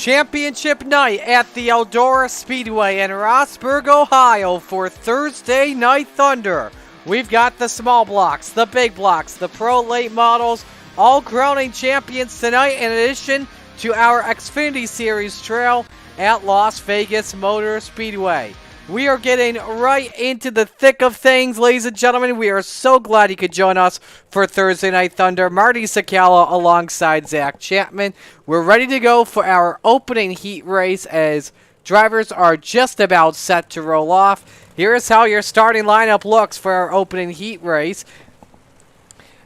Championship night at the Eldora Speedway in Rossburg, Ohio for Thursday Night Thunder. We've got the small blocks, the big blocks, the pro late models, all crowning champions tonight in addition to our Xfinity Series trail at Las Vegas Motor Speedway. We are getting right into the thick of things, ladies and gentlemen. We are so glad you could join us for Thursday Night Thunder. Marty Sakala alongside Zach Chapman. We're ready to go for our opening heat race as drivers are just about set to roll off. Here is how your starting lineup looks for our opening heat race.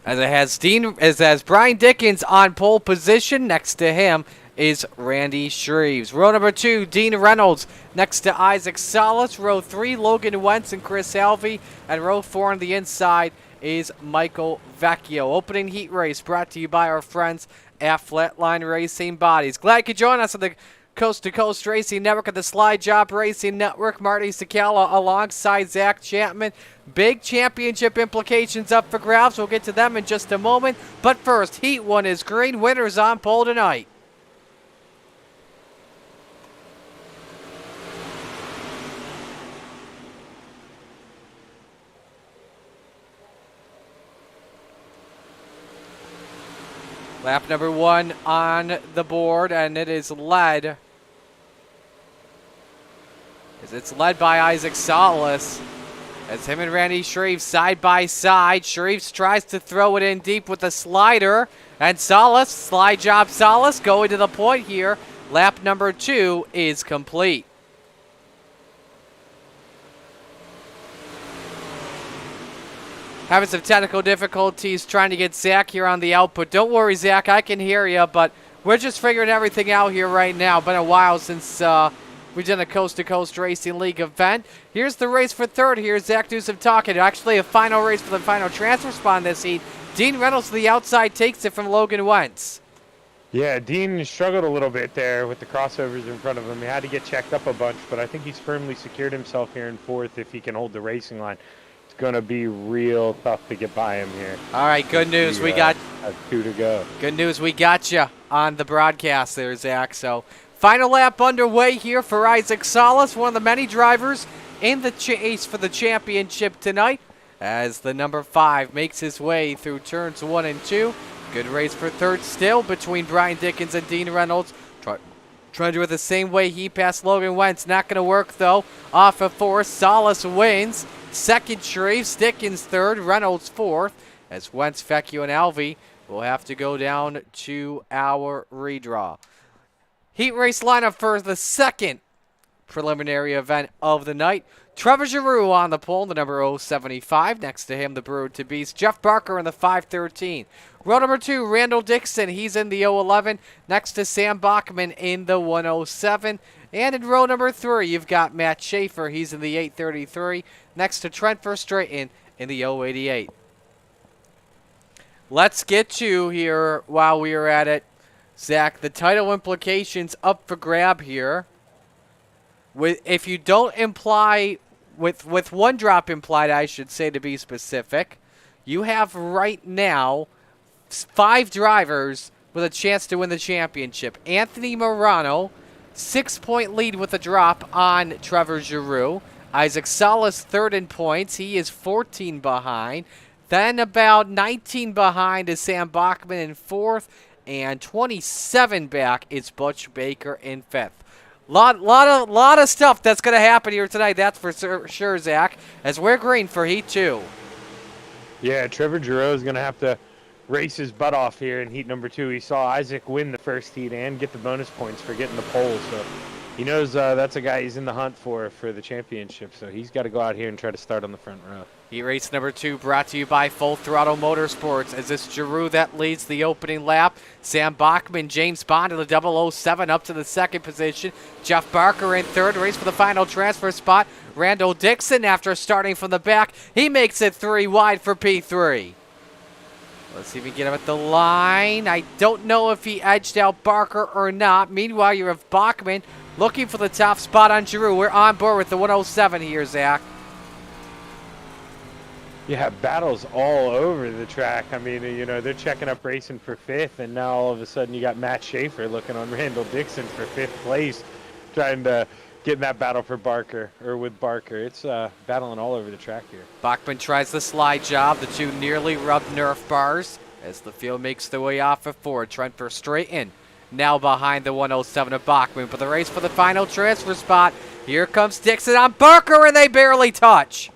As it has Brian Dickens on pole position. Next to him is Randy Shreves. Row number 2, Dean Reynolds next to Isaac Salas. Row 3, Logan Wentz and Chris Alvey. And row 4 on the inside is Michael Vecchio. Opening heat race brought to you by our friends at Flatline Racing Bodies. Glad you could join us on the Coast to Coast Racing Network of the Slide Job Racing Network. Marty Sakala alongside Zach Chapman. Big championship implications up for grabs. We'll get to them in just a moment. But first, Heat 1 is green. Winners on pole tonight. Lap number 1 on the board, and it is led. It's led by Isaac Salas. As him and Randy Shreves side by side. Shreves tries to throw it in deep with a slider. And Salas, slide job Salas, going to the point here. Lap number 2 is complete. Having some technical difficulties trying to get Zach here on the output. Don't worry, Zach, I can hear you, but we're just figuring everything out here right now. Been a while since we've done a Coast to Coast Racing League event. Here's the race for third here. Zach Newsom talking. Actually, a final race for the final transfer spot in this heat. Dean Reynolds to the outside takes it from Logan Wentz. Yeah, Dean struggled a little bit there with the crossovers in front of him. He had to get checked up a bunch, but I think he's firmly secured himself here in fourth if he can hold the racing line. It's going to be real tough to get by him here. All right, good news. We got 2 to go. Good news. We got you on the broadcast there, Zach. So final lap underway here for Isaac Salas, one of the many drivers in the chase for the championship tonight, as the number 5 makes his way through turns 1 and 2. Good race for third still between Brian Dickens and Dean Reynolds. Trying to do it the same way he passed Logan Wentz. Not going to work, though. Off of 4, Salas wins. Second, Shreves. Dickens third. Reynolds fourth. As Wentz, Vecchio, and Alvey will have to go down to our redraw. Heat race lineup for the second preliminary event of the night. Trevor Giroux on the pole, the number 075. Next to him, the brewer to beast, Jeff Barker in the 513. Row number 2, Randall Dixon. He's in the 011. Next to Sam Bachman in the 107. And in row number 3, you've got Matt Schaefer. He's in the 833. Next to Trent Verstraeten in the 088. Let's get to here, while we are at it, Zach, the title implications up for grab here. If you don't imply, with one drop implied, I should say to be specific, you have right now 5 drivers with a chance to win the championship. Anthony Morano, 6-point lead with a drop on Trevor Giroux. Isaac Salas third in points. He is 14 behind. Then about 19 behind is Sam Bachman in fourth. And 27 back is Butch Baker in fifth. Lot of stuff that's going to happen here tonight, that's for sure, Zach, as we're green for Heat 2. Yeah, Trevor Giroux is going to have to race his butt off here in Heat number 2. He saw Isaac win the first heat and get the bonus points for getting the pole, so he knows that's a guy he's in the hunt for the championship, so he's got to go out here and try to start on the front row. Heat race number 2 brought to you by Full Throttle Motorsports, as it's Giroux that leads the opening lap. Sam Bachman, James Bond in the 007 up to the second position. Jeff Barker in third, race for the final transfer spot. Randall Dixon, after starting from the back, he makes it 3 wide for P3. Let's see if we can get him at the line. I don't know if he edged out Barker or not. Meanwhile, you have Bachman looking for the top spot on Giroux. We're on board with the 107 here, Zach. Yeah, battles all over the track. I mean, you know, they're checking up racing for 5th, and now all of a sudden you got Matt Schaefer looking on Randall Dixon for 5th place, trying to get in that battle for Barker, or with Barker. It's battling all over the track here. Bachman tries the slide job. The two nearly rubbed Nerf bars as the field makes their way off at 4. Trent Verstraeten now behind the 107 of Bachman, but the race for the final transfer spot. Here comes Dixon on Barker, and they barely touch.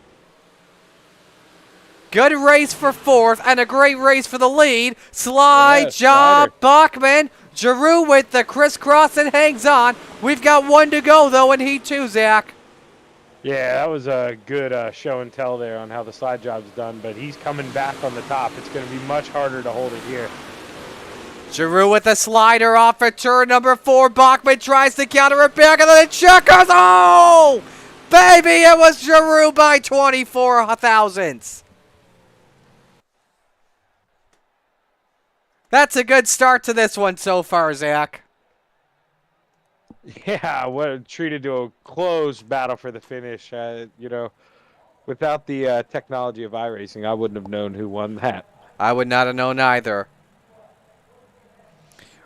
Good race for 4th and a great race for the lead. Slide job, Bachman. Giroux with the crisscross and hangs on. We've got 1 to go, though, in Heat 2, Zach. Yeah, that was a good show and tell there on how the slide job's done, but he's coming back on the top. It's going to be much harder to hold it here. Giroux with a slider off at turn number 4. Bachman tries to counter it back, and then it checkers. Oh, baby, it was Giroux by 24 thousandths. That's a good start to this one so far, Zach. Yeah, what treated to a close battle for the finish. You know, without the technology of iRacing, I wouldn't have known who won that. I would not have known either.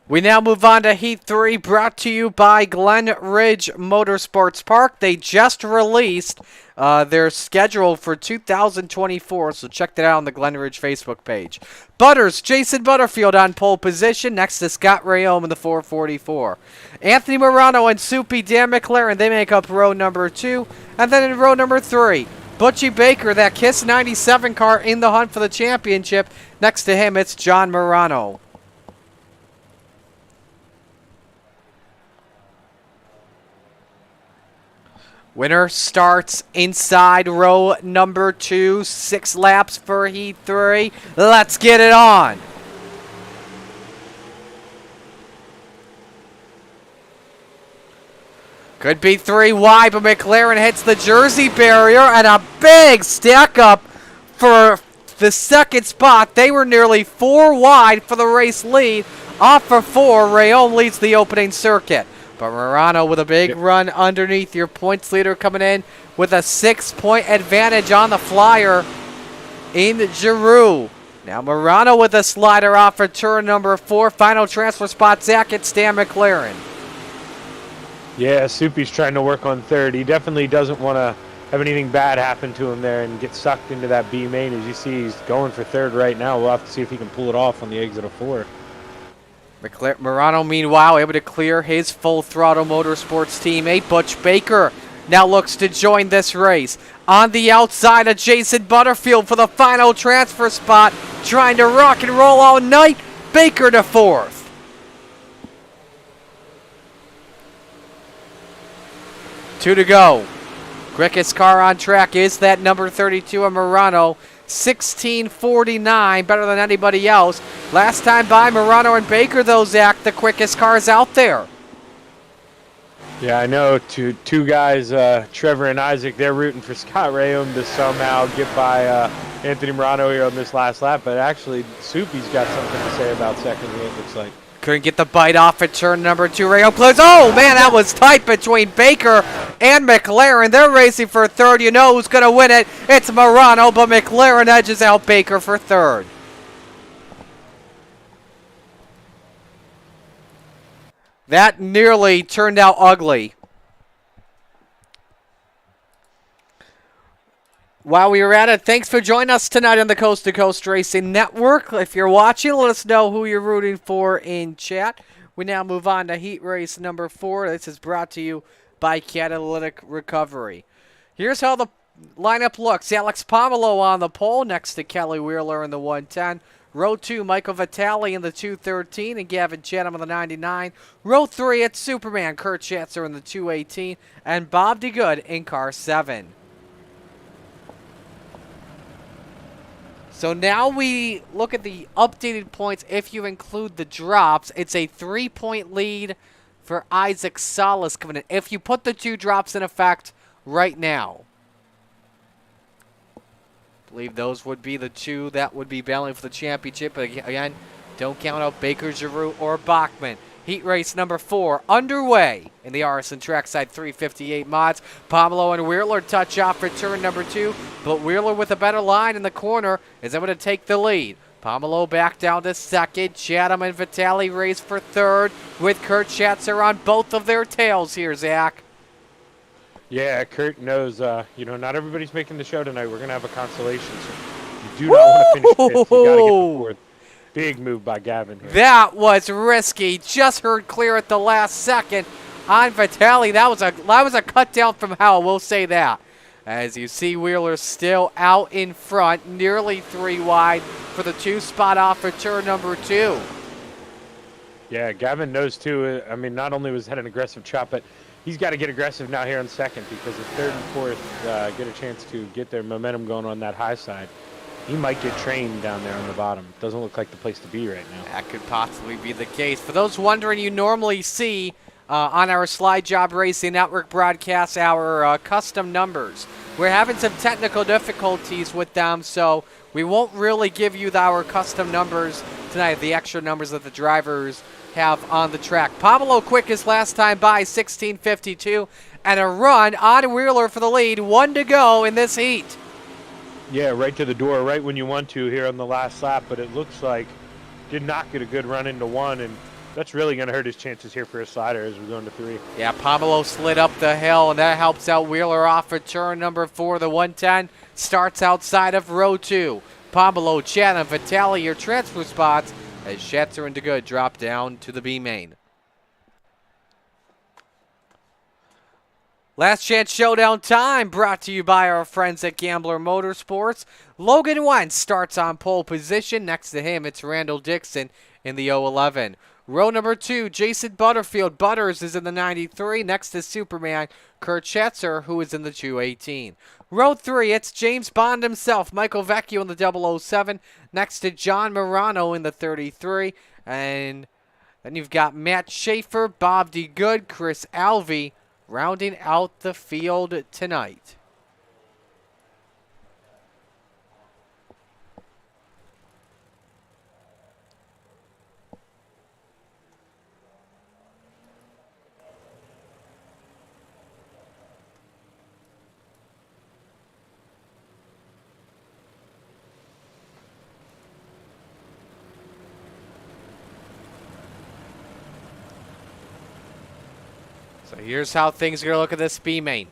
We now move on to Heat 3, brought to you by Glen Ridge Motorsports Park. They just released their schedule for 2024, so check that out on the Glen Ridge Facebook page. Butters, Jason Butterfield on pole position, next to Scott Rayome in the 444. Anthony Morano and Soupy Dan McLaren, they make up row number 2. And then in row number 3, Butchie Baker, that KISS 97 car in the hunt for the championship. Next to him, it's John Morano. Winner starts inside row number 2. 6 laps for Heat 3. Let's get it on. Could be 3 wide, but McLaren hits the Jersey barrier, and a big stack up for the second spot. They were nearly 4 wide for the race lead. Off for 4, Rayome leads the opening circuit. But Morano with a big run underneath. Your points leader coming in with a 6-point advantage on the flyer in Giroux. Now Morano with a slider off for turn number 4. Final transfer spot, Zach, it's Dan McLaren. Yeah, Soupy's trying to work on 3rd. He definitely doesn't want to have anything bad happen to him there and get sucked into that B main. As you see, he's going for 3rd right now. We'll have to see if he can pull it off on the exit of 4. Morano, meanwhile, able to clear his Full Throttle Motorsports teammate. Butch Baker now looks to join this race. On the outside of Jason Butterfield for the final transfer spot. Trying to rock and roll all night. Baker to 4th. Two to go. Quickest car on track is that number 32 of Morano. 16:49, better than anybody else. Last time by, Morano and Baker, though, Zach, the quickest cars out there. Yeah, I know. Two guys, Trevor and Isaac, they're rooting for Scott Rayome to somehow get by Anthony Morano here on this last lap. But actually, Soupy's got something to say about second here, it looks like. Couldn't get the bite off at turn number 2. Rayome close. Oh, man, that was tight between Baker and McLaren. They're racing for 3rd. You know who's going to win it. It's Morano, but McLaren edges out Baker for 3rd. That nearly turned out ugly. While we were at it, thanks for joining us tonight on the Coast to Coast Racing Network. If you're watching, let us know who you're rooting for in chat. We now move on to heat race number 4. This is brought to you by Catalytic Recovery. Here's how the lineup looks. Alex Pomelo on the pole next to Kelly Wheeler in the 110. Row 2, Michael Vitale in the 213 and Gavin Chatham in the 99. Row 3, it's Superman, Kurt Schatzer in the 218 and Bob DeGood in car 7. So now we look at the updated points. If you include the drops, it's a 3-point lead for Isaac Salas coming in. If you put the 2 drops in effect right now, I believe those would be the 2 that would be battling for the championship. But again, don't count out Baker, Giroux, or Bachman. Heat race number 4 underway in the RSN Trackside 358 mods. Pomelo and Wheeler touch off for turn number 2, but Wheeler with a better line in the corner is able to take the lead. Pomelo back down to second. Chatham and Vitale race for third with Kurt Schatzer on both of their tails here, Zach. Yeah, Kurt knows, not everybody's making the show tonight. We're going to have a consolation, so you do not want to finish fifth. You got to get the fourth. Big move by Gavin here. That was risky. Just heard clear at the last second on Vitale. That was a cut down from Howell, we'll say that. As you see, Wheeler still out in front, nearly 3 wide for the 2 spot off for turn number 2. Yeah, Gavin knows too. I mean, not only was that an aggressive chop, but he's got to get aggressive now here on second, because if third and fourth get a chance to get their momentum going on that high side, he might get trained down there on the bottom. Doesn't look like the place to be right now. That could possibly be the case. For those wondering, you normally see on our Slide Job Racing Network broadcast our custom numbers. We're having some technical difficulties with them, so we won't really give you our custom numbers tonight, the extra numbers that the drivers have on the track. Pomelo quickest last time by 16:52, and a run on Wheeler for the lead. 1 to go in this heat. Yeah, right to the door, right when you want to here on the last lap, but it looks like did not get a good run into 1, and that's really going to hurt his chances here for a slider as we go into 3. Yeah, Pomelo slid up the hill, and that helps out Wheeler off for turn number 4. The 110 starts outside of row 2. Pomelo, Chatham, Vitale, your transfer spots as Schatzer and DeGood drop down to the B main. Last Chance Showdown time brought to you by our friends at Gambler Motorsports. Logan Wentz starts on pole position. Next to him, it's Randall Dixon in the 011. Row number 2, Jason Butterfield. Butters is in the 93. Next to Superman, Kurt Schatzer, who is in the 218. Row 3, it's James Bond himself, Michael Vecchio in the 007. Next to John Morano in the 33. And then you've got Matt Schaefer, Bob DeGood, Chris Alvey, rounding out the field tonight. So here's how things are going to look at this B main.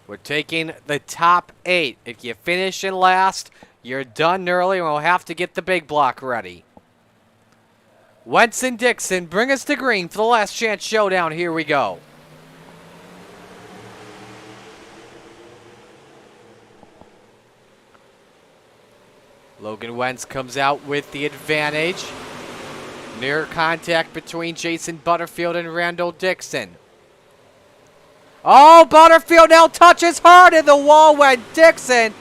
We're taking the top 8. If you finish in last, you're done early, and we'll have to get the big block ready. Wentz and Dixon bring us to green for the Last Chance Showdown. Here we go. Logan Wentz comes out with the advantage. Near contact between Jason Butterfield and Randall Dixon. Oh, Butterfield now touches hard in the wall when Dixon.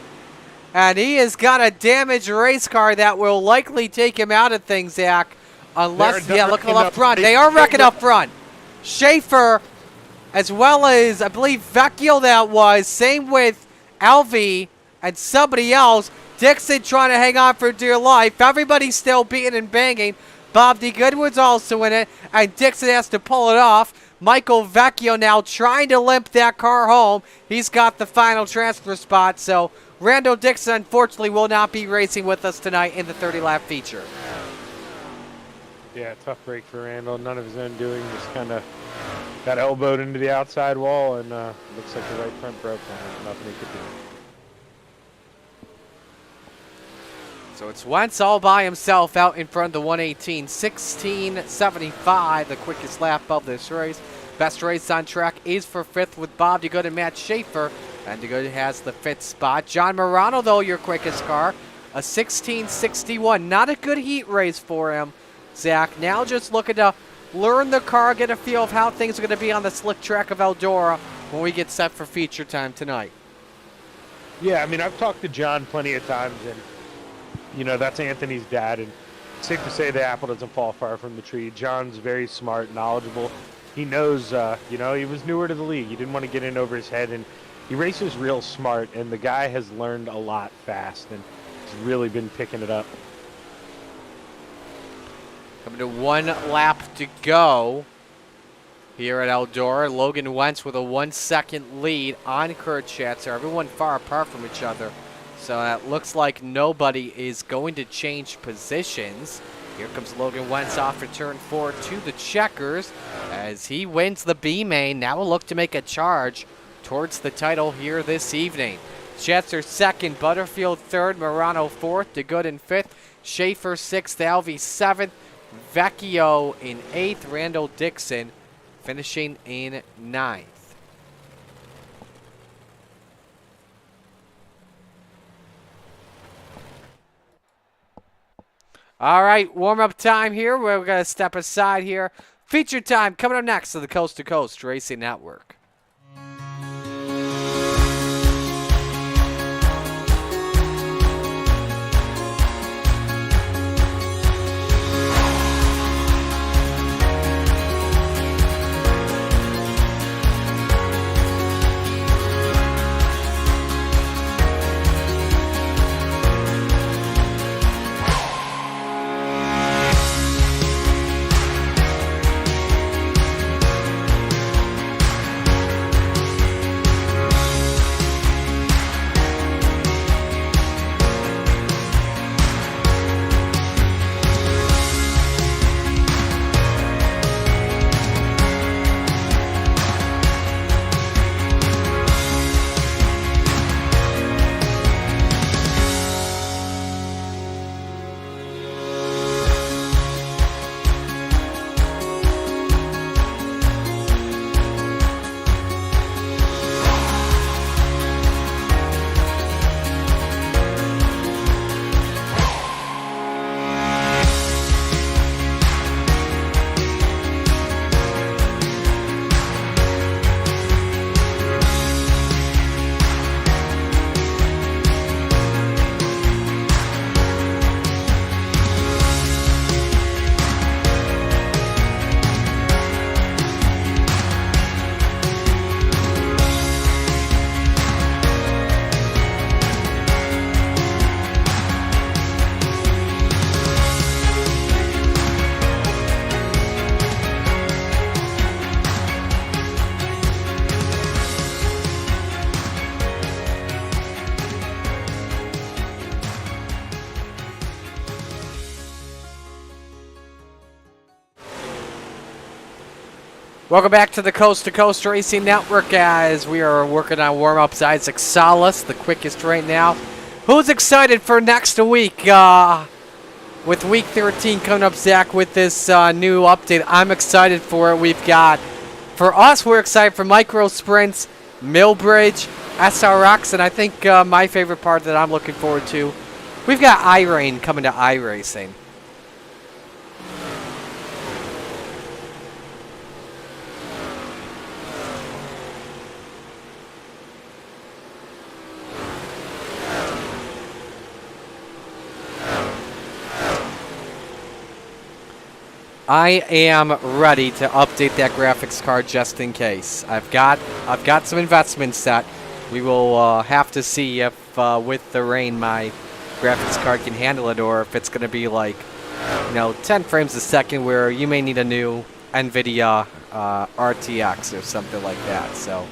And he has got a damaged race car that will likely take him out of things, Zach. Unless, yeah, look up front. They are wrecking up front. Schaefer, as well as, I believe, Vecchio that was. Same with Alvey and somebody else. Dixon trying to hang on for dear life. Everybody's still beating and banging. Bob D. Goodwood's also in it, and Dixon has to pull it off. Michael Vecchio now trying to limp that car home. He's got the final transfer spot, so Randall Dixon unfortunately will not be racing with us tonight in the 30-lap feature. Yeah, tough break for Randall. None of his own doing. Just kind of got elbowed into the outside wall, and looks like the right front broke. Nothing he could do. So it's Wentz all by himself out in front of the 118. 16:75, the quickest lap of this race. Best race on track is for 5th with Bob DeGood and Matt Schaefer. And DeGood has the 5th spot. John Morano, though, your quickest car. A 16:61. Not a good heat race for him, Zach. Now just looking to learn the car, get a feel of how things are going to be on the slick track of Eldora when we get set for feature time tonight. Yeah, I mean, I've talked to John plenty of times, and you know, that's Anthony's dad, and it's safe to say the apple doesn't fall far from the tree. John's very smart, knowledgeable. He knows, he was newer to the league. He didn't want to get in over his head, and he races real smart, and the guy has learned a lot fast, and he's really been picking it up. Coming to 1 lap to go. here at Eldora. Logan Wentz with a 1 second lead on Kurt Schatzer. Everyone far apart from each other. So that looks like nobody is going to change positions. Here comes Logan Wentz off of turn 4 to the checkers as he wins the B main. Now will look to make a charge towards the title here this evening. Schatzer second, Butterfield third, Morano fourth, DeGood in fifth, Schaefer sixth, Alvey seventh, Vecchio in eighth, Randall Dixon finishing in ninth. All right, warm-up time here. We're going to step aside here. Feature time coming up next to the Coast to Coast Racing Network. Welcome back to the Coast to Coast Racing Network, guys. We are working on warm-ups. Isaac Salas, the quickest right now. Who's excited for next week? With week 13 coming up, Zach, with this new update. I'm excited for it. We've got, for us, we're excited for micro sprints, Millbridge, SRX, and I think my favorite part that I'm looking forward to, we've got iRain coming to iRacing. I am ready to update that graphics card just in case. I've got some investments that we will have to see if with the rain my graphics card can handle it, or if it's going to be like, 10 frames a second, where you may need a new NVIDIA RTX or something like that. So.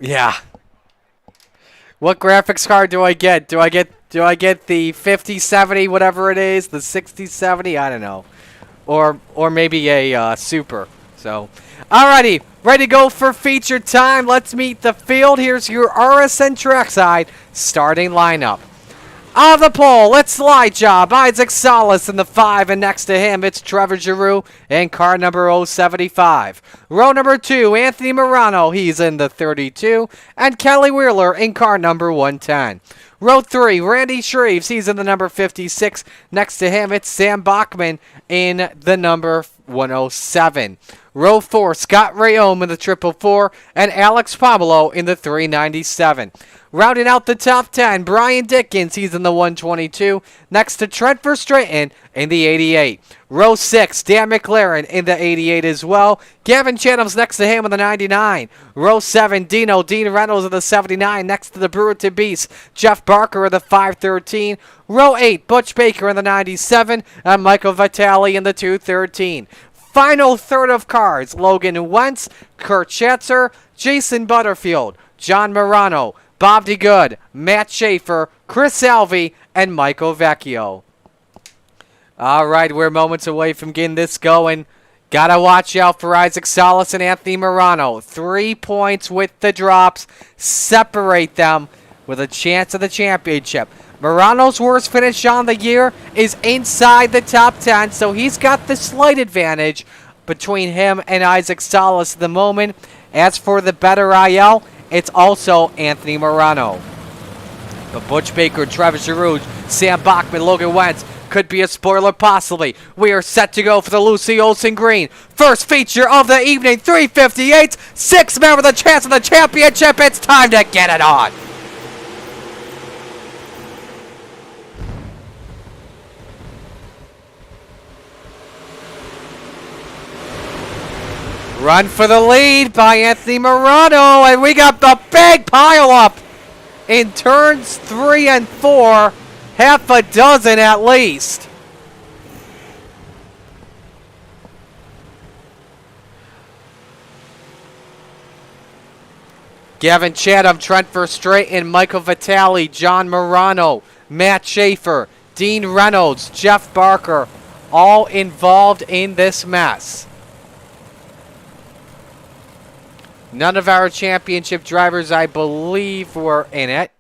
Yeah. What graphics card do I get? Do I get the 5070, whatever it is, the 6070? I don't know, or maybe a Super. So, alrighty, ready to go for feature time. Let's meet the field. Here's your RSN Trackside starting lineup. On the pole, let's slide job. Isaac Salas in the 5, and next to him, it's Trevor Giroux in car number 075. Row number 2, Anthony Morano, he's in the 32, and Kelly Wheeler in car number 110. Row 3, Randy Shreves, he's in the number 56. Next to him, it's Sam Bachman in the number 107. Row 4, Scott Rayome in the 444, and Alex Pablo in the 397. Rounding out the top 10, Brian Dickens, he's in the 122. Next to Trent Verstraeten in the 88. Row 6, Dan McLaren in the 88 as well. Gavin Chatham's next to him in the 99. Row 7, Dean Reynolds in the 79. Next to the Brewer Beast, Jeff Barker in the 513. Row 8, Butch Baker in the 97. And Michael Vitale in the 213. Final third of cars, Logan Wentz, Kurt Schatzer, Jason Butterfield, John Morano, Bob DeGood, Matt Schaefer, Chris Alvey, and Michael Vecchio. All right, we're moments away from getting this going. Gotta watch out for Isaac Salas and Anthony Morano. 3 points with the drops. Separate them with a chance of the championship. Morano's worst finish on the year is inside the top 10, so he's got the slight advantage between him and Isaac Salas at the moment. As for the better IL, it's also Anthony Morano. But Butch Baker, Travis Giroux, Sam Bachman, Logan Wentz could be a spoiler possibly. We are set to go for the Lucy Olsen Green. First feature of the evening, 358. 6 men with a chance of the championship. It's time to get it on. Run for the lead by Anthony Morano, and we got the big pile up in turns 3 and 4, half a dozen at least. Gavin Chatham, Trent Verstraeten, Michael Vitale, John Morano, Matt Schaefer, Dean Reynolds, Jeff Barker, all involved in this mess. None of our championship drivers, I believe, were in it.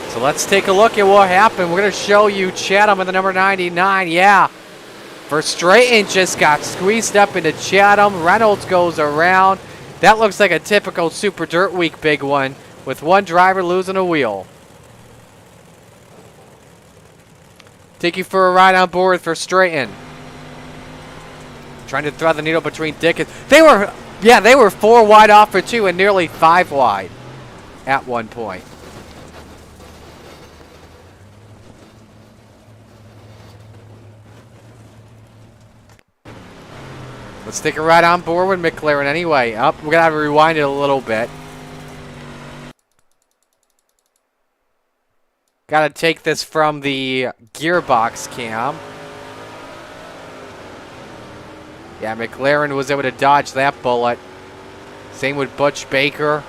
So let's take a look at what happened. We're going to show you Chatham in the number 99. Yeah, Verstraeten just got squeezed up into Chatham. Reynolds goes around. That looks like a typical Super Dirt Week big one, with one driver losing a wheel. Take you for a ride on board with Verstraeten. Trying to thread the needle between Dickens. They were 4 wide off for 2 and nearly 5 wide at one point. Let's take a ride on board with McLaren anyway. We're going to have to rewind it a little bit. Got to take this from the gearbox cam. Yeah, McLaren was able to dodge that bullet. Same with Butch Baker.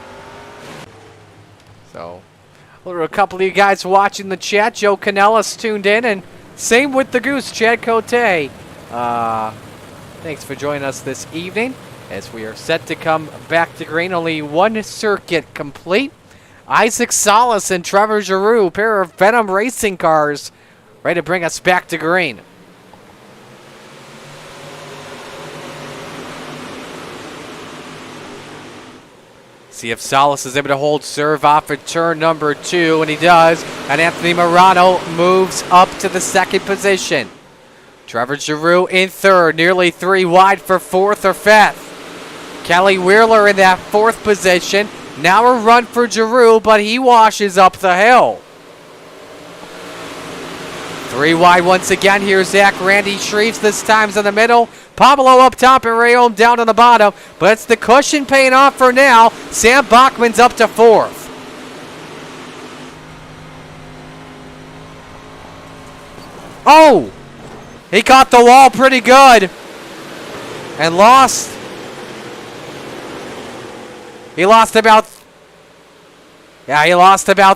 So, a couple of you guys watching the chat. Joe Canellis tuned in, and same with the Goose, Chad Cote. Thanks for joining us this evening as we are set to come back to green. Only one circuit complete. Isaac Salas and Trevor Giroux, pair of Venom racing cars, ready to bring us back to green. See if Salas is able to hold serve off at turn number 2, and he does. And Anthony Morano moves up to the second position. Trevor Giroux in third, nearly 3 wide for 4th or 5th. Kelly Wheeler in that 4th position. Now a run for Giroux, but he washes up the hill. 3 wide once again. Here's Zach Randy Shreves. This time's in the middle. Pablo up top and Rayom down on the bottom. But it's the cushion paying off for now. Sam Bachman's up to 4th. Oh! He caught the wall pretty good. And lost. He lost about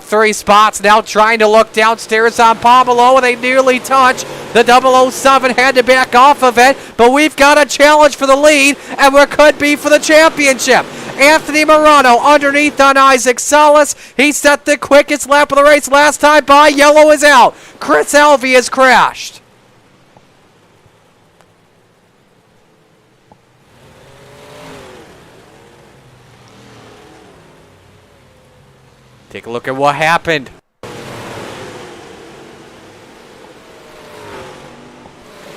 3 spots. Now trying to look downstairs on Pablo, and they nearly touch. The 007 had to back off of it, but we've got a challenge for the lead, and we could be for the championship. Anthony Morano underneath on Isaac Salas. He set the quickest lap of the race last time by. Yellow is out. Chris Alvey has crashed. Take a look at what happened.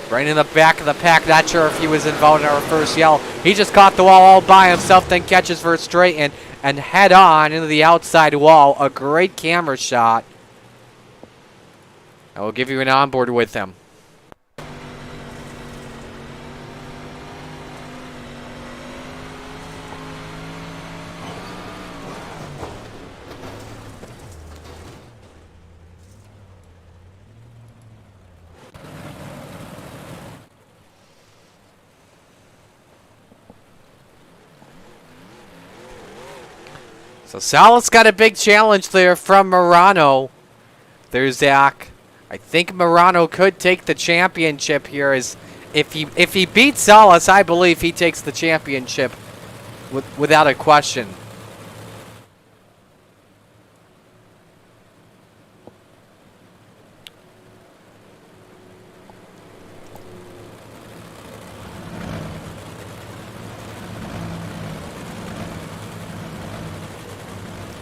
Right in the back of the pack. Not sure if he was involved in our first yell. He just caught the wall all by himself, then catches Verstraeten and head on into the outside wall. A great camera shot. I will give you an onboard with him. So Salas got a big challenge there from Morano. There's Zach. I think Morano could take the championship here. As if he beats Salas, I believe he takes the championship without a question.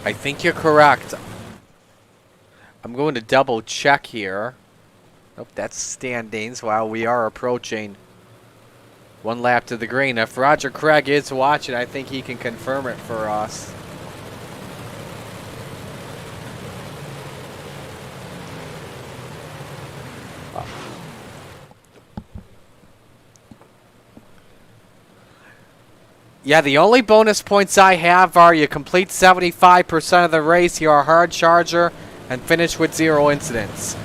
I think you're correct. I'm going to double check here. Nope, that's standings while we are approaching one lap to the green. If Roger Craig is watching, I think he can confirm it for us. Yeah, the only bonus points I have are you complete 75% of the race, you're a hard charger, and finish with 0 incidents.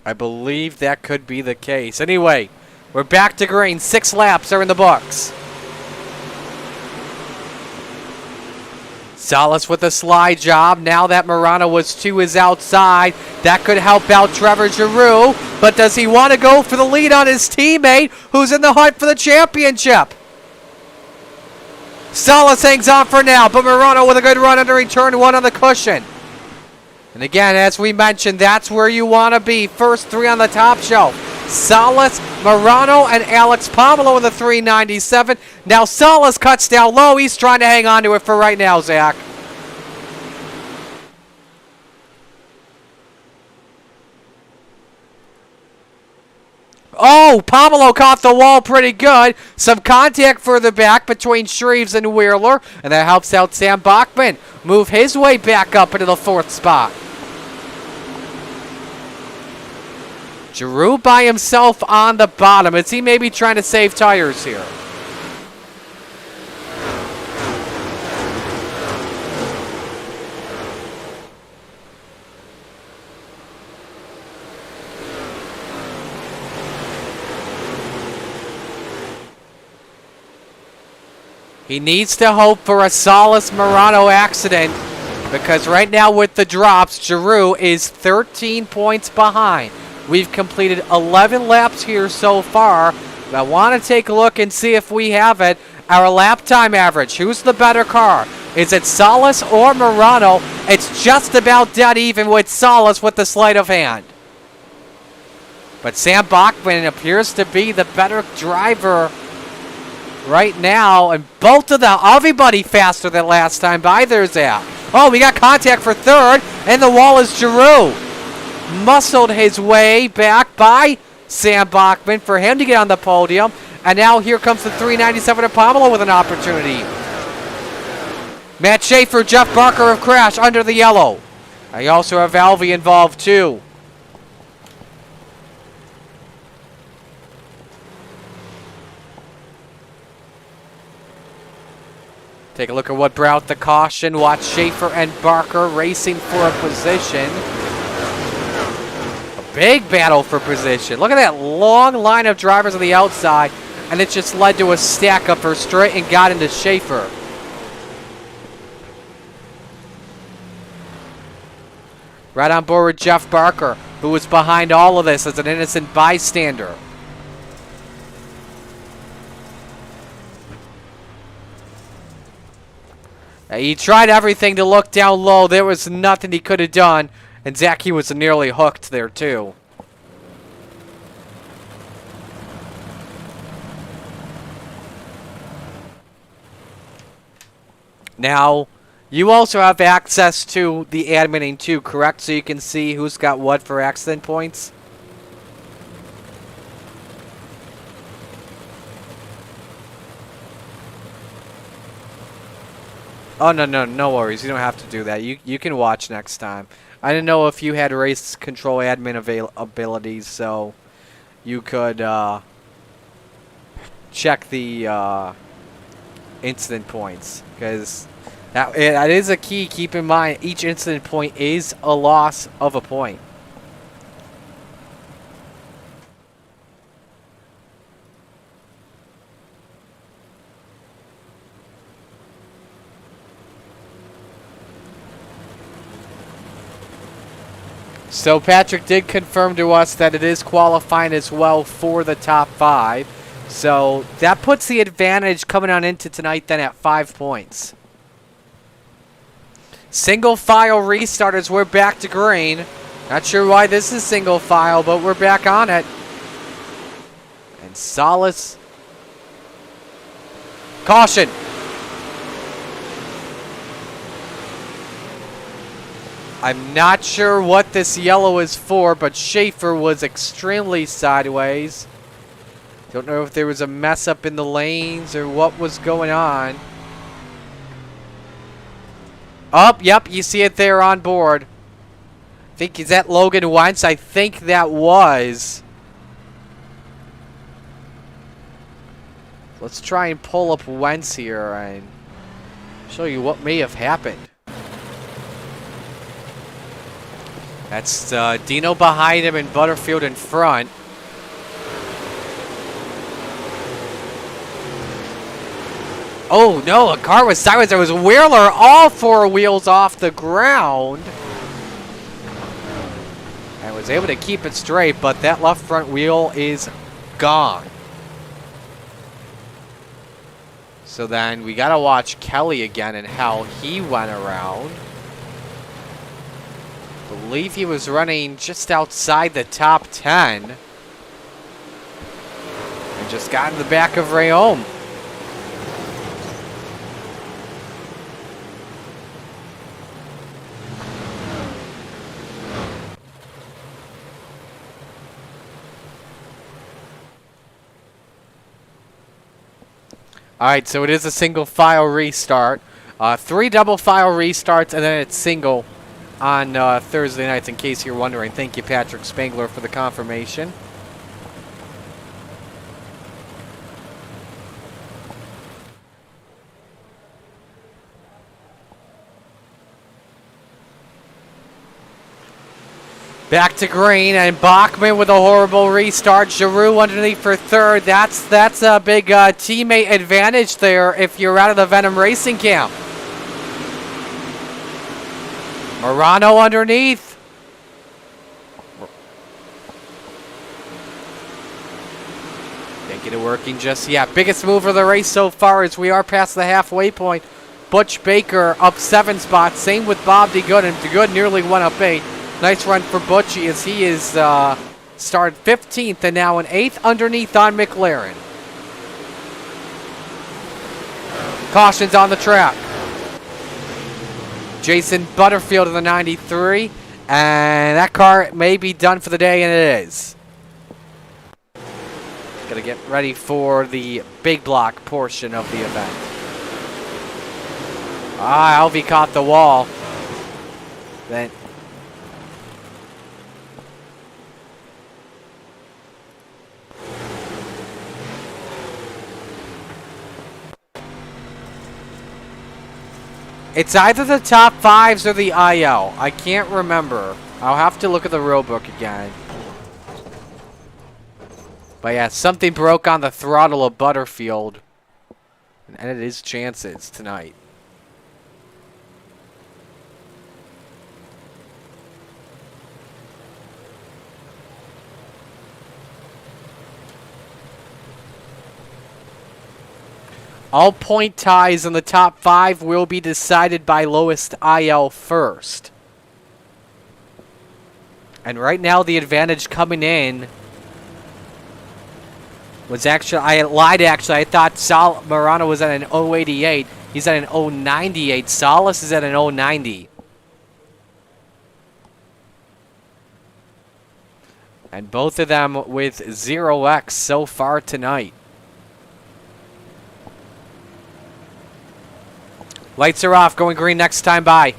I believe that could be the case. Anyway, we're back to green. 6 laps are in the books. Salas with a slide job. Now that Morano was to his outside, that could help out Trevor Giroux. But does he want to go for the lead on his teammate who's in the hunt for the championship? Salas hangs on for now, but Morano with a good run under turn 1 on the cushion. And again, as we mentioned, that's where you want to be. First 3 on the top shelf. Salas, Morano, and Alex Pomelo in the 397. Now Salas cuts down low. He's trying to hang on to it for right now, Zach. Oh, Pomelo caught the wall pretty good. Some contact further back between Shreves and Wheeler, and that helps out Sam Bachman move his way back up into the 4th spot. Giroux by himself on the bottom. Is he maybe trying to save tires here? He needs to hope for a Salas-Morano accident, because right now with the drops, Giroux is 13 points behind. We've completed 11 laps here so far. But I want to take a look and see if we have it. Our lap time average. Who's the better car? Is it Salas or Morano? It's just about dead even with Salas with the sleight of hand. But Sam Bachman appears to be the better driver right now. And both of them, everybody faster than last time by. There's that. Oh, we got contact for 3rd. And the wall is Giroux. Muscled his way back by Sam Bachman for him to get on the podium. And now here comes the 397 of Pomelo with an opportunity. Matt Schaefer, Jeff Barker have crashed under the yellow. I also have Alvey involved too. Take a look at what brought the caution. Watch Schaefer and Barker racing for a position. Big battle for position. Look at that long line of drivers on the outside, and it just led to a stack up for straight and got into Schaefer. Right on board with Jeff Barker, who was behind all of this as an innocent bystander. He tried everything to look down low. There was nothing he could have done. And Zach, he was nearly hooked there, too. Now, you also have access to the adminning, too, correct? So you can see who's got what for accident points? Oh, no worries. You don't have to do that. You can watch next time. I didn't know if you had race control admin abilities, so you could check the incident points, because that is a key. Keep in mind, each incident point is a loss of a point. So Patrick did confirm to us that it is qualifying as well for the top 5. So that puts the advantage coming on into tonight then at 5 points. Single file restart as we're back to green. Not sure why this is single file, but we're back on it. And Salas. Caution. I'm not sure what this yellow is for, but Schaefer was extremely sideways. Don't know if there was a mess up in the lanes or what was going on. Oh, yep, you see it there on board. I think, is that Logan Wentz? I think that was. Let's try and pull up Wentz here and show you what may have happened. That's Dino behind him and Butterfield in front. Oh no, a car was sideways. There was Wheeler, all 4 wheels off the ground. And was able to keep it straight, but that left front wheel is gone. So then we got to watch Kelly again and how he went around. I believe he was running just outside the top 10. And just got in the back of Rayome. Alright, so it is a single file restart. 3 double file restarts, and then it's single on Thursday nights, in case you're wondering. Thank you, Patrick Spangler, for the confirmation. Back to green, and Bachman with a horrible restart. Giroux underneath for third. That's a big teammate advantage there if you're out of the Venom Racing camp. Morano underneath. Can't get it working just yet. Biggest move of the race so far as we are past the halfway point. Butch Baker up 7 spots. Same with Bob DeGood, and DeGood nearly went up 8. Nice run for Butchie as he is started 15th and now an 8th underneath on McLaren. Cautions on the track. Jason Butterfield in the 93, and that car may be done for the day, and it is. Gonna get ready for the big block portion of the event. Alvey caught the wall. Then it's either the top 5s or the IL. I can't remember. I'll have to look at the rule book again. But yeah, something broke on the throttle of Butterfield. And ended his chances tonight. All point ties in the top 5 will be decided by lowest IL first. And right now the advantage coming in was actually, I lied actually, I thought Morano was at an 088. He's at an 098. Salas is at an 090. And both of them with 0x so far tonight. Lights are off, going green next time by.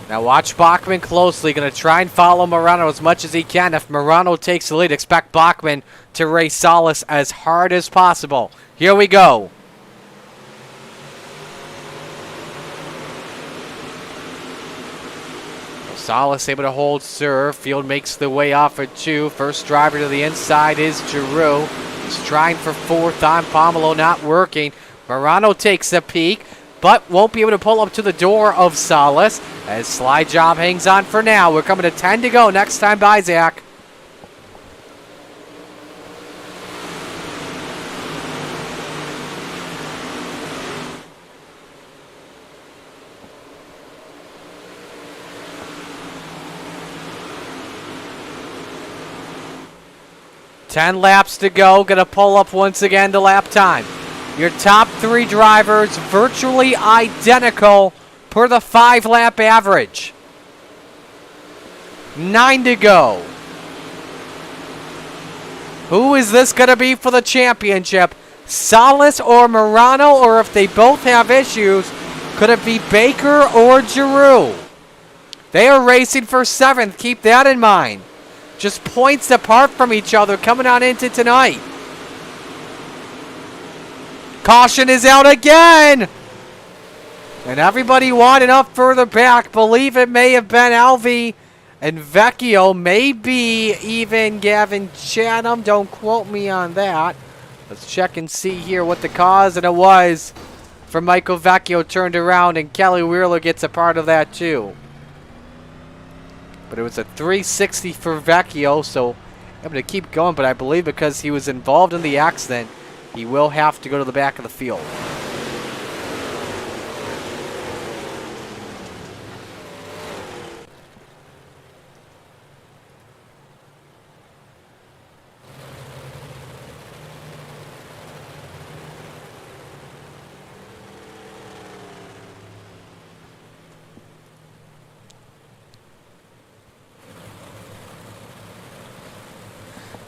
Now watch Bachman closely. Going to try and follow Morano as much as he can. If Morano takes the lead, expect Bachman to race Salas as hard as possible. Here we go. Salas able to hold serve. Field makes the way off at 2. First driver to the inside is Giroux. He's trying for 4th on Pomelo, not working. Morano takes a peek, but won't be able to pull up to the door of Salas as Slide Job hangs on for now. We're coming to 10 to go next time by, Zach. Ten laps to go. Gonna pull up once again to lap time. Your top 3 drivers virtually identical per the 5-lap average. 9 to go. Who is this going to be for the championship? Salas or Morano? Or if they both have issues, could it be Baker or Giroux? They are racing for 7th. Keep that in mind. Just points apart from each other coming on into tonight. Caution is out again. And everybody wanted up further back. Believe it may have been Alvi and Vecchio. Maybe even Gavin Chatham. Don't quote me on that. Let's check and see here what the cause. And it was for Michael Vecchio turned around. And Kelly Wheeler gets a part of that too. But it was a 360 for Vecchio. So I'm going to keep going. But I believe because he was involved in the accident, he will have to go to the back of the field.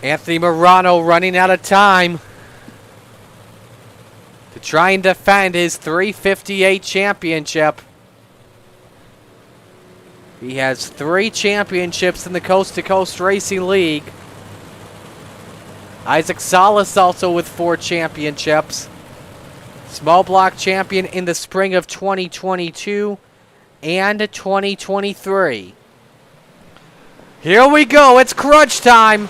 Anthony Morano running out of time to try and defend his 358 championship. He has 3 championships in the Coast to Coast Racing League. Isaac Salas also with 4 championships. Small block champion in the spring of 2022 and 2023. Here we go, it's crunch time.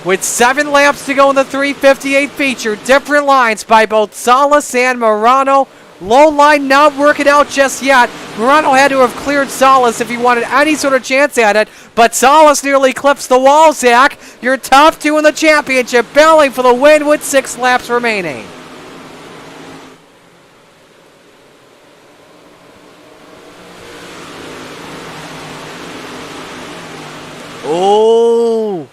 With 7 laps to go in the 358 feature. Different lines by both Salas and Morano. Low line not working out just yet. Morano had to have cleared Salas if he wanted any sort of chance at it. But Salas nearly clips the wall, Zach. Your top 2 in the championship. Battling for the win with 6 laps remaining. Oh.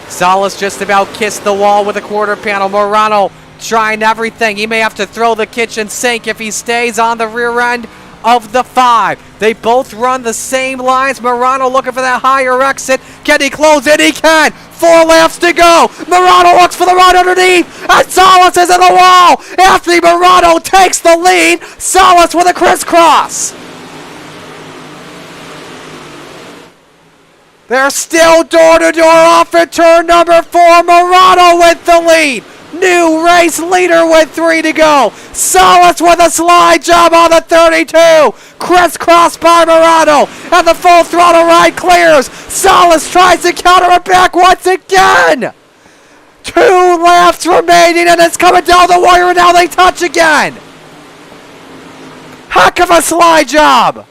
Salas just about kissed the wall with a quarter panel. Morano trying everything. He may have to throw the kitchen sink if he stays on the rear end of the 5. They both run the same lines. Morano looking for that higher exit. Can he close it? He can. 4 laps to go. Morano looks for the run underneath. And Salas is in the wall. Anthony Morano takes the lead. Salas with a crisscross. They're still door-to-door off at turn number 4. Morano with the lead. New race leader with 3 to go. Salas with a slide job on the 32. Crisscross by Morano. And the full throttle ride clears. Salas tries to counter it back once again. 2 laps remaining and it's coming down the wire and now they touch again. Heck of a slide job.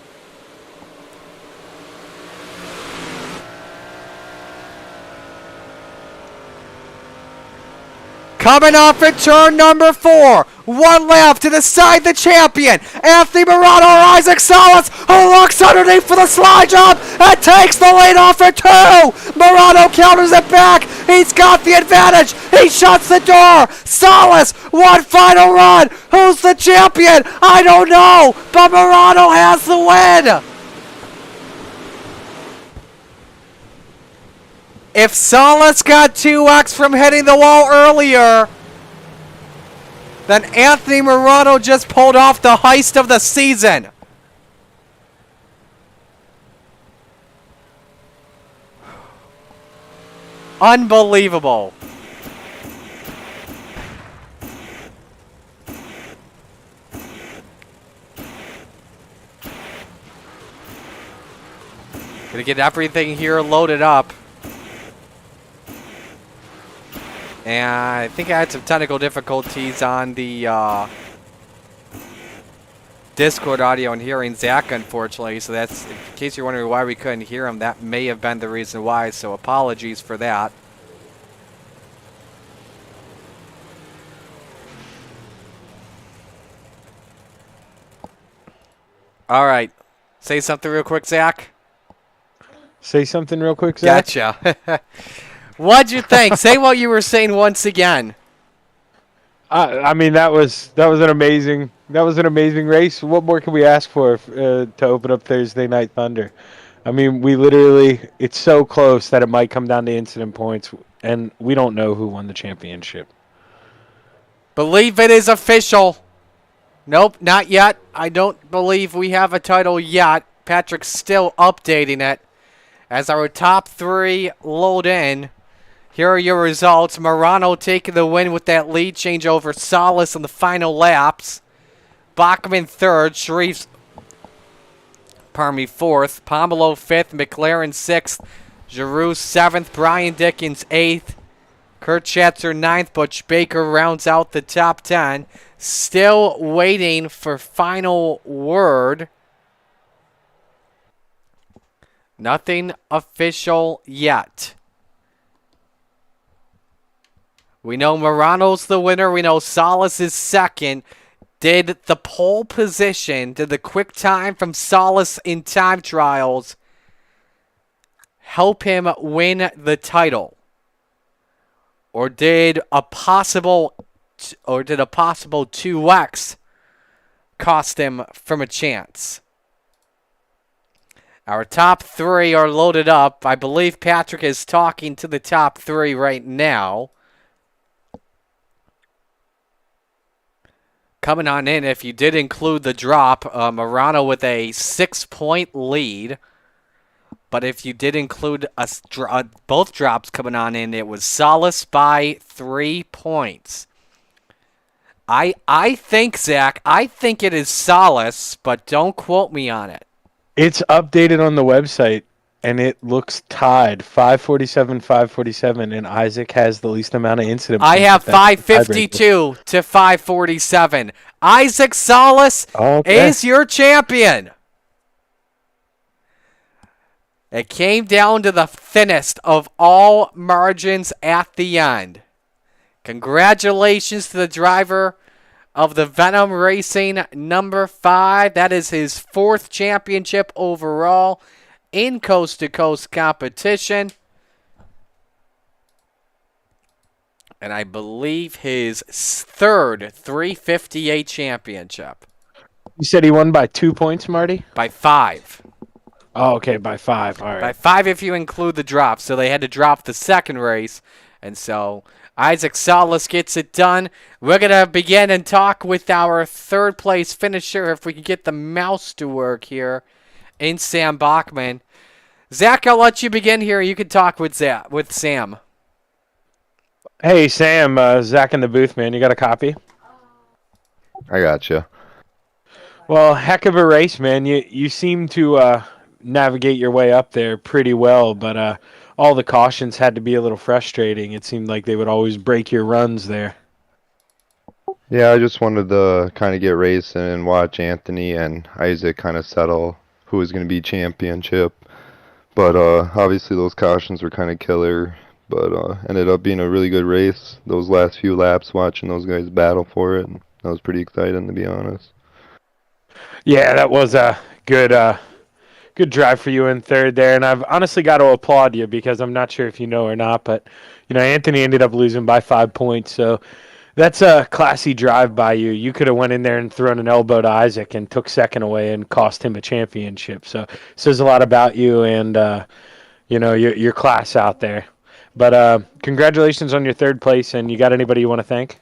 Coming off at turn number 4. One lap to decide the champion. Anthony Morano or Isaac Salas, who looks underneath for the slide jump and takes the lead off at 2. Morano counters it back. He's got the advantage. He shuts the door. Salas, one final run. Who's the champion? I don't know, but Morano has the win. If Salas got 2x from hitting the wall earlier, then Anthony Morano just pulled off the heist of the season. Unbelievable. Gonna get everything here loaded up. And I think I had some technical difficulties on the Discord audio and hearing Zach, unfortunately. So that's, in case you're wondering why we couldn't hear him, that may have been the reason why. So apologies for that. All right. Say something real quick, Zach. Say something real quick, Zach. Gotcha. What'd you think? Say what you were saying once again. I mean, that was an amazing race. What more can we ask for to open up Thursday Night Thunder? I mean, we literally, it's so close that it might come down to incident points, and we don't know who won the championship. Believe it is official. Nope, not yet. I don't believe we have a title yet. Patrick's still updating it. As our top 3 load in, here are your results. Morano taking the win with that lead change over Salas in the final laps. Bachman 3rd. Sharif's, 4th. Pomelo 5th. McLaren 6th. Giroux 7th. Brian Dickens 8th. Kurt Schatzer 9th. Butch Baker rounds out the top 10. Still waiting for final word. Nothing official yet. We know Morano's the winner. We know Salas is second. Did the pole position, did the quick time from Salas in time trials help him win the title? Or did a possible 2x cost him from a chance? Our top 3 are loaded up. I believe Patrick is talking to the top 3 right now. Coming on in, if you did include the drop, Morano with a 6-point lead. But if you did include both drops coming on in, it was Salas by 3 points. I think, Zach, I think it is Salas, but don't quote me on it. It's updated on the website, and it looks tied, 547, and Isaac has the least amount of incident. I have 552 to 547. Isaac Salas is your champion. It came down to the thinnest of all margins at the end. Congratulations to the driver of the Venom Racing number 5. That is his 4th championship overall in coast-to-coast competition. And I believe his 3rd 358 championship. You said he won by 2 points, Marty? By 5. Oh, okay, by 5. All right. By 5 if you include the drop. So they had to drop the second race. And so Isaac Salas gets it done. We're going to begin and talk with our 3rd place finisher, if we can get the mouse to work here, in Sam Bachman. Zach, I'll let you begin here. You can talk with Sam. Hey, Sam, Zach in the booth, man. You got a copy? I gotcha. Well, heck of a race, man. You seem to navigate your way up there pretty well, but all the cautions had to be a little frustrating. It seemed like they would always break your runs there. Yeah, I just wanted to kind of get racing and watch Anthony and Isaac kind of settle who was going to be championship. But obviously those cautions were kind of killer. but ended up being a really good race. Those last few laps, watching those guys battle for it, and that was pretty exciting, to be honest. Yeah, that was a good drive for you in third there, and I've honestly got to applaud you because I'm not sure if you know or not, but Anthony ended up losing by 5 points, so that's a classy drive by you. You could have went in there and thrown an elbow to Isaac and took second away and cost him a championship. So it says a lot about you and your class out there. But congratulations on your third place, and you got anybody you want to thank?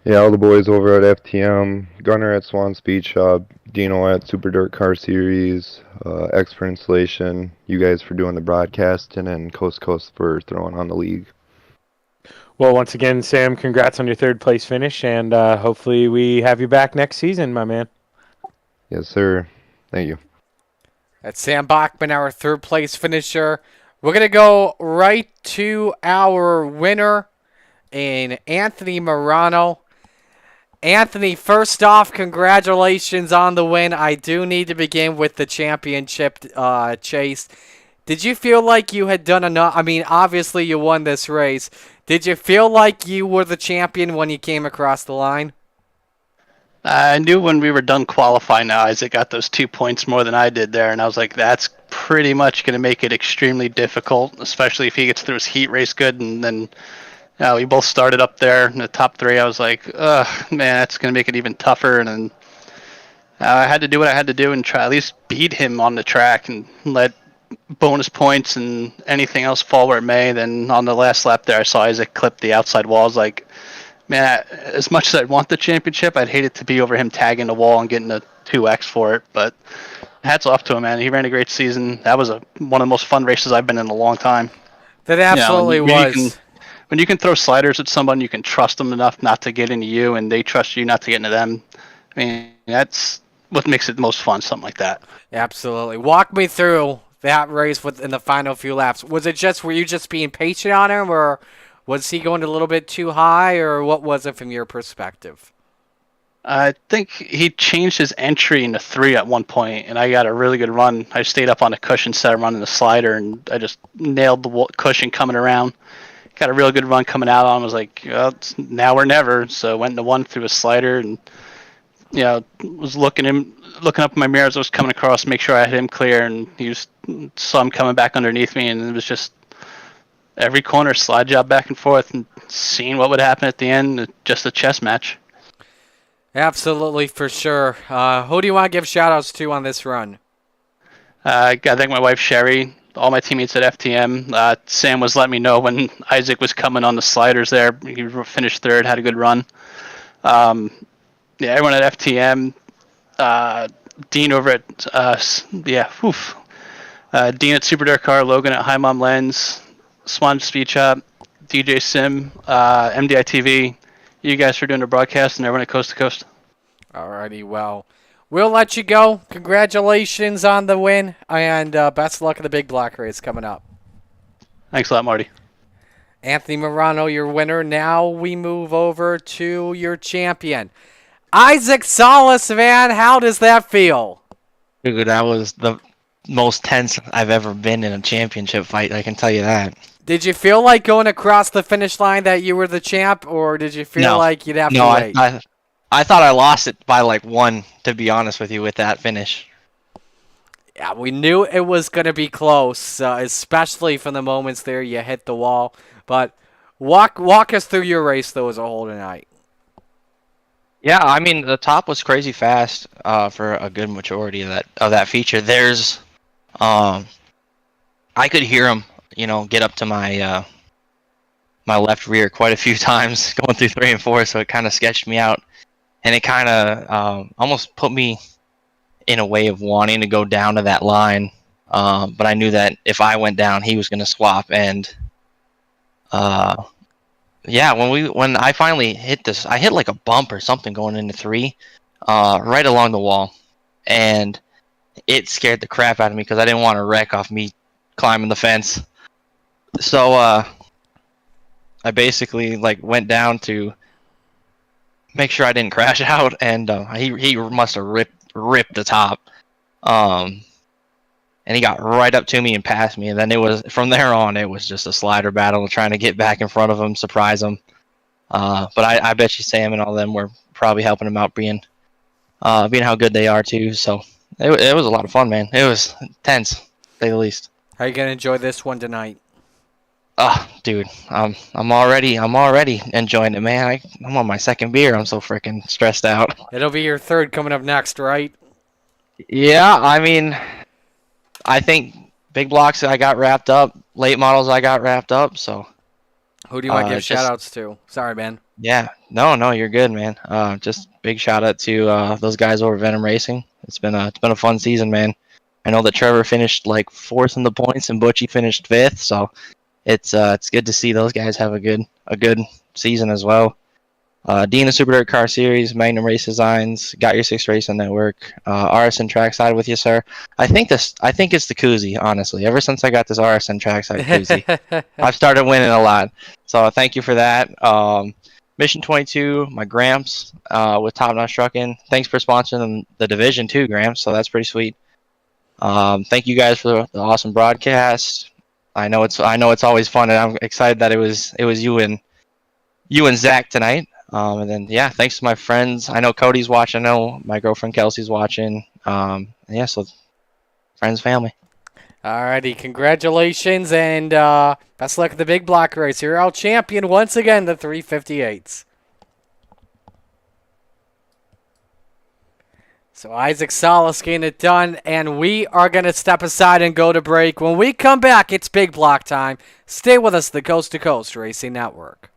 Yeah, all the boys over at FTM, Gunner at Swan Speed Shop, Dino at Super Dirt Car Series, X for Installation, you guys for doing the broadcasting, and Coast to Coast for throwing on the league. Well, once again, Sam, congrats on your third place finish, and hopefully we have you back next season, my man. Yes, sir. Thank you. That's Sam Bachman, our third place finisher. We're going to go right to our winner in Anthony Morano. Anthony, first off, congratulations on the win. I do need to begin with the championship chase. Did you feel like you had done enough? I mean, obviously you won this race. Did you feel like you were the champion when you came across the line? I knew when we were done qualifying now, Isaac got those 2 points more than I did there, and I was like, that's pretty much going to make it extremely difficult, especially if he gets through his heat race good, and then we both started up there in the top three. I was like, ugh, man, that's going to make it even tougher, and then I had to do what I had to do and try at least beat him on the track and let bonus points and anything else fall where it may. Then on the last lap there, I saw Isaac clip the outside wall. I was like, man, as much as I'd want the championship, I'd hate it to be over him tagging the wall and getting a 2x for it. But hats off to him, man. He ran a great season. That was one of the most fun races I've been in a long time. That absolutely was. When you can throw sliders at someone, you can trust them enough not to get into you, and they trust you not to get into them. I mean, that's what makes it the most fun, something like that. Absolutely. Walk me through that race in the final few laps. Was it just, were you just being patient on him, or was he going a little bit too high, or what was it from your perspective? I think he changed his entry into 3 at one point, and I got a really good run. I stayed up on the cushion instead of running the slider, and I just nailed the cushion coming around. Got a real good run coming out on him. I was like, well, it's now or never. So I went into 1 through a slider, and was looking up in my mirror as I was coming across, make sure I had him clear, and saw him coming back underneath me, and it was just every corner slide job back and forth, and seeing what would happen at the end, just a chess match. Absolutely, for sure. Who do you want to give shout-outs to on this run? I thank my wife, Sherry, all my teammates at FTM. Sam was letting me know when Isaac was coming on the sliders there. He finished third, had a good run. Everyone at FTM. Dean over at, Dean at Super Dirt Car, Logan at High Mom Lens, Swan Speed Shop, DJ Sim, MDI TV. You guys for doing the broadcast, and everyone at Coast to Coast. Alrighty, well, we'll let you go. Congratulations on the win, and best of luck in the big block race coming up. Thanks a lot, Marty. Anthony Morano, your winner. Now we move over to your champion, Isaac Solis, man. How does that feel? Dude, that was the most tense I've ever been in a championship fight, I can tell you that. Did you feel like going across the finish line that you were the champ, or did you feel like you'd have to wait? I thought I lost it by like 1, to be honest with you, with that finish. Yeah, we knew it was going to be close, especially from the moments there you hit the wall. But walk us through your race, though, as a whole tonight. Yeah, I mean, the top was crazy fast for a good majority of that feature. There's, I could hear him, get up to my my left rear quite a few times going through 3 and 4, so it kind of sketched me out, and it kind of almost put me in a way of wanting to go down to that line, but I knew that if I went down, he was going to swap, and when I finally hit this, I hit like a bump or something going into 3, right along the wall, and it scared the crap out of me because I didn't want to wreck off me climbing the fence. So I basically went down to make sure I didn't crash out, and he must have ripped the top. and he got right up to me and passed me. And then it was from there on, it was just a slider battle, trying to get back in front of him, surprise him. But I bet you Sam and all them were probably helping him out, being how good they are too. So it was a lot of fun, man. It was tense, to say the least. How are you gonna enjoy this one tonight? Oh, dude, I'm already enjoying it, man. I'm on my second beer. I'm so freaking stressed out. It'll be your third coming up next, right? Yeah, I mean, I think big blocks I got wrapped up, late models I got wrapped up. So Who do you want to give it's just- shout-outs to? Sorry, man. yeah, no, you're good, man. Just big shout out to those guys over at Venom Racing. It's been a fun season, man. I know that Trevor finished like 4th in the points and Butchie finished 5th, so it's good to see those guys have a good season as well. Dean of Super Dirt Car Series, Magnum Race Designs, Got Your 6 Racing Network, RSN Trackside with you, sir. I think it's the koozie, honestly. Ever since I got this RSN Trackside koozie, I've started winning a lot. So thank you for that. Mission 22, my Gramps with Top Notch Trucking. Thanks for sponsoring the division too, Gramps. So that's pretty sweet. Thank you guys for the awesome broadcast. I know it's always fun, and I'm excited that it was you and Zach tonight. And then yeah, thanks to my friends. I know Cody's watching. I know my girlfriend Kelsey's watching. Yeah, so friends, family. Alrighty, congratulations and best luck at the big block race. You're our champion once again, the 358s. So Isaac Salas getting it done, and we are going to step aside and go to break. When we come back, it's big block time. Stay with us, the Coast to Coast Racing Network.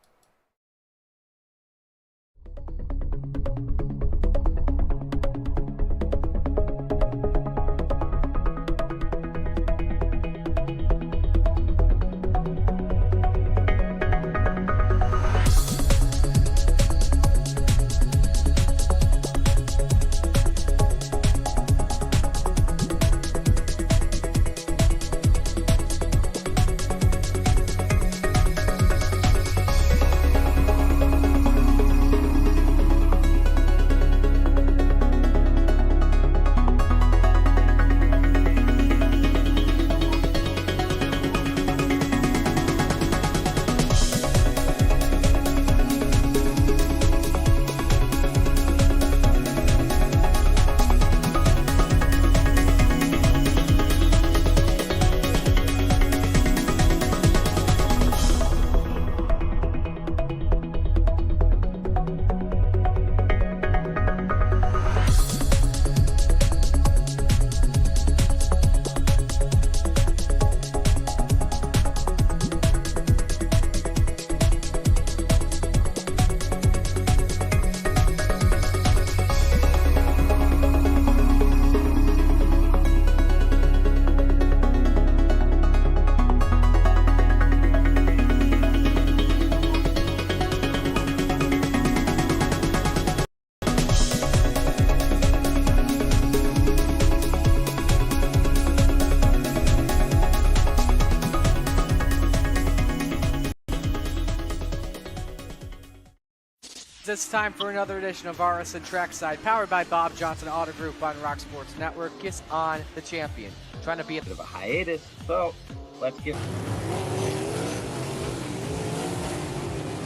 It's time for another edition of RSN Trackside, powered by Bob Johnson Auto Group on Rock Sports Network. Kiss on the champion. Trying to be a bit of a hiatus, so let's get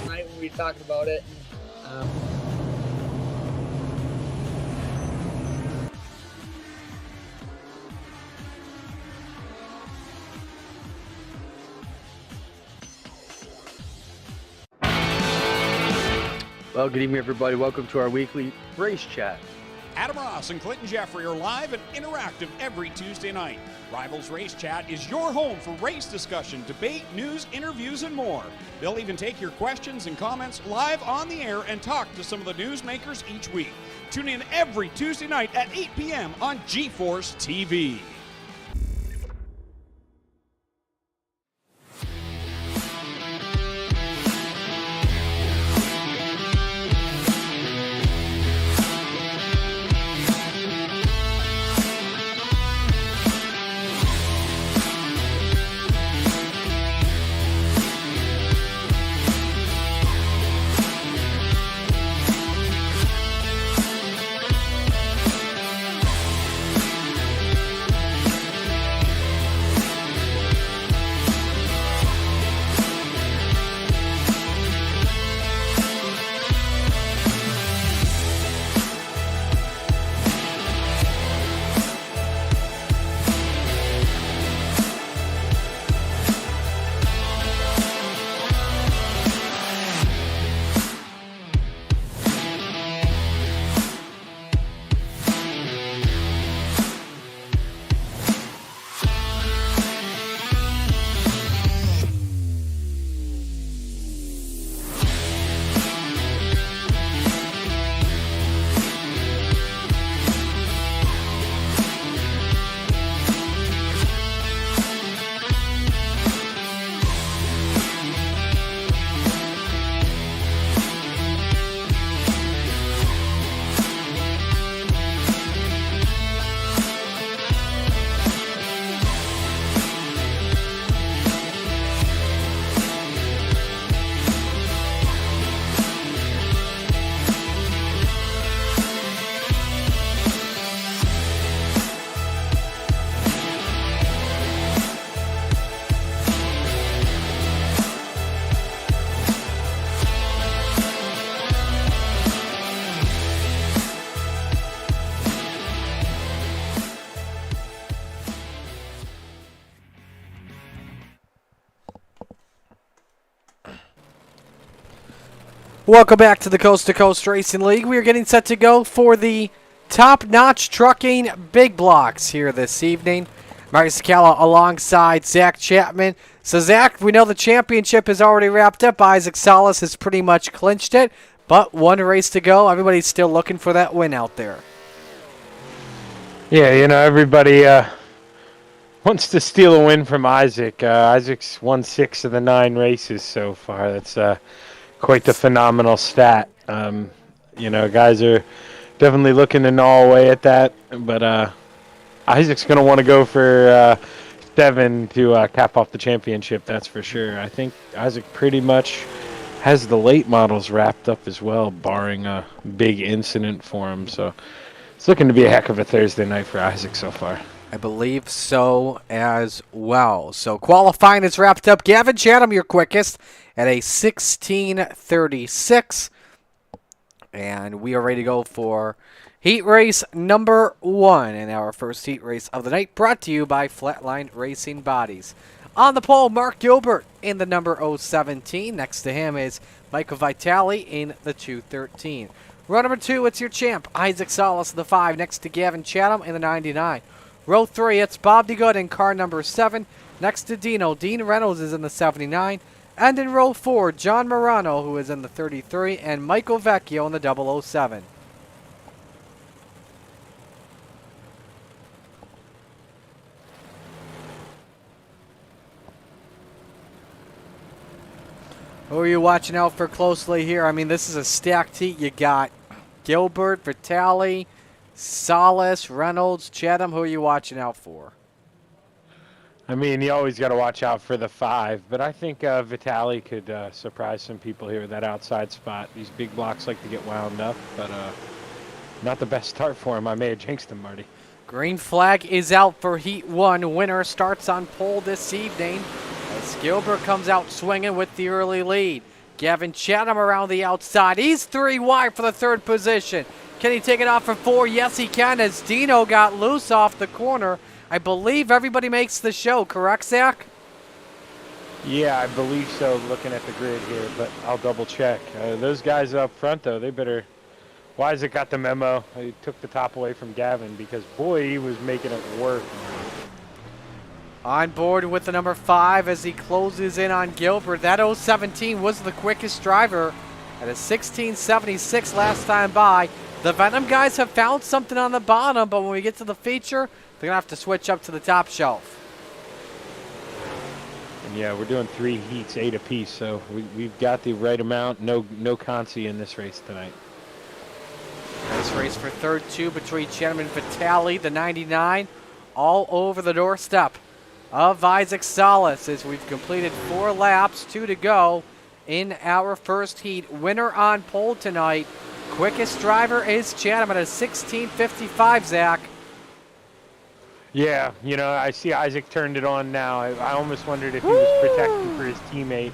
tonight when we talked about it. Well, good evening, everybody. Welcome to our weekly race chat. Adam Ross and Clinton Jeffrey are live and interactive every Tuesday night. Rivals Race Chat is your home for race discussion, debate, news, interviews, and more. They'll even take your questions and comments live on the air and talk to some of the newsmakers each week. Tune in every Tuesday night at 8 p.m. on GeForce TV. Welcome back to the Coast to Coast Racing League. We are getting set to go for the top-notch trucking big blocks here this evening. Marty Sakala alongside Zach Chapman. So, Zach, we know the championship is already wrapped up. Isaac Salas has pretty much clinched it, but one race to go. Everybody's still looking for that win out there. Yeah, everybody wants to steal a win from Isaac. Isaac's won 6 of the 9 races so far. That's quite the phenomenal stat. Guys are definitely looking to gnaw away at that, but Isaac's going to want to go for 7 to cap off the championship, that's for sure. I think Isaac pretty much has the late models wrapped up as well, barring a big incident for him. So it's looking to be a heck of a Thursday night for Isaac so far. I believe so as well. So qualifying is wrapped up. Gavin Chatham, your quickest, at a 16:36. And we are ready to go for heat race number 1 in our first heat race of the night, brought to you by Flatline Racing Bodies. On the pole, Mark Gilbert in the number 017. Next to him is Michael Vitale in the 213. Row number 2, it's your champ, Isaac Salas in the 5, next to Gavin Chatham in the 99. Row 3, it's Bob DeGood in car number 7, next to Dino. Dean Reynolds is in the 79. And in row 4, John Morano, who is in the 33, and Michael Vecchio in the 007. Who are you watching out for closely here? I mean, this is a stacked heat. You got Gilbert, Vitale, Salas, Reynolds, Chatham. Who are you watching out for? I mean, you always got to watch out for the 5, but I think Vitale could surprise some people here with that outside spot. These big blocks like to get wound up, but not the best start for him. I may have jinxed him, Marty. Green flag is out for Heat 1. Winner starts on pole this evening as Gilbert comes out swinging with the early lead. Gavin Chatham around the outside. He's 3 wide for the 3rd position. Can he take it off for 4? Yes, he can, as Dino got loose off the corner. I believe everybody makes the show, correct, Zach? Yeah, I believe so, looking at the grid here, but I'll double check. Those guys up front, though, they better... Isaac got the memo. He took the top away from Gavin because, boy, he was making it work. On board with the number 5 as he closes in on Gilbert. That 017 was the quickest driver at a 16:76 last time by. The Venom guys have found something on the bottom, but when we get to the feature, they're going to have to switch up to the top shelf. And yeah, we're doing 3 heats, 8 apiece, so we've got the right amount. No consi in this race tonight. Nice race for third, 2 between Chatham and Vitale, the 99, all over the doorstep of Isaac Salas as we've completed 4 laps, 2 to go in our first heat. Winner on pole tonight. Quickest driver is Chatham at a 16:55, Zach. Yeah, I see Isaac turned it on now. I almost wondered if he was protecting for his teammate.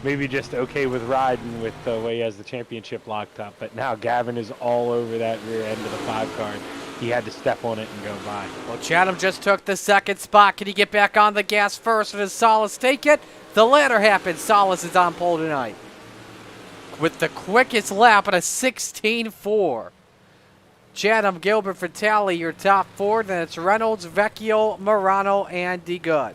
Maybe just okay with riding with the way he has the championship locked up. But now Gavin is all over that rear end of the 5 car. He had to step on it and go by. Well, Chatham just took the 2nd spot. Can he get back on the gas first, or does Salas take it? The latter happens. Salas is on pole tonight with the quickest lap at a 16:4. Chatham, Gilbert, Vitale, your top 4. Then it's Reynolds, Vecchio, Morano, and DeGood.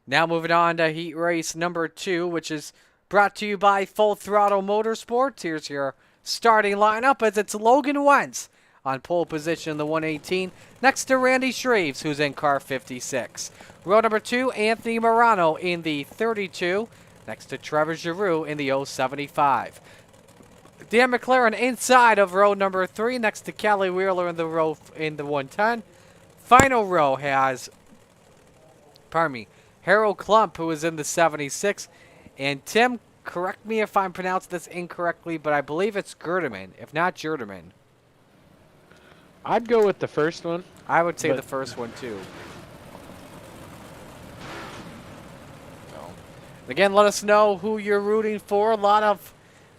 Now moving on to heat race number 2, which is brought to you by Full Throttle Motorsports. Here's your starting lineup as it's Logan Wentz on pole position in the 118, next to Randy Shreves, who's in car 56. Row number 2, Anthony Morano in the 32, next to Trevor Giroux in the 075. Dan McLaren inside of row number 3, next to Kelly Wheeler in the 110. Final row has, Harold Klump, who is in the 76. And Tim, correct me if I'm pronouncing this incorrectly, but I believe it's Gerdeman, if not Gerdeman. I'd go with the first one. I would say the first one, too. So, again, let us know who you're rooting for. A lot of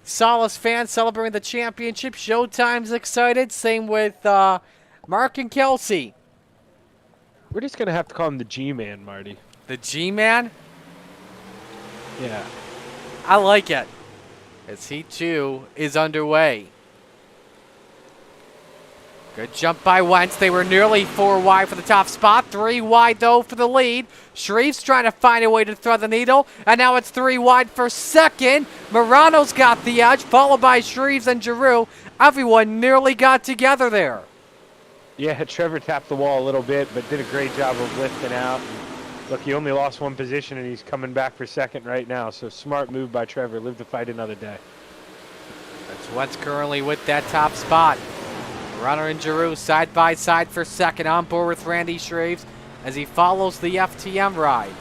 Salas fans celebrating the championship. Showtime's excited. Same with Mark and Kelsey. We're just going to have to call him the G-Man, Marty. The G-Man? Yeah. I like it. As Heat 2 is underway. Good jump by Wentz. They were nearly 4 wide for the top spot. 3 wide, though, for the lead. Shreve's trying to find a way to thread the needle. And now it's 3 wide for second. Morano's got the edge, followed by Shreves and Giroux. Everyone nearly got together there. Yeah, Trevor tapped the wall a little bit, but did a great job of lifting out. Look, he only lost 1 position, and he's coming back for second right now. So smart move by Trevor. Live to fight another day. That's Wentz currently with that top spot. Runner and Giroux side by side for second, on board with Randy Shreves as he follows the FTM ride.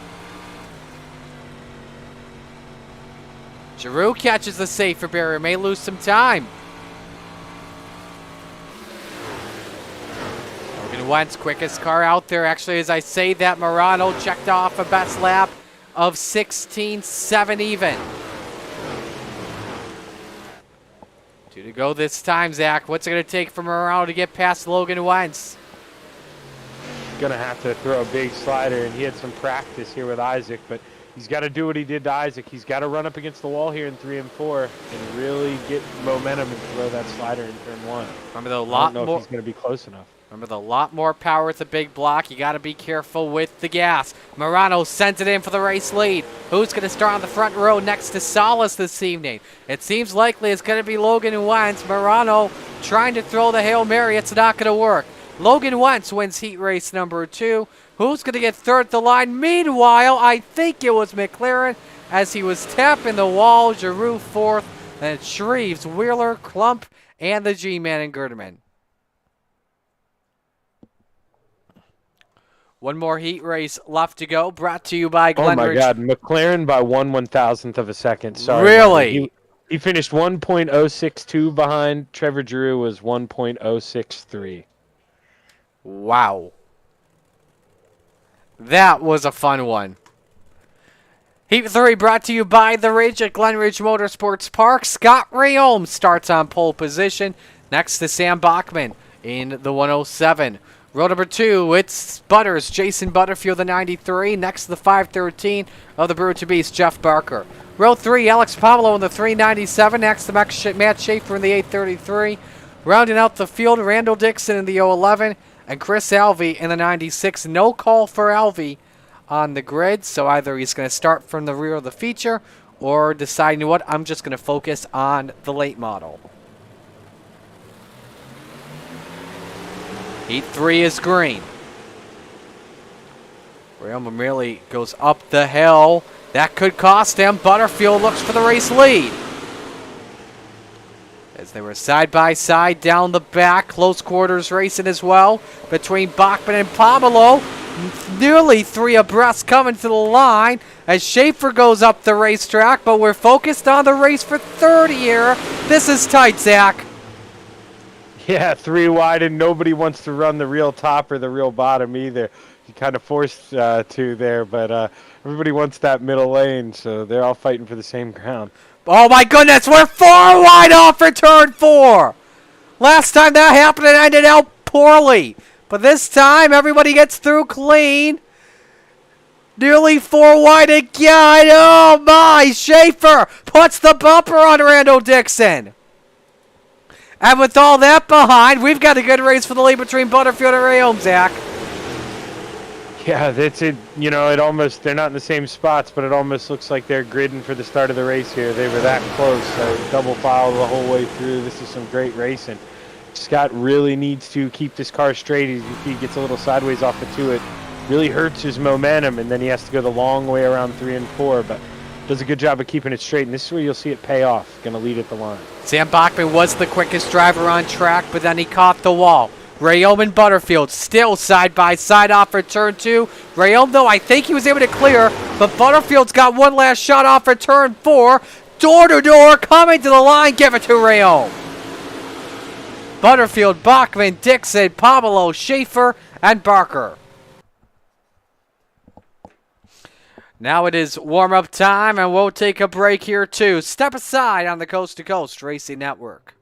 Giroux catches the safer barrier, may lose some time. Logan Wentz, quickest car out there. Actually, as I say that, Morano checked off a best lap of 16.7 even. 2 to go this time, Zach. What's it going to take for Morano to get past Logan Wentz? Going to have to throw a big slider, and he had some practice here with Isaac, but he's got to do what he did to Isaac. He's got to run up against the wall here in 3 and 4 and really get momentum and throw that slider in turn 1. Remember, the I don't know if he's going to be close enough. Remember, the lot more power with the big block. You got to be careful with the gas. Morano sends it in for the race lead. Who's going to start on the front row next to Salas this evening? It seems likely it's going to be Logan Wentz. Morano trying to throw the Hail Mary. It's not going to work. Logan Wentz wins heat race number 2. Who's going to get third at the line? Meanwhile, I think it was McLaren as he was tapping the wall. Giroux fourth, and Shreves, Wheeler, Klump, and the G-Man and Gerdeman. One more heat race left to go, brought to you by Glenridge. Oh my God, McLaren by 1/1000th of a second. Sorry. Really? He finished 1.062 behind. Trevor Giroux was 1.063. Wow. That was a fun one. Heat 3 brought to you by The Ridge at Glenridge Motorsports Park. Scott Rayom starts on pole position next to Sam Bachman in the 107. Row number 2, it's Butters, Jason Butterfield, the 93. Next to the 513 of the Brew to Beast, Jeff Barker. Row 3, Alex Pablo in the 397. Next to Matt Schaefer in the 833. Rounding out the field, Randall Dixon in the 011. And Chris Alvey in the 96. No call for Alvey on the grid. So either he's going to start from the rear of the feature or decide, you know what, I'm just going to focus on the late model. Heat 3 is green. Real Mamili goes up the hill. That could cost him. Butterfield looks for the race lead. As they were side by side down the back. Close quarters racing as well between Bachman and Pablo. Nearly 3 abreast coming to the line as Schaefer goes up the racetrack, but we're focused on the race for third here. This is tight, Zach. Yeah, 3 wide, and nobody wants to run the real top or the real bottom either. You kind of forced to there, but everybody wants that middle lane, so they're all fighting for the same ground. Oh my goodness, we're 4 wide off for turn 4. Last time that happened, it ended out poorly. But this time, everybody gets through clean. Nearly 4 wide again. Oh my, Schaefer puts the bumper on Randall Dixon. And with all that behind, we've got a good race for the lead between Butterfield and Rayom, Zach. Yeah, that's it. You know, it almost, they're not in the same spots, but it almost looks like they're gridding for the start of the race here. They were that close, double file the whole way through. This is some great racing. Scott really needs to keep this car straight. If he gets a little sideways off the 2, it really hurts his momentum, and then he has to go the long way around 3 and 4, but does a good job of keeping it straight, and this is where you'll see it pay off. Going to lead at the line. Sam Bachman was the quickest driver on track, but then he caught the wall. Rayom and Butterfield still side by side off for turn 2. Rayom, though, I think he was able to clear, but Butterfield's got one last shot off for turn 4. Door to door, coming to the line, give it to Rayom. Butterfield, Bachman, Dixon, Pablo, Schaefer, and Barker. Now it is warm-up time, and we'll take a break here, too. Step aside on the Coast to Coast Racing Network.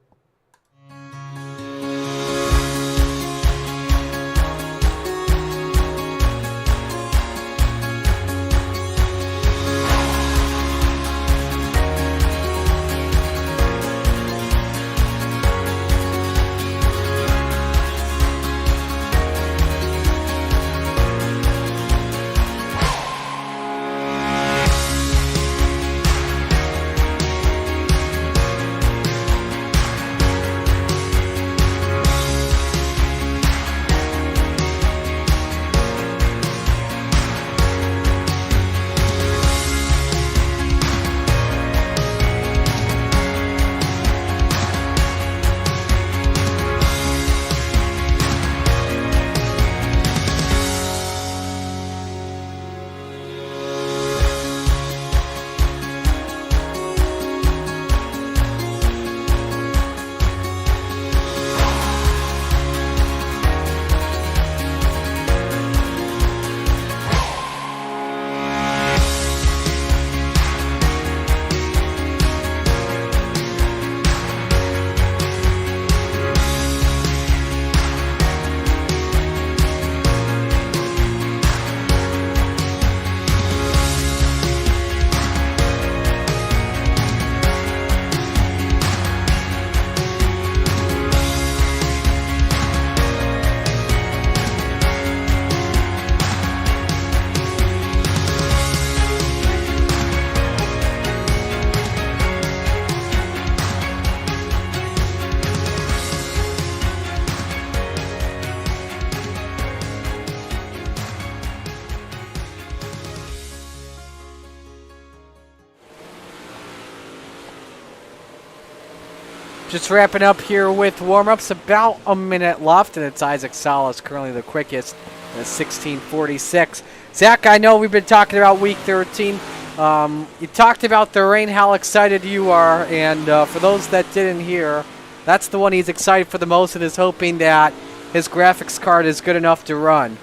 Just wrapping up here with warm-ups. About a minute left, and it's Isaac Salas currently the quickest at 16:46. Zach, I know we've been talking about Week 13. You talked about the rain, how excited you are, and for those that didn't hear, that's the one he's excited for the most and is hoping that his graphics card is good enough to run.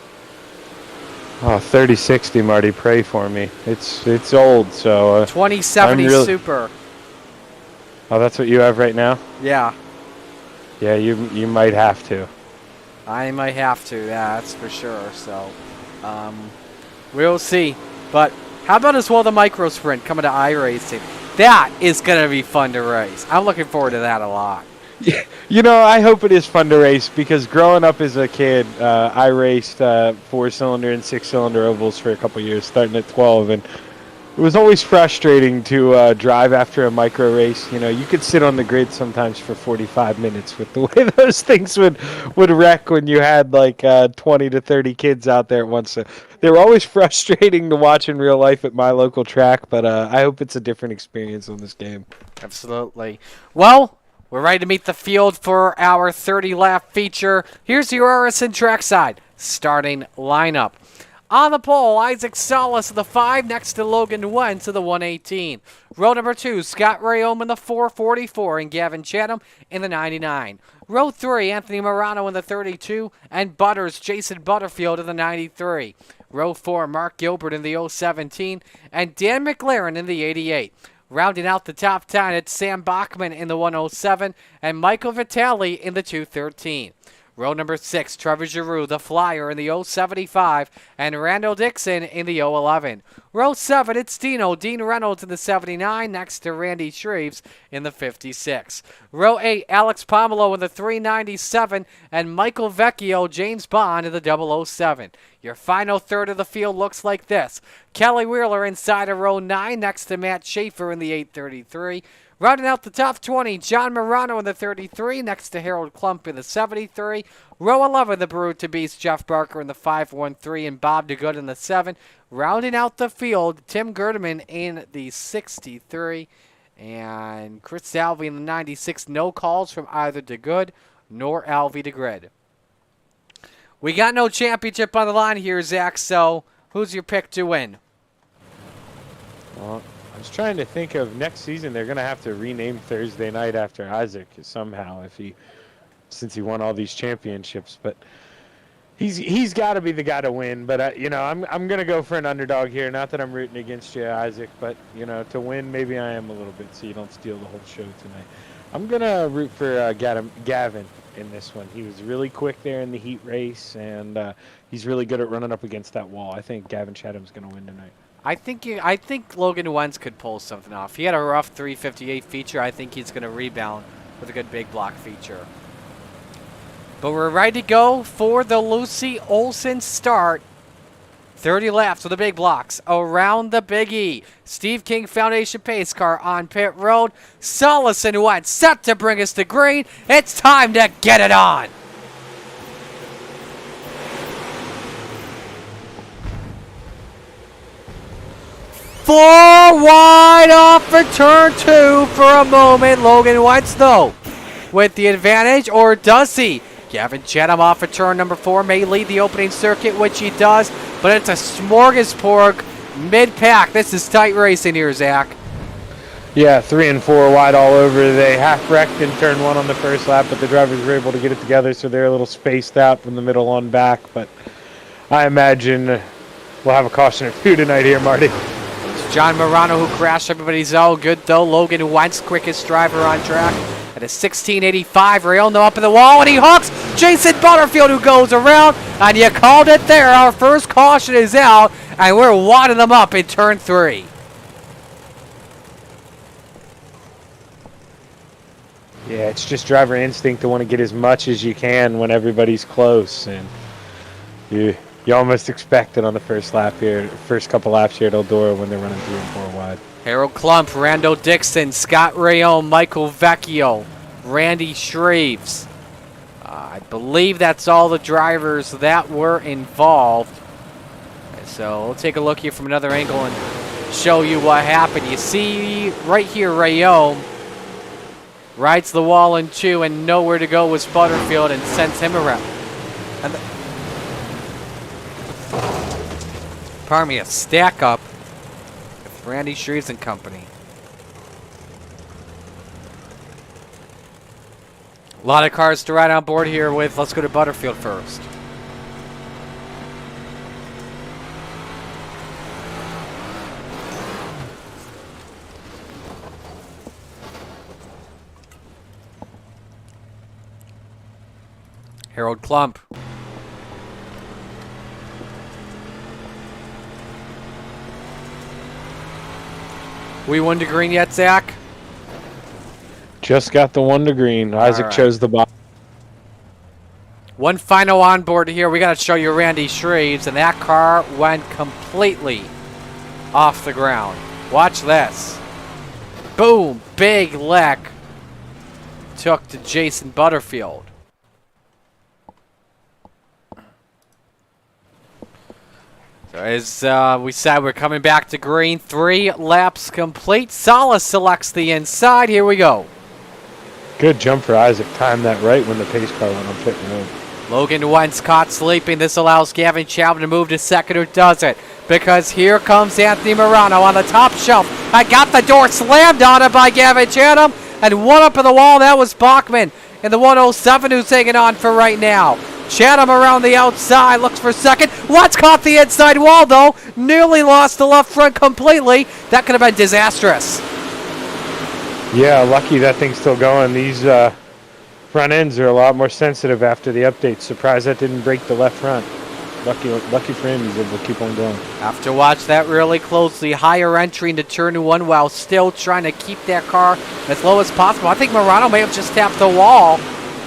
Oh, 3060, Marty, pray for me. It's old, so 2070 Super. Oh, that's what you have right now? Yeah. Yeah, you might have to. I might have to, yeah, that's for sure. So, we'll see. But how about as well the micro sprint coming to iRacing? That is going to be fun to race. I'm looking forward to that a lot. You know, I hope it is fun to race because growing up as a kid, I raced 4-cylinder and 6-cylinder ovals for a couple years, starting at 12, and it was always frustrating to drive after a micro race. You know, you could sit on the grid sometimes for 45 minutes with the way those things would wreck when you had like 20 to 30 kids out there at once. So they were always frustrating to watch in real life at my local track, but I hope it's a different experience on this game. Absolutely. Well, we're ready to meet the field for our 30-lap feature. Here's your RSN trackside starting lineup. On the pole, Isaac Salas of the 5 next to Logan Wentz of the 118. Row number 2, Scott Rayome in the 444 and Gavin Chatham in the 99. Row 3, Anthony Morano in the 32 and Butters Jason Butterfield in the 93. Row 4, Mark Gilbert in the 017 and Dan McLaren in the 88. Rounding out the top 10, it's Sam Bachman in the 107 and Michael Vitale in the 213. Row number 6, Trevor Giroux, the Flyer in the 075 and Randall Dixon in the 011. Row 7, it's Dean Reynolds in the 79 next to Randy Shreves in the 56. Row 8, Alex Pomelo in the 397 and Michael Vecchio, James Bond in the 007. Your final third of the field looks like this. Kelly Wheeler inside of row 9 next to Matt Schaefer in the 833. Rounding out the top 20, John Morano in the 33 next to Harold Klump in the 73. Row 11, the Brew to Beast, Jeff Barker in the 513 and Bob DeGood in the 7. Rounding out the field, Tim Gerdeman in the 63 and Chris Alvey in the 96. No calls from either DeGood nor Alvey DeGrid. We got no championship on the line here, Zach, so who's your pick to win? Well, I was trying to think of next season. They're going to have to rename Thursday night after Isaac somehow since he won all these championships. But he's got to be the guy to win. But you know, I'm going to go for an underdog here. Not that I'm rooting against you, Isaac, but you know, to win maybe I am a little bit, so you don't steal the whole show tonight. I'm going to root for Gavin in this one. He was really quick there in the heat race, and he's really good at running up against that wall. I think Gavin Chatham's going to win tonight. I think Logan Wentz could pull something off. He had a rough 358 feature. I think he's going to rebound with a good big block feature. But we're ready to go for the Lucy Olson start. 30 laps with the big blocks around the Big E. Steve King Foundation pace car on pit road. Salas and Wentz set to bring us to green. It's time to get it on. Four wide off for turn 2 for a moment. Logan Wentz, though, with the advantage, or does he? Gavin Chatham off of turn number 4 may lead the opening circuit, which he does, but it's a smorgasbord mid-pack. This is tight racing here, Zach. Yeah, 3 and 4 wide all over. They half-wrecked in turn 1 on the first lap, but the drivers were able to get it together, so they're a little spaced out from the middle on back. But I imagine we'll have a caution or two tonight here, Marty. John Morano who crashed everybody's all good though. Logan Wentz, quickest driver on track at a 1685. Railno up in the wall and he hooks Jason Butterfield who goes around, and you called it there. Our first caution is out and we're wadding them up in turn 3. Yeah, it's just driver instinct to want to get as much as you can when everybody's close, and you almost expect it on the first lap here, first couple laps here at Eldora when they're running 3 and 4 wide. Harold Klump, Randall Dixon, Scott Rayome, Michael Vecchio, Randy Shreves. I believe that's all the drivers that were involved. So we'll take a look here from another angle and show you what happened. You see right here Rayome Rides the wall in 2 and nowhere to go was Butterfield and sends him around. And pardon me, a stack up with Randy Shreves and company. A lot of cars to ride on board here with. Let's go to Butterfield first. Harold Klump. We won to green yet, Zach? Just got the 1 to green. Isaac right. chose the bottom. One final onboard here. We got to show you Randy Shreves, and that car went completely off the ground. Watch this. Boom. Big leck. Took to Jason Butterfield. So as we said, we're coming back to green. 3 laps complete. Salas selects the inside. Here we go. Good jump for Isaac. Timed that right when the pace car went on pit road. Logan Wentz caught sleeping. This allows Gavin Chapman to move to second, or does it? Because here comes Anthony Morano on the top shelf. I got the door slammed on it by Gavin Chatham. And one up in the wall, that was Bachman in the 107 who's hanging on for right now. Chatham around the outside, looks for second. Wentz caught the inside wall, though. Nearly lost the left front completely. That could have been disastrous. Yeah, lucky that thing's still going. These front ends are a lot more sensitive after the update. Surprised that didn't break the left front. Lucky for him, he's able to keep on going. Have to watch that really closely. Higher entry into turn 1 while still trying to keep that car as low as possible. I think Morano may have just tapped the wall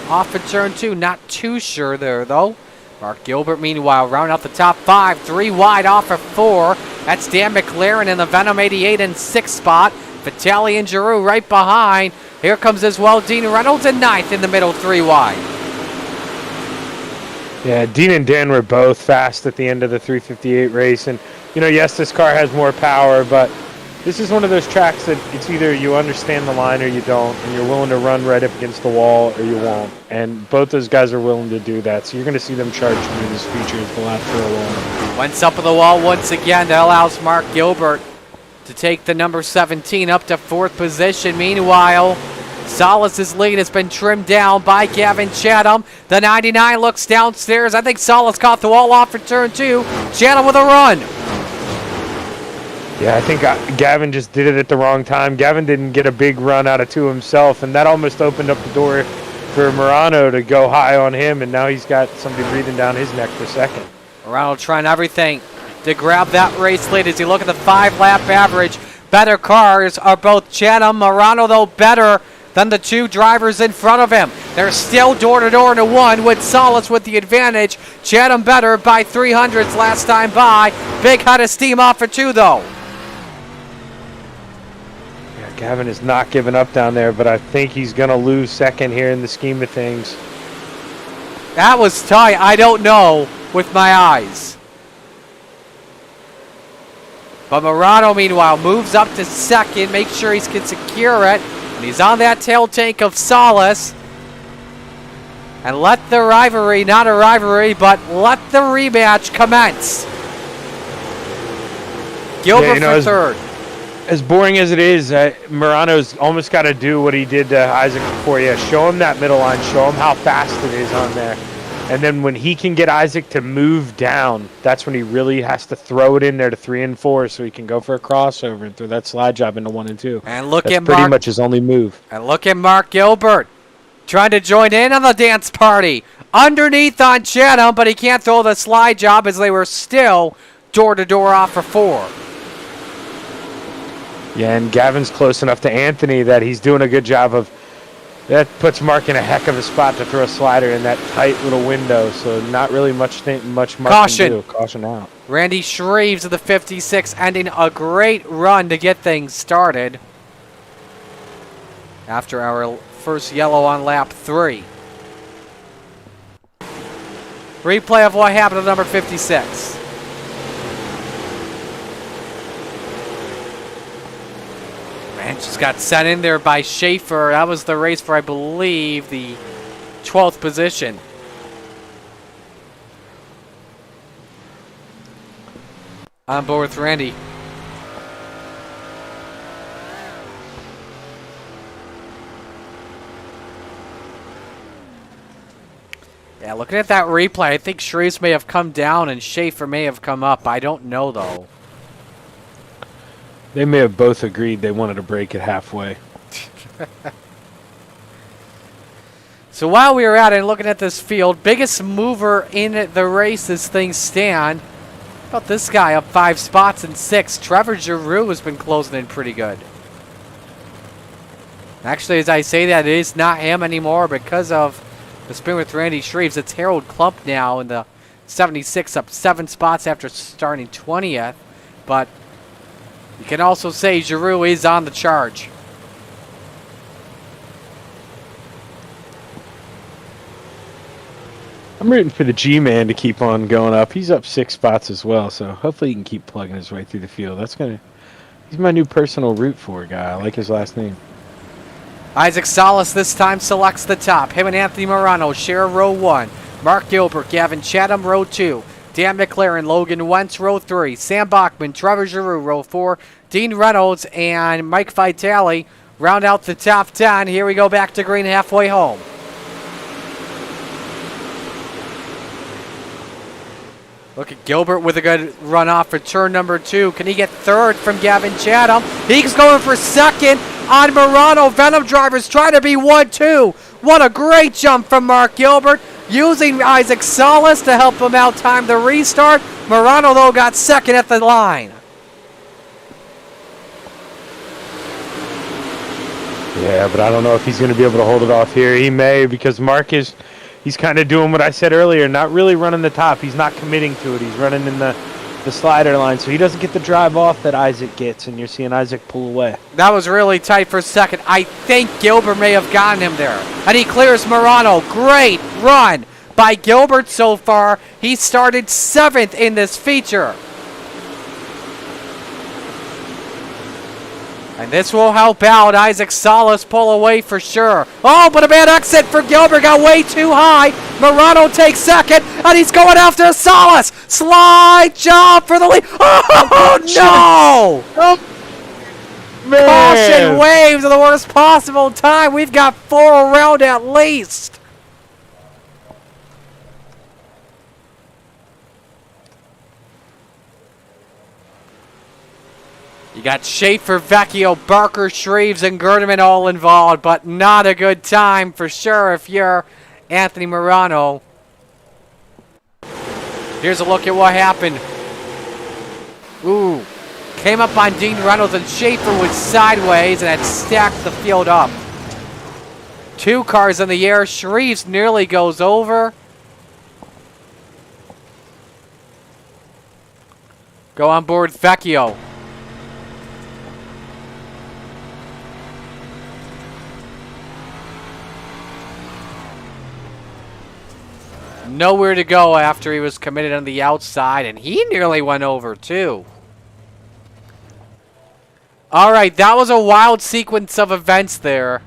off of turn 2. Not too sure there, though. Mark Gilbert, meanwhile, round out the top 5. 3 wide off of 4. That's Dan McLaren in the Venom 88 and 6th spot. Vitale and Giroux right behind. Here comes as well Dean Reynolds in 9th in the middle, 3 wide. Yeah, Dean and Dan were both fast at the end of the 358 race. And, you know, yes, this car has more power, but this is one of those tracks that it's either you understand the line or you don't, and you're willing to run right up against the wall or you won't. And both those guys are willing to do that. So you're going to see them charge through this feature as the lap for a while. Wentz up on the wall once again. That allows Mark Gilbert to take the number 17 up to 4th position. Meanwhile, Salas' lead has been trimmed down by Gavin Chatham. The 99 looks downstairs. I think Salas caught the wall off for turn 2. Chatham with a run. Yeah, I think Gavin just did it at the wrong time. Gavin didn't get a big run out of 2 himself, and that almost opened up the door for Morano to go high on him, and now he's got somebody breathing down his neck for second. Morano trying everything to grab that race lead. As you look at the 5-lap average, better cars are both Chatham, Morano, though, better than the 2 drivers in front of him. They're still door-to-door into 1 with Salas with the advantage. Chatham better by 300ths last time by. Big head of steam off for 2, though. Yeah, Gavin is not giving up down there, but I think he's going to lose second here in the scheme of things. That was tight. I don't know with my eyes. But Morano, meanwhile, moves up to second. Make sure he can secure it. And he's on that tail tank of Salas. And let the rivalry, not a rivalry, but let the rematch commence. Gilbert for third. As boring as it is, Morano's almost got to do what he did to Isaac before. Yeah, show him that middle line. Show him how fast it is on there. And then when he can get Isaac to move down, that's when he really has to throw it in there to 3 and 4 so he can go for a crossover and throw that slide job into 1 and 2. And look that's at pretty much his only move. And look at Mark Gilbert trying to join in on the dance party. Underneath on Chatham, but he can't throw the slide job as they were still door-to-door off for 4. Yeah, and Gavin's close enough to Anthony that he's doing a good job of. That puts Mark in a heck of a spot to throw a slider in that tight little window, so not really much Mark Caution. can do. Caution out. Randy Shreves of the 56 ending a great run to get things started after our first yellow on lap 3. Replay of what happened to number 56. And just got sent in there by Schaefer. That was the race for, I believe, the 12th position. On board with Randy. Yeah, looking at that replay, I think Shreves may have come down and Schaefer may have come up. I don't know, though. They may have both agreed they wanted to break it halfway. So while we were at it and looking at this field, biggest mover in the race as things stand. How about this guy up 5 spots in 6? Trevor Giroux has been closing in pretty good. Actually, as I say that, it is not him anymore because of the spin with Randy Shreves. It's Harold Klump now in the 76, up 7 spots after starting 20th. But you can also say Giroux is on the charge. I'm rooting for the G-Man to keep on going up. He's up 6 spots as well, so hopefully he can keep plugging his way through the field. He's my new personal root for guy. I like his last name. Isaac Salas this time selects the top. Him and Anthony Morano share row 1. Mark Gilbert, Gavin Chatham, row 2. Dan McLaren, Logan Wentz, row 3. Sam Bachman, Trevor Giroux, row 4. Dean Reynolds and Mike Vitale round out the top 10. Here we go back to green halfway home. Look at Gilbert with a good runoff for turn number 2. Can he get third from Gavin Chatham? He's going for second on Morano. Venom Drivers trying to be 1-2. What a great jump from Mark Gilbert. Using Isaac Salas to help him out time the restart. Morano, though, got second at the line. Yeah, but I don't know if he's going to be able to hold it off here. He may, because he's kind of doing what I said earlier, not really running the top. He's not committing to it. He's running in the slider line, so he doesn't get the drive off that Isaac gets, and you're seeing Isaac pull away. That was really tight for second. I think Gilbert may have gotten him there. And he clears Morano. Great run by Gilbert so far. He started 7th in this feature. And this will help out Isaac Salas pull away for sure. Oh, but a bad exit for Gilbert. Got way too high. Morano takes second, and he's going after Salas. Slide job for the lead. Oh, no! Oh, man. Caution waves at the worst possible time. We've got 4 around at least. You got Schaefer, Vecchio, Barker, Shreves, and Gerdeman all involved, but not a good time for sure if you're Anthony Morano. Here's a look at what happened. Ooh. Came up on Dean Reynolds, and Schaefer was sideways and had stacked the field up. 2 cars in the air. Shreves nearly goes over. Go on board Vecchio. Nowhere to go after he was committed on the outside, and he nearly went over too. All right, that was a wild sequence of events there.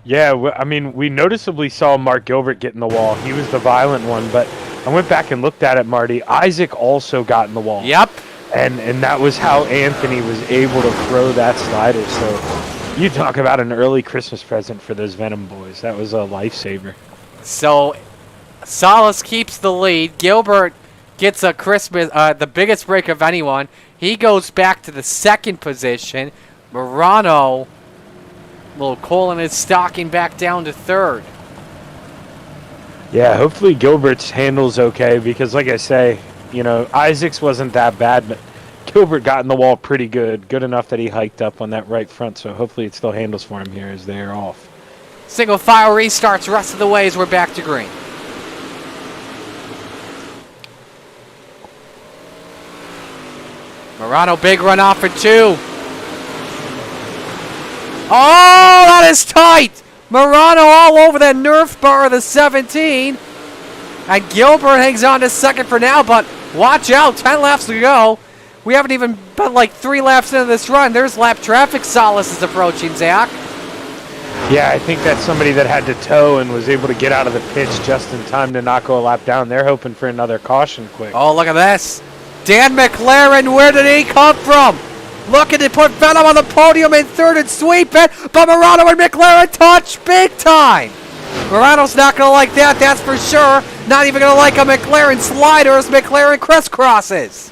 Yeah, I mean, we noticeably saw Mark Gilbert get in the wall. He was the violent one, but I went back and looked at it, Marty. Isaac also got in the wall. Yep. And that was how Anthony was able to throw that slider. So you talk about an early Christmas present for those Venom boys. That was a lifesaver. So Salas keeps the lead. Gilbert gets a Christmas, the biggest break of anyone. He goes back to the 2nd position. Morano, little coal in his stocking, back down to 3rd. Yeah, hopefully Gilbert's handle's okay because, like I say, you know, Isaac's wasn't that bad, but Gilbert got in the wall pretty good. Good enough that he hiked up on that right front, so hopefully it still handles for him here as they're off. Single file restarts rest of the way as we're back to green. Morano, big run off for 2. Oh, that is tight. Morano all over that Nerf bar of the 17. And Gilbert hangs on to 2nd for now, but watch out, 10 laps to go. We haven't even been like 3 laps into this run. There's lap traffic. Salas is approaching, Zach. Yeah, I think that's somebody that had to tow and was able to get out of the pits just in time to not go a lap down. They're hoping for another caution quick. Oh, look at this. Dan McLaren, where did he come from? Looking to put Venom on the podium in 3rd and sweep it, but Morano and McLaren touch big time. Morano's not going to like that, that's for sure. Not even going to like a McLaren slider as McLaren crisscrosses.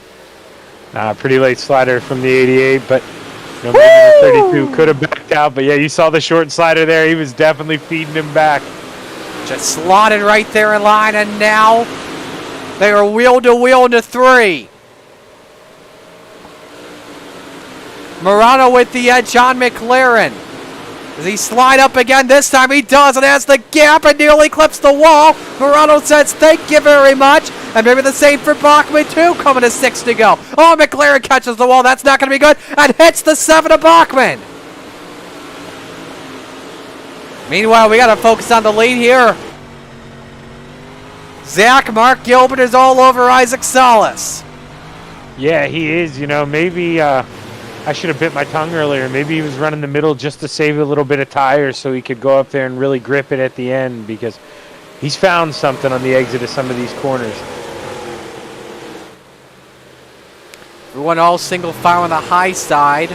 Pretty late slider from the 88, but maybe the 32 could have backed out. But yeah, you saw the short slider there. He was definitely feeding him back. Just slotted right there in line, and now they are wheel to wheel into 3. Morano with the edge on McLaren. Does he slide up again? This time he does, and has the gap and nearly clips the wall. Morano says thank you very much. And maybe the same for Bachman too, coming to 6 to go. Oh, McLaren catches the wall. That's not going to be good. And hits the 7 of Bachman. Meanwhile, we got to focus on the lead here. Zach, Mark Gilbert is all over Isaac Salas. Yeah, he is. You know, maybe I should have bit my tongue earlier. Maybe he was running the middle just to save a little bit of tires so he could go up there and really grip it at the end, because he's found something on the exit of some of these corners. Everyone all single file on the high side.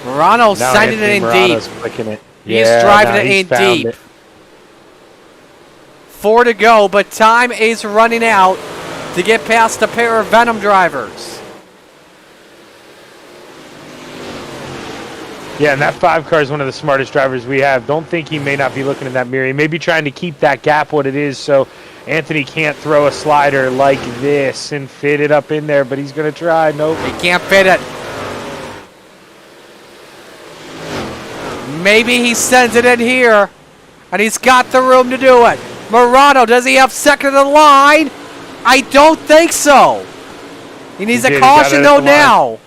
Morano sending it in deep. Clicking it. He's driving it in deep. 4 to go, but time is running out to get past a pair of Venom drivers. Yeah, and that 5 car is one of the smartest drivers we have. Don't think he may not be looking in that mirror. He may be trying to keep that gap what it is so Anthony can't throw a slider like this and fit it up in there, but he's going to try. Nope. He can't fit it. Maybe he sends it in here, and he's got the room to do it. Morano, does he have second in the line? I don't think so. He needs a caution, though, now.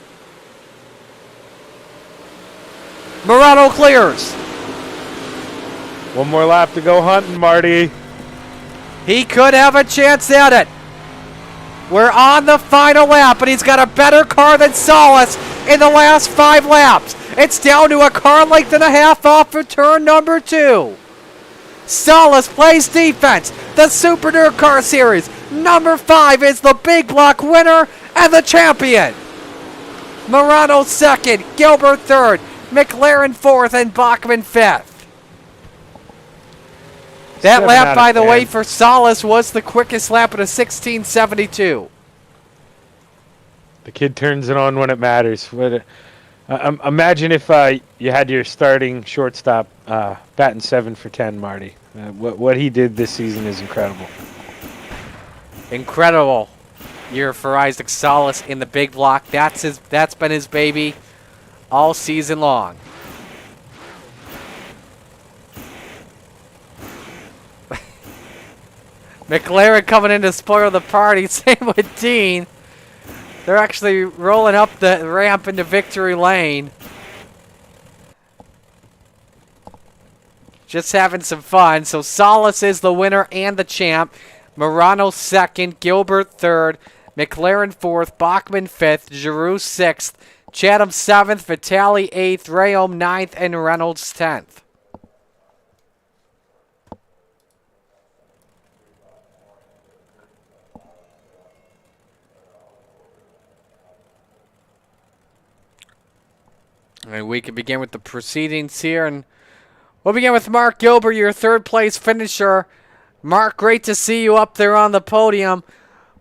Morano clears. One more lap to go hunting, Marty. He could have a chance at it. We're on the final lap, but he's got a better car than Salas in the last 5 laps. It's down to a car length and a half off for turn number 2. Salas plays defense. The Super Nerd Car Series. Number 5 is the big block winner and the champion. Morano 2nd, Gilbert 3rd, McLaren 4th, and Bachman 5th. That lap, by the way, for Salas was the quickest lap at a 16:72. The kid turns it on when it matters. Imagine if you had your starting shortstop batting 7 for 10, Marty. What he did this season is incredible. Incredible year for Isaac Salas in the big block. That's been his baby all season long. McLaren coming in to spoil the party. Same with Dean. They're actually rolling up the ramp into victory lane. Just having some fun. So Salas is the winner and the champ. Morano 2nd, Gilbert 3rd, McLaren 4th, Bachman 5th, Giroux 6th, Chatham 7th, Vitale 8th, Rayom 9th, and Reynolds 10th. And we can begin with the proceedings here, and we'll begin with Mark Gilbert, your 3rd place finisher. Mark, great to see you up there on the podium.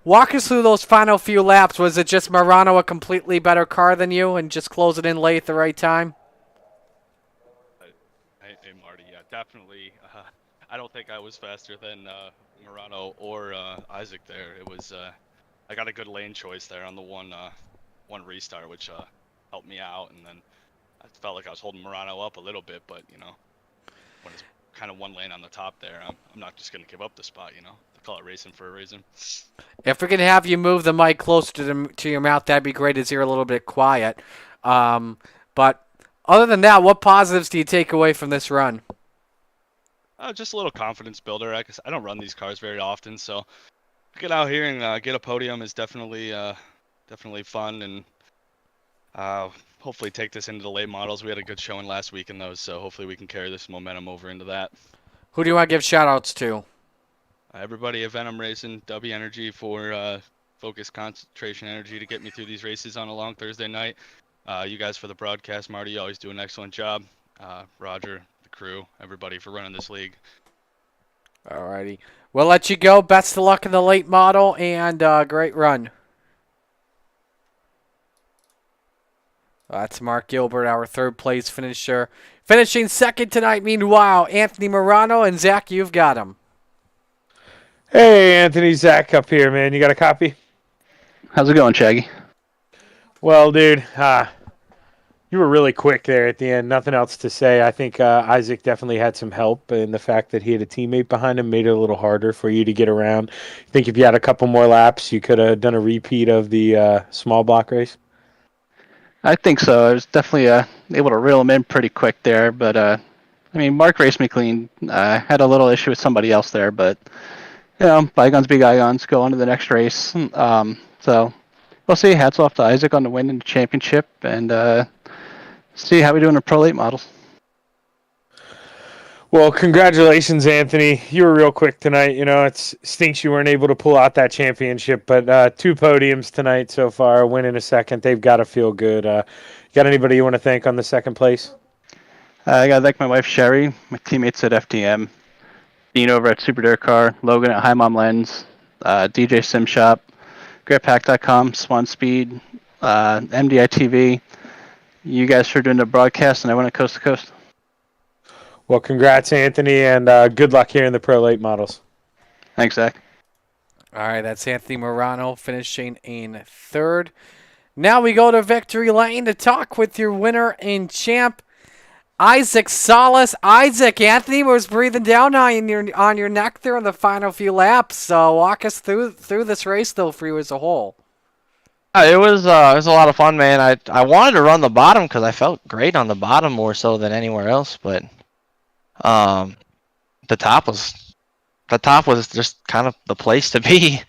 Walk us through those final few laps. Was it just Morano a completely better car than you and just close it in late at the right time? Hey Marty, yeah, definitely. I don't think I was faster than Morano or Isaac there. It was I got a good lane choice there on the one restart, which helped me out, and then I felt like I was holding Morano up a little bit, but you know, when it's kind of one lane on the top there, I'm not just gonna give up the spot, you know. They call it racing for a reason. If we can have you move the mic closer to your mouth, that'd be great, as you're a little bit quiet. But other than that, what positives do you take away from this run? Just a little confidence builder. I don't run these cars very often, so get out here and get a podium is definitely definitely fun, and hopefully take this into the late models. We had a good showing last week in those, so hopefully we can carry this momentum over into that. Who do you want to give shout-outs to? Everybody at Venom Racing, W Energy for focus, concentration, energy to get me through these races on a long Thursday night. You guys for the broadcast. Marty, you always do an excellent job. Roger, the crew, everybody for running this league. Alrighty. We'll let you go. Best of luck in the late model, and great run. That's Mark Gilbert, our third place finisher. Finishing second tonight, meanwhile, Anthony Morano, and Zach, you've got him. Hey, Anthony, Zach up here, man. You got a copy? How's it going, Shaggy? Well, dude, you were really quick there at the end. Nothing else to say. I think Isaac definitely had some help, and the fact that he had a teammate behind him made it a little harder for you to get around. I think if you had a couple more laps, you could have done a repeat of the small block race. I think so. I was definitely able to reel him in pretty quick there, but I mean, Mark raced me clean. I had a little issue with somebody else there, but you know, bygones be bygones. Go on to the next race. So we'll see. Hats off to Isaac on the win in the championship, and see how we do in the pro late models. Well, congratulations, Anthony. You were real quick tonight. You know, it stinks you weren't able to pull out that championship, but 2 podiums tonight so far, a win in a second. They've got to feel good. Got anybody you want to thank on the second place? I got to thank my wife, Sherry, my teammates at FTM, Dean over at Super Dirt Car, Logan at Hi Mom Lens, DJ Sim Shop, GripPack.com, Swan Speed, MDI TV. You guys for doing the broadcast, and I went at Coast to Coast. Well, congrats, Anthony, and good luck here in the pro late models. Thanks, Zach. All right, that's Anthony Morano finishing in third. Now we go to victory lane to talk with your winner and champ, Isaac Salas. Isaac, Anthony was breathing down on your neck there in the final few laps. So walk us through this race, though, for you as a whole. It was a lot of fun, man. I wanted to run the bottom because I felt great on the bottom more so than anywhere else, but the top was just kind of the place to be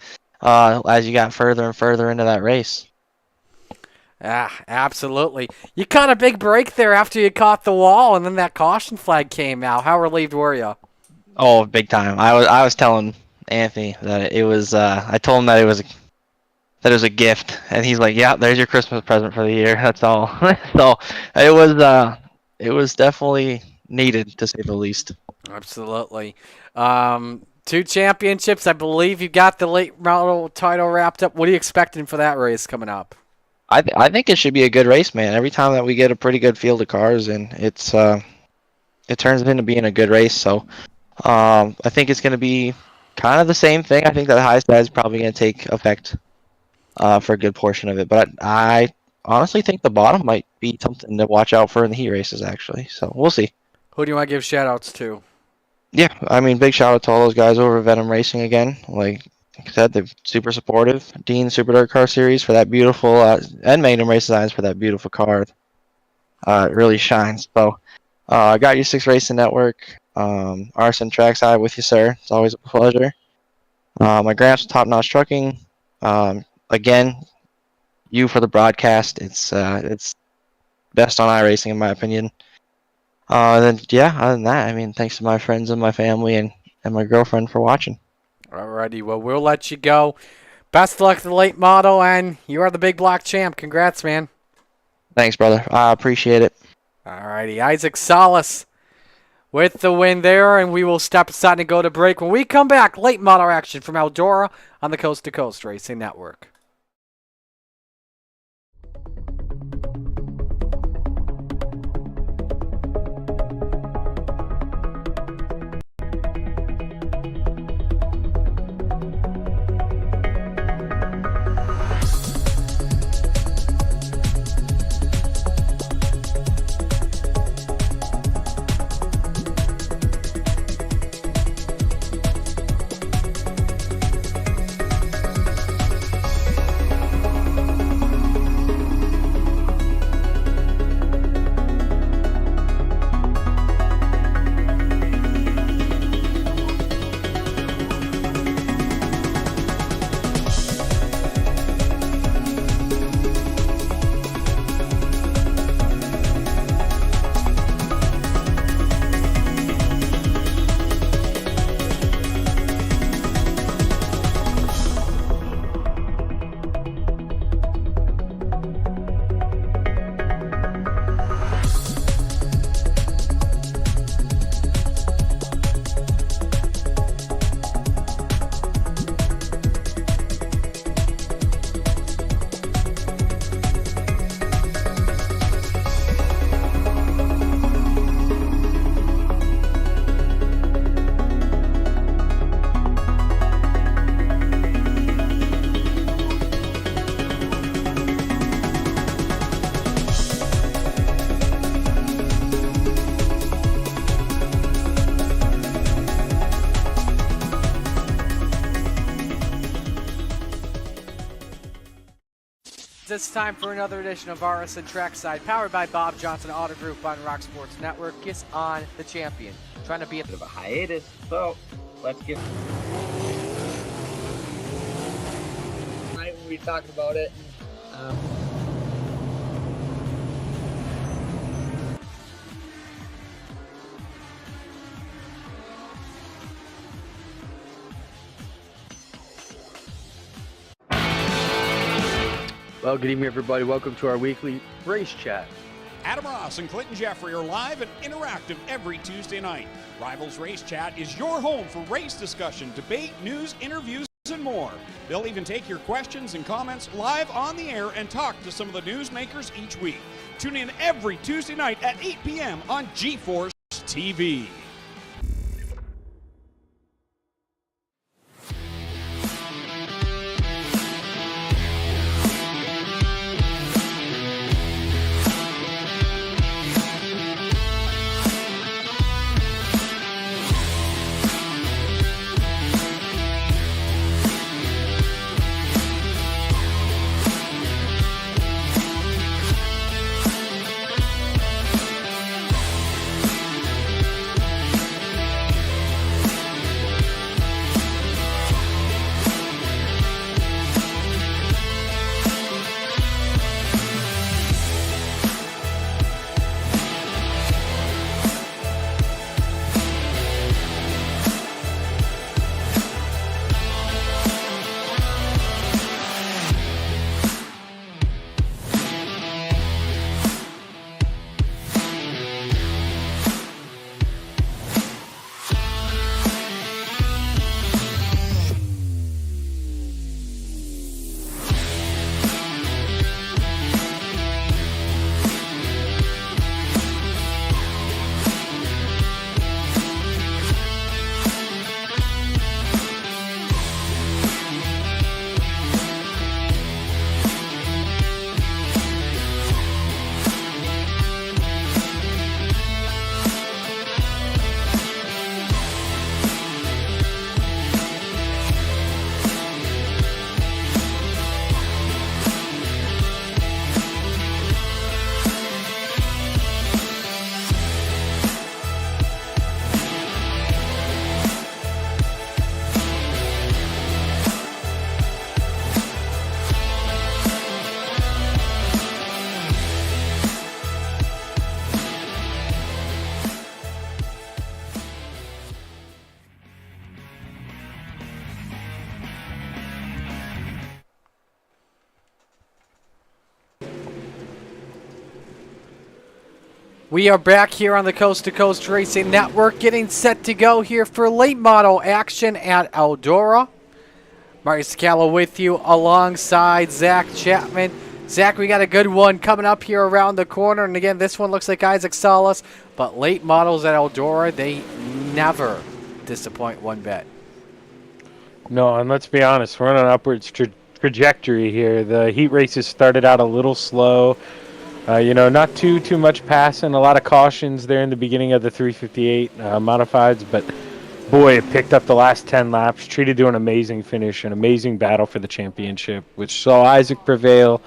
as you got further and further into that race. Absolutely. You caught a big break there after you caught the wall, and then that caution flag came out. How relieved were you? Oh, big time. I was telling Anthony that it was. I told him that it was a gift, and he's like, "Yeah, there's your Christmas present for the year." That's all. So it was definitely needed, to say the least. Absolutely. 2 championships. I believe you got the late model title wrapped up. What are you expecting for that race coming up? I think it should be a good race, man. Every time that we get a pretty good field of cars, and it turns into being a good race. So I think it's going to be kind of the same thing. I think that the high side is probably going to take effect for a good portion of it. But I honestly think the bottom might be something to watch out for in the heat races, actually. So we'll see. Who do you want to give shout-outs to? Yeah, I mean, big shout out to all those guys over at Venom Racing again. Like I said, they're super supportive. Dean Super Dirt Car Series for that beautiful, and Magnum Race Designs for that beautiful car. It really shines. So I got you 6 Racing Network. Arson Trackside with you, sir. It's always a pleasure. My Gramps, Top Notch Trucking. Again, you for the broadcast. It's best on iRacing in my opinion. Then yeah, other than that, I mean, thanks to my friends and my family and my girlfriend for watching. Alrighty, well, we'll let you go. Best of luck to the late model, and you are the big block champ. Congrats, man. Thanks, brother. I appreciate it. Alrighty, Isaac Salas with the win there, and we will step aside and go to break. When we come back, late model action from Eldora on the Coast to Coast Racing Network. It's time for another edition of RSN Trackside, powered by Bob Johnson Auto Group on Rock Sports Network. Gets on the champion, trying to be a bit of a hiatus, so let's get. Tonight we'll be talking about it. Well, good evening, everybody. Welcome to our weekly race chat. Adam Ross and Clinton Jeffrey are live and interactive every Tuesday night. Rivals Race Chat is your home for race discussion, debate, news, interviews, and more. They'll even take your questions and comments live on the air and talk to some of the newsmakers each week. Tune in every Tuesday night at 8 p.m. on G-Force TV. We are back here on the Coast to Coast Racing Network, getting set to go here for late model action at Eldora. Marty Scala with you alongside Zach Chapman. Zach, we got a good one coming up here around the corner. And again, this one looks like Isaac Salas, but late models at Eldora, they never disappoint one bit. No, and let's be honest, we're on an upwards trajectory here. The heat races started out a little slow. Not too much passing, a lot of cautions there in the beginning of the 358 modifieds, but boy, it picked up the last 10 laps. Treated to an amazing finish, an amazing battle for the championship, which saw Isaac prevail.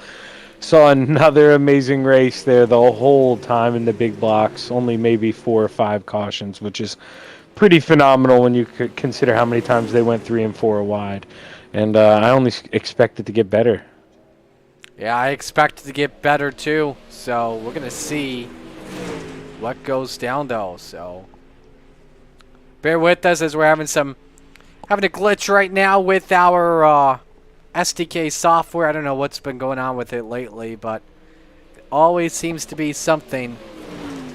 Saw another amazing race there the whole time in the big blocks, only maybe 4 or 5 cautions, which is pretty phenomenal when you consider how many times they went 3 and 4 wide. And I only expect it to get better. Yeah, I expect it to get better too. So we're going to see what goes down though. So bear with us as we're having a glitch right now with our SDK software. I don't know what's been going on with it lately, but it always seems to be something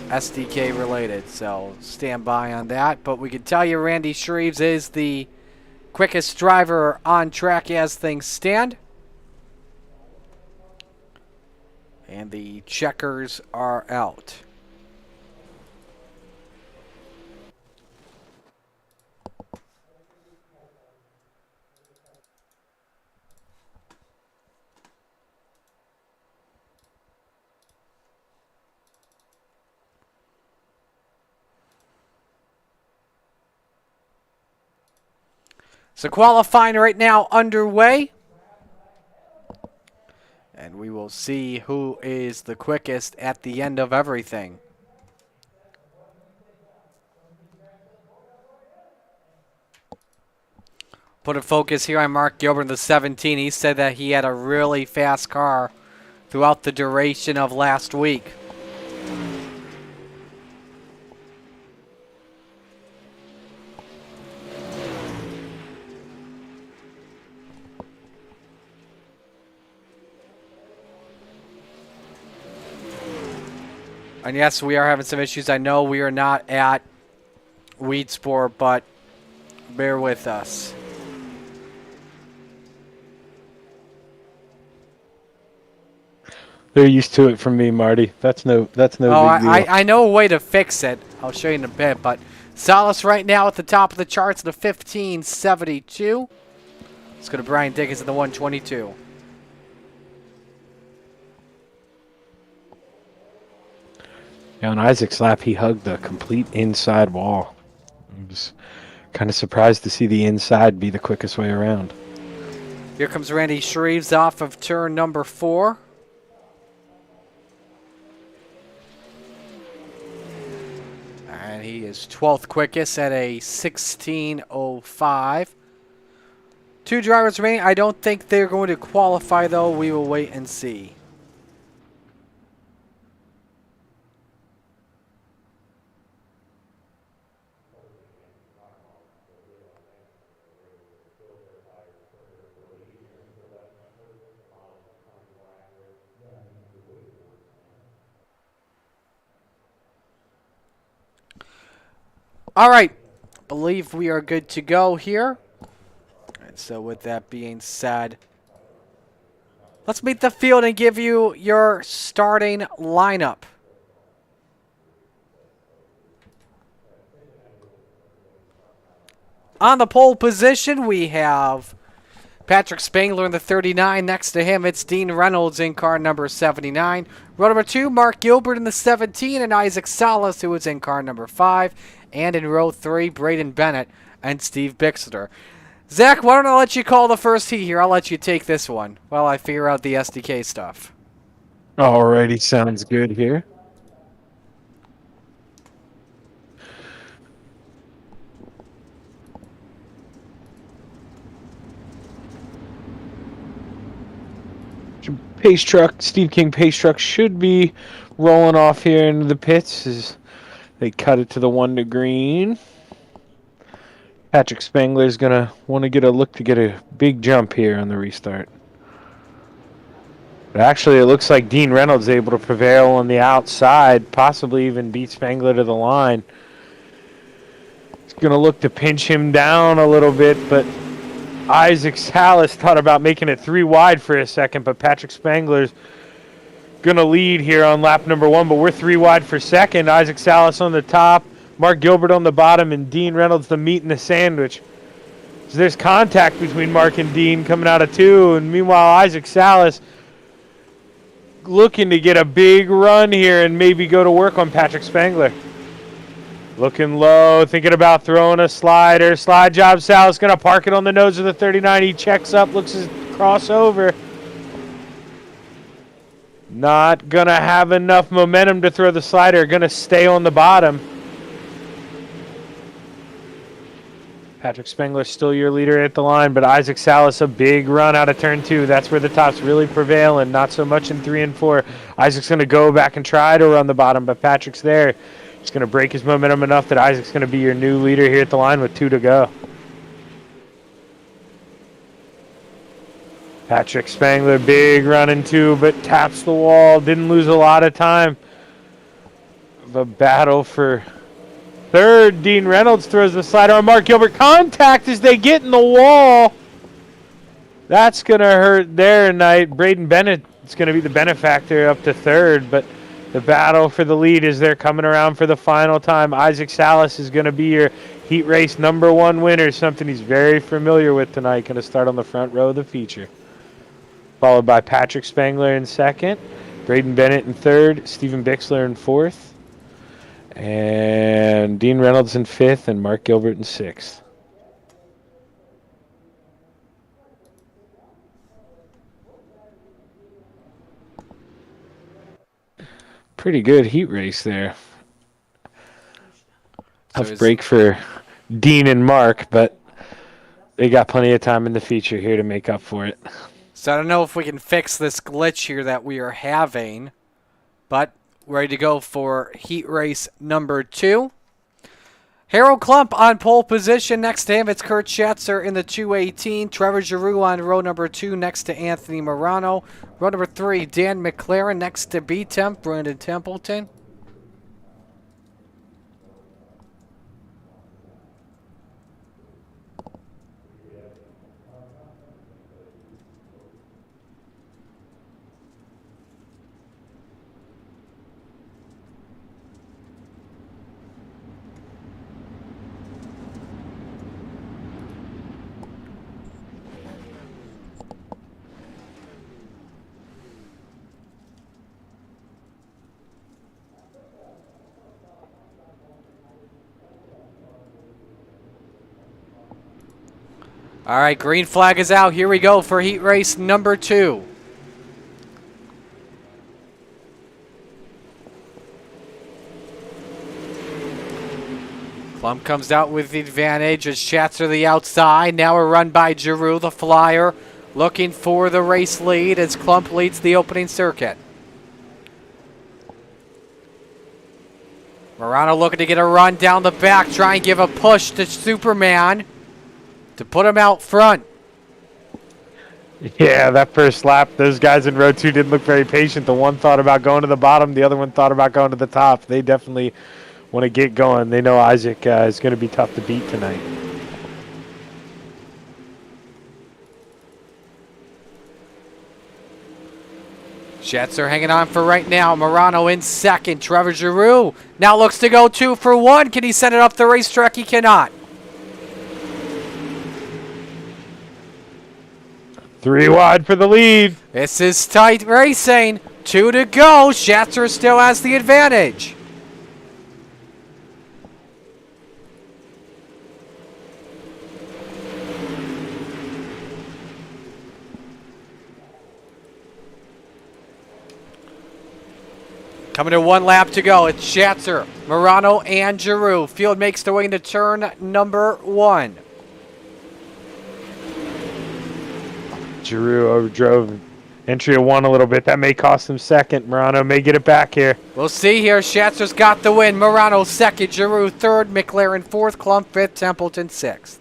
SDK related. So stand by on that. But we can tell you Randy Shreves is the quickest driver on track as things stand. And the checkers are out. So qualifying right now underway. And we will see who is the quickest at the end of everything. Put a focus here on Mark Gilbert in the 17. He said that he had a really fast car throughout the duration of last week. And yes, we are having some issues. I know we are not at Weedsport, but bear with us. They're used to it from me, Marty. That's no big deal. I know a way to fix it. I'll show you in a bit, but Salas right now at the top of the charts at a 15.72. Let's go to Brian Dickens at the 122. Yeah, on Isaac's lap, he hugged the complete inside wall. I'm just kind of surprised to see the inside be the quickest way around. Here comes Randy Shreves off of turn number 4. And he is 12th quickest at a 16.05. 2 drivers remaining. I don't think they're going to qualify, though. We will wait and see. All right, believe we are good to go here. And so with that being said, let's meet the field and give you your starting lineup. On the pole position, we have Patrick Spangler in the 39. Next to him, it's Dean Reynolds in car number 79. Row number 2, Mark Gilbert in the 17, and Isaac Salas, who is in car number 5. And in row 3, Braden Bennett and Steve Bixler. Zach, why don't I let you call the first heat here? I'll let you take this one while I figure out the SDK stuff. Alrighty, sounds good here. Pace truck, Steve King pace truck should be rolling off here into the pits as they cut it to the 1 to green. Patrick Spangler is going to want to get a look to get a big jump here on the restart. But actually, it looks like Dean Reynolds is able to prevail on the outside, possibly even beat Spangler to the line. He's going to look to pinch him down a little bit, but Isaac Salas thought about making it 3 wide for a second, but Patrick Spangler's going to lead here on lap number 1, but we're 3 wide for second. Isaac Salas on the top, Mark Gilbert on the bottom, and Dean Reynolds the meat in the sandwich. So there's contact between Mark and Dean coming out of 2, and meanwhile Isaac Salas looking to get a big run here and maybe go to work on Patrick Spangler. Looking low, thinking about throwing a slider. Slide job, Salas going to park it on the nose of the 39. He checks up, looks to cross over. Not going to have enough momentum to throw the slider. Going to stay on the bottom. Patrick Spangler still your leader at the line, but Isaac Salas a big run out of turn 2. That's where the tops really prevail, and not so much in 3 and 4. Isaac's going to go back and try to run the bottom, but Patrick's there. He's going to break his momentum enough that Isaac's going to be your new leader here at the line with 2 to go. Patrick Spangler, big run in 2, but taps the wall. Didn't lose a lot of time. The battle for 3rd. Dean Reynolds throws the slider on Mark Gilbert. Contact as they get in the wall. That's going to hurt there tonight. Braden Bennett is going to be the benefactor up to 3rd, but the battle for the lead as they're coming around for the final time. Isaac Salas is going to be your heat race number 1 winner, something he's very familiar with tonight. Going to start on the front row of the feature. Followed by Patrick Spangler in 2nd, Braden Bennett in 3rd, Stephen Bixler in 4th, and Dean Reynolds in 5th, and Mark Gilbert in 6th. Pretty good heat race there. So Tough break for Dean and Mark, but they got plenty of time in the feature here to make up for it. So I don't know if we can fix this glitch here that we are having, but ready to go for heat race number 2. Harold Klump on pole position. Next to him, it's Kurt Schatzer in the 218. Trevor Giroux on row number 2 next to Anthony Morano. Row number 3, Dan McLaren next to B-Temp, Brandon Templeton. All right, green flag is out. Here we go for heat race number 2. Klump comes out with the advantage as Schatzer the outside. Now a run by Giroux, the flyer, looking for the race lead as Klump leads the opening circuit. Morano looking to get a run down the back, try and give a push to Superman to put him out front. Yeah, that first lap, those guys in row 2 didn't look very patient. The one thought about going to the bottom, the other one thought about going to the top. They definitely want to get going. They know Isaac is going to be tough to beat tonight. Schatzer hanging on for right now. Morano in second. Trevor Giroux now looks to go 2 for 1. Can he send it up the racetrack? He cannot. 3 wide for the lead. This is tight racing. 2 to go. Schatzer still has the advantage. Coming to 1 lap to go. It's Schatzer, Morano, and Giroux. Field makes their way into turn number 1. Giroux overdrove entry of 1 a little bit. That may cost him second. Morano may get it back here. We'll see here. Schatzer's got the win. Morano second, Giroux third, McLaren fourth, Klump fifth, Templeton sixth.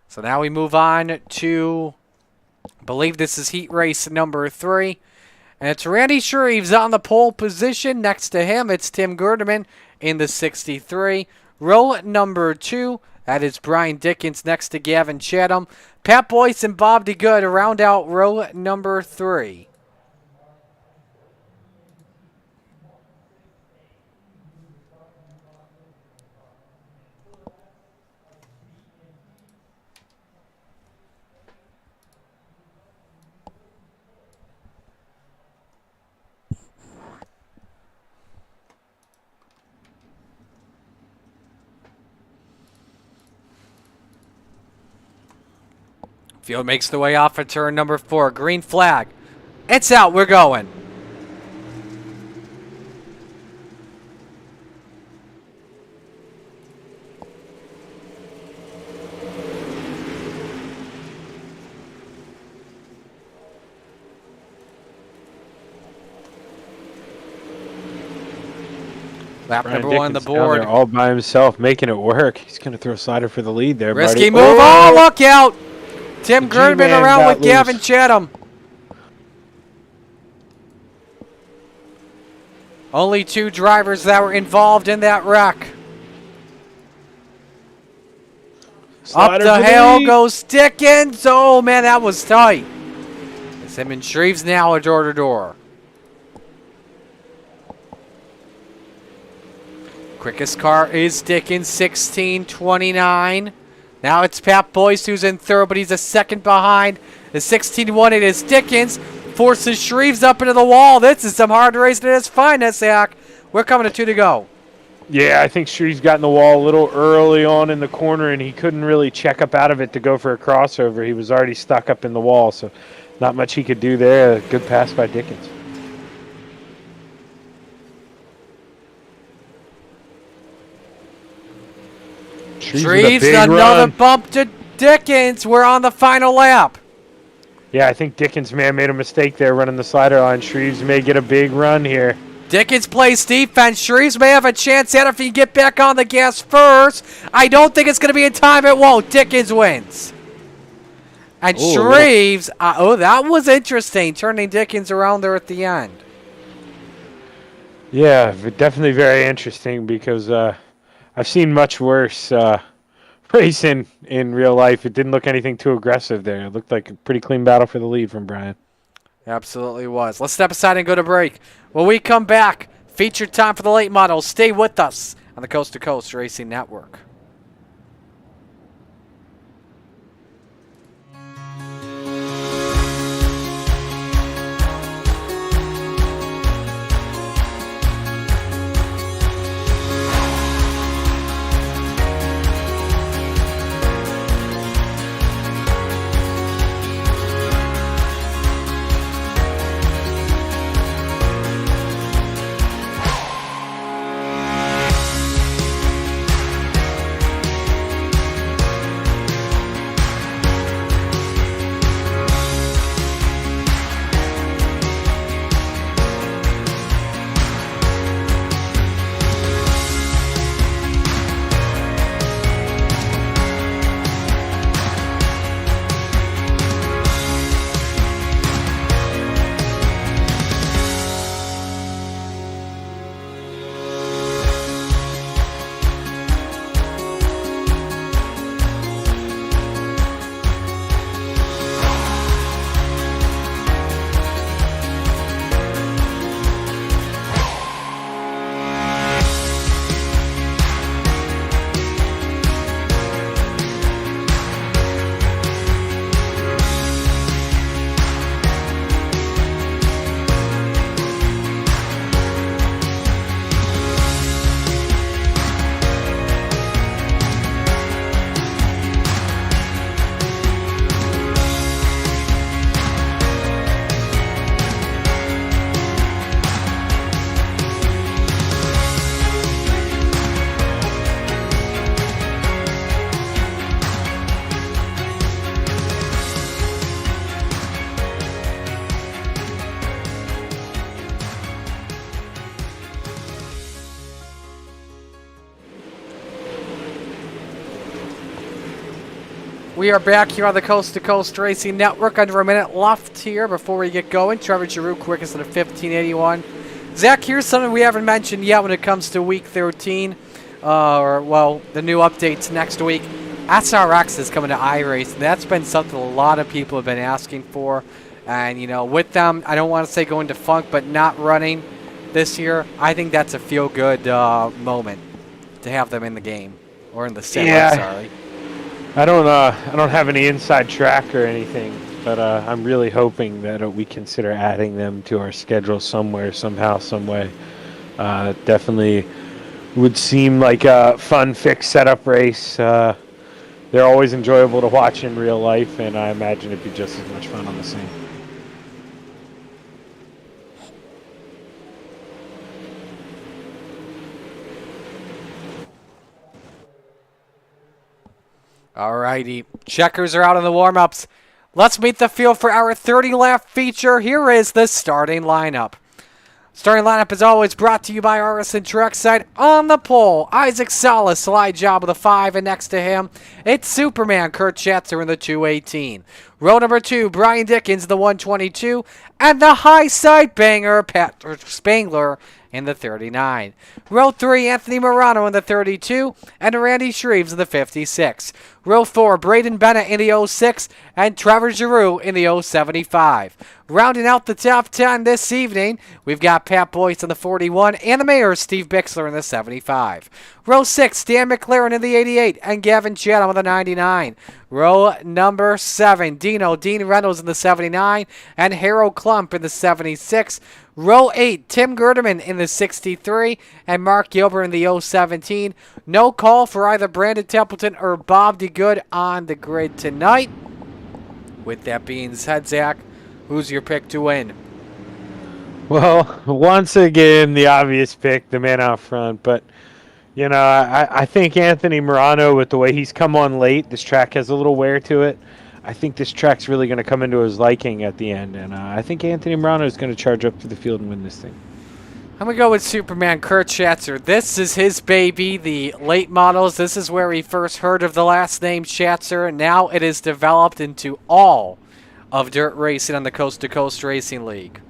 So now we move on to, I believe this is heat race number 3. And it's Randy Shreves on the pole position. Next to him, it's Tim Gerdeman in the 63. Row number 2, that is Brian Dickens next to Gavin Chatham. Pat Boyce and Bob DeGood round out row number 3. Field makes the way off at turn number 4. Green flag. It's out. We're going. Lap Brian number 1 on the Dickens down board. there all by himself, making it work. He's going to throw a slider for the lead there, Risky buddy. move. Oh, look out. Tim The Gerdeman G-Man around got with Gavin loose. Chatham. Only 2 drivers that were involved in that wreck. Slider Up for the hill lead. goes Dickens. Oh, man, that was tight. It's him and Shreves now a door-to-door. Quickest car is Dickens, 16:29. Now it's Pat Boyce who's in third, but he's a second behind. The 16-1, it is Dickens. Forces Shreves up into the wall. This is some hard racing at its finest, Zach. We're coming to 2 to go. Yeah, I think Shreve's got in the wall a little early on in the corner, and he couldn't really check up out of it to go for a crossover. He was already stuck up in the wall, so not much he could do there. A good pass by Dickens. Shreves, another bump to Dickens. We're on the final lap. Yeah, I think Dickens may have made a mistake there running the slider line. Shreves may get a big run here. Dickens plays defense. Shreves may have a chance at it if he can get back on the gas first. I don't think it's going to be in time. It won't. Dickens wins. And Shreves, that was interesting, turning Dickens around there at the end. Yeah, definitely very interesting because I've seen much worse racing in real life. It didn't look anything too aggressive there. It looked like a pretty clean battle for the lead from Brian. Absolutely was. Let's step aside and go to break. When we come back, feature time for the late models. Stay with us on the Coast to Coast Racing Network. We are back here on the Coast to Coast Racing Network. Under a minute left here before we get going. Trevor Giroux quickest at a 1581. Zach, here's something we haven't mentioned yet when it comes to Week 13. The new updates next week. SRX is coming to iRace. And that's been something a lot of people have been asking for. And, with them, I don't want to say going to Funk, but not running this year, I think that's a feel-good moment to have them in the game. Or in the sim, I'm sorry. I don't have any inside track or anything, but I'm really hoping that we consider adding them to our schedule somewhere, somehow, some way. Definitely would seem like a fun, fixed setup race. They're always enjoyable to watch in real life, and I imagine it'd be just as much fun on the sim. Alrighty, checkers are out in the warm-ups. Let's meet the field for our 30-lap feature. Here is the starting lineup. Starting lineup, as always, brought to you by RSN Trackside. On the pole, Isaac Salas, slide job with a 5, and next to him, it's Superman, Kurt Schatzer in the 218. Row number 2, Brian Dickens, the 122, and the high side banger, Patrick Spangler in the 39. Row 3, Anthony Morano in the 32, and Randy Shreves in the 56. Row 4, Braden Bennett in the 06, and Trevor Giroux in the 075. Rounding out the top 10 this evening, we've got Pat Boyce in the 41, and the mayor, Steve Bixler in the 75. Row 6, Dan McLaren in the 88, and Gavin Chatham in the 99. Row number 7, Dean Reynolds in the 79, and Harold Klump in the 76. Row 8, Tim Gerdeman in the 63 and Mark Gilbert in the 017. No call for either Brandon Templeton or Bob DeGood on the grid tonight. With that being said, Zach, who's your pick to win? Well, once again, the obvious pick, the man out front. But, you know, I think Anthony Morano, with the way he's come on late, this track has a little wear to it. I think this track's really going to come into his liking at the end. And I think Anthony Morano is going to charge up to the field and win this thing. I'm going to go with Superman Kurt Schatzer. This is his baby, the late models. This is where he first heard of the last name Schatzer, and now it is developed into all of dirt racing on the Coast to Coast Racing League.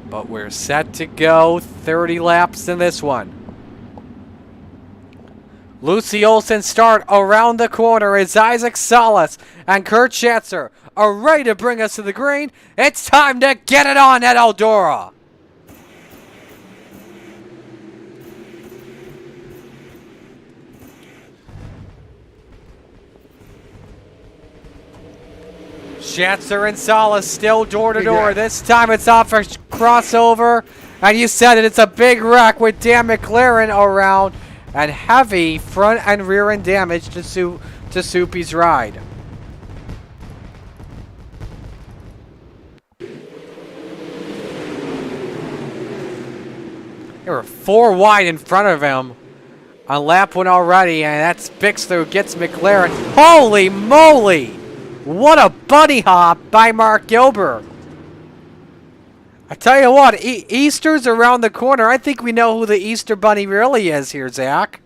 But we're set to go 30 laps in this one. Lucy Olsen start around the corner as Isaac Salas and Kurt Schatzer are ready to bring us to the green. It's time to get it on at Eldora. Schatzer and Salas still door to door. This time it's off a crossover. And you said it, it's a big wreck with Dan McLaren around and heavy front and rear end damage to Soupy's ride. They were 4 wide in front of him on lap 1 already, and that's Bixler who gets McLaren. Holy moly! What a bunny hop by Mark Gilbert. I tell you what, Easter's around the corner. I think we know who the Easter Bunny really is here, Zach.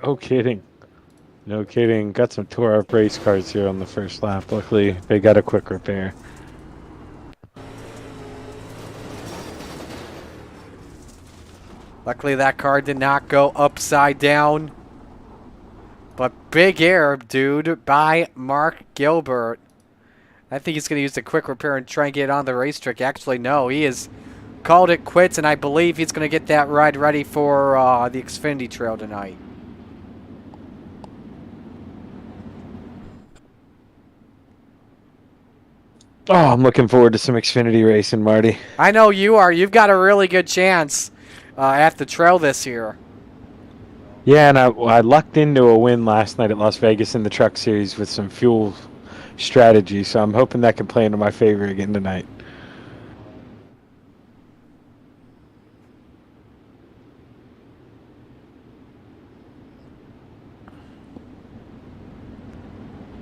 No kidding. No kidding. Got some tore up race cars here on the first lap. Luckily, they got a quick repair. Luckily, that car did not go upside down. But big air, dude, by Mark Gilbert. I think he's going to use the quick repair and try and get on the racetrack. Actually, no, he has called it quits, and I believe he's going to get that ride ready for the Xfinity Trail tonight. Oh, I'm looking forward to some Xfinity racing, Marty. I know you are. You've got a really good chance at the trail this year. Yeah, and I lucked into a win last night at Las Vegas in the Truck Series with some fuel strategy, so I'm hoping that can play into my favor again tonight.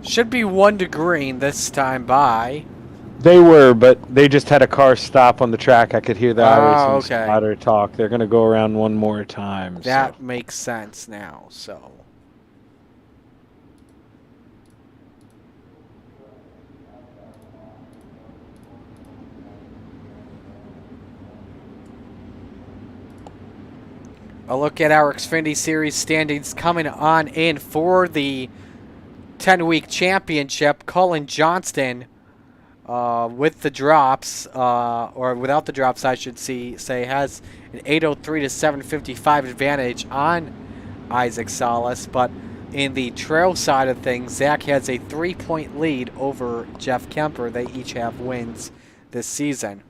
Should be 1 to green this time by. They were, but they just had a car stop on the track. I could hear the iRacing okay. spotter talk. They're going to go around one more time. That makes sense now, so. A look at our Xfinity Series standings coming on in for the 10-week championship. Cullen Johnston with the drops, or without the drops, I should say, has an 803 to 755 advantage on Isaac Salas. But in the trail side of things, Zach has a 3-point lead over Jeff Kemper. They each have wins this season.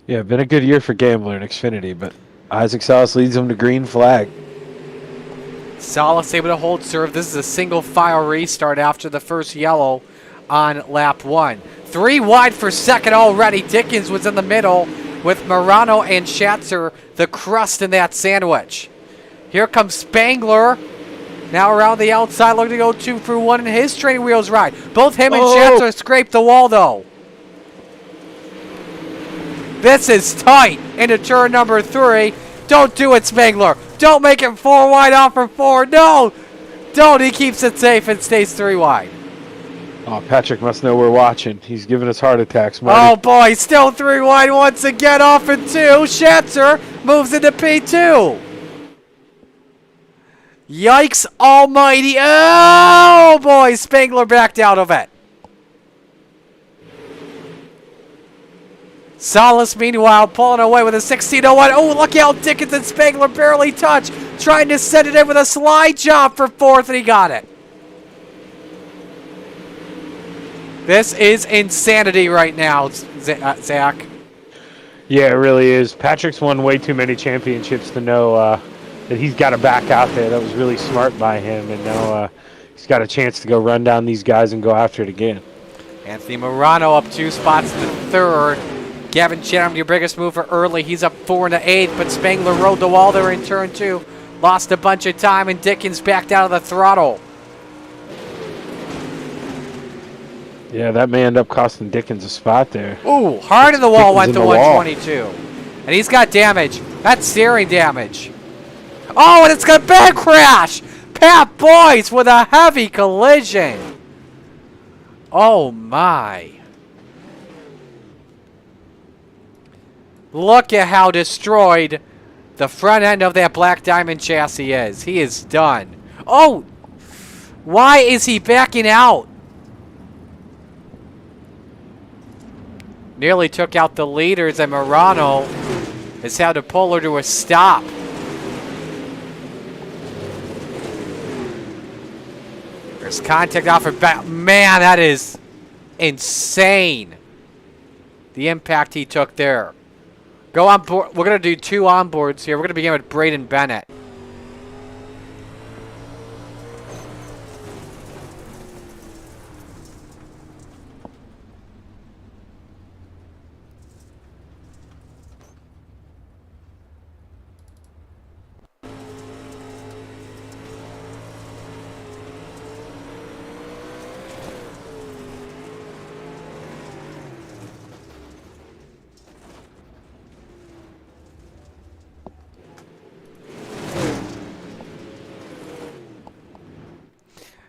Yeah, been a good year for Gambler and Xfinity, but Isaac Salas leads them to green flag. Salas able to hold serve. This is a single file restart after the first yellow on lap 1. 3 wide for second already. Dickens was in the middle with Morano and Schatzer, the crust in that sandwich. Here comes Spangler. Now around the outside, looking to go 2 for 1 in his training wheels ride. Both him and Schatzer scraped the wall though. This is tight into turn number 3. Don't do it, Spangler. Don't make him 4 wide off for 4. No! Don't. He keeps it safe and stays 3 wide. Oh, Patrick must know we're watching. He's giving us heart attacks, Marty. Oh, boy. Still 3 wide once again off in 2. Schatzer moves into P2. Yikes almighty. Oh, boy. Spangler backed out of it. Salas, meanwhile, pulling away with a 16:01. Oh, look how Dickens and Spangler barely touch. Trying to set it in with a slide job for 4th, and he got it. This is insanity right now, Zach. Yeah, it really is. Patrick's won way too many championships to know that he's got to back out there. That was really smart by him, and now he's got a chance to go run down these guys and go after it again. Anthony Morano up 2 spots to third. Gavin Chatham, your biggest mover early. He's up 4 into 8th, but Spangler rode the wall there in turn 2. Lost a bunch of time, and Dickens backed out of the throttle. Yeah, that may end up costing Dickens a spot there. Ooh, hard in the wall, Dickens went in to the wall. 122. And he's got damage. That's steering damage. Oh, and it's got a back crash. Pat Boyce with a heavy collision. Oh, my. Look at how destroyed the front end of that Black Diamond chassis is. He is done. Oh, why is he backing out? Nearly took out the leaders, and Morano has had to pull her to a stop. There's contact off her back. Man, that is insane. The impact he took there. Go on board. We're going to do 2 onboards here. We're going to begin with Braden Bennett.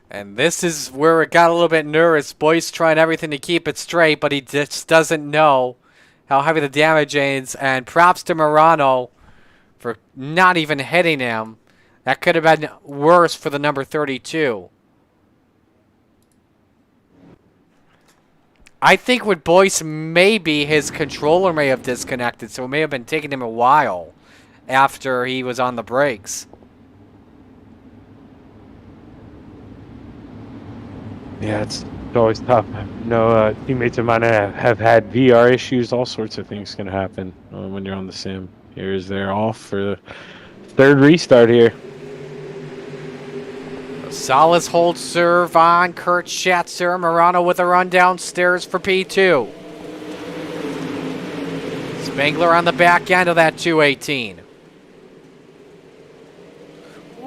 And this is where it got a little bit nervous. Boyce trying everything to keep it straight, but he just doesn't know how heavy the damage is. And props to Morano for not even hitting him. That could have been worse for the number 32. I think with Boyce, maybe his controller may have disconnected, so it may have been taking him a while after he was on the brakes. Yeah, it's always tough. No, teammates of mine have had VR issues. All sorts of things can happen when you're on the sim. Here's their off for the 3rd restart here. Salas holds serve on Kurt Schatzer. Morano with a run downstairs for P2. Spangler on the back end of that 218.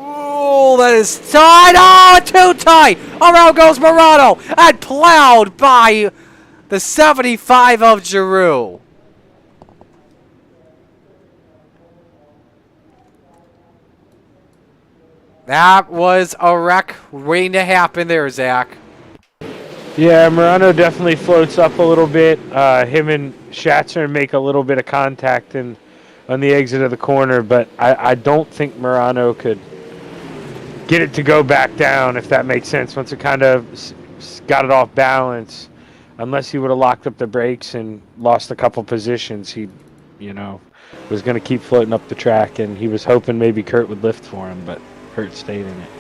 Oh, that is tight. Oh, too tight. Around goes Morano and plowed by the 75 of Giroux. That was a wreck waiting to happen there, Zach. Yeah, Morano definitely floats up a little bit. Him and Schatzer make a little bit of contact on the exit of the corner, but I don't think Morano could get it to go back down, if that makes sense, once it kind of got it off balance. Unless he would have locked up the brakes and lost a couple positions, he, was going to keep floating up the track, and he was hoping maybe Kurt would lift for him, but Kurt stayed in it.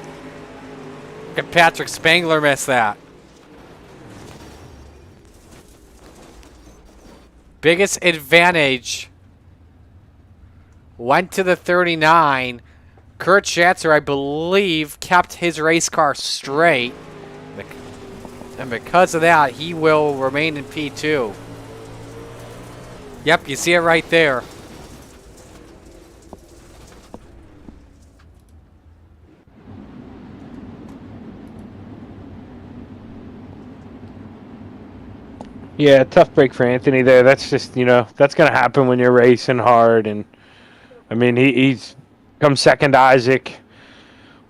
Look at Patrick Spangler miss that. Biggest advantage went to the 39. Kurt Schatzer, I believe, kept his race car straight. And because of that, he will remain in P2. Yep, you see it right there. Yeah, tough break for Anthony there. That's just, that's going to happen when you're racing hard. And, I mean, he's come second to Isaac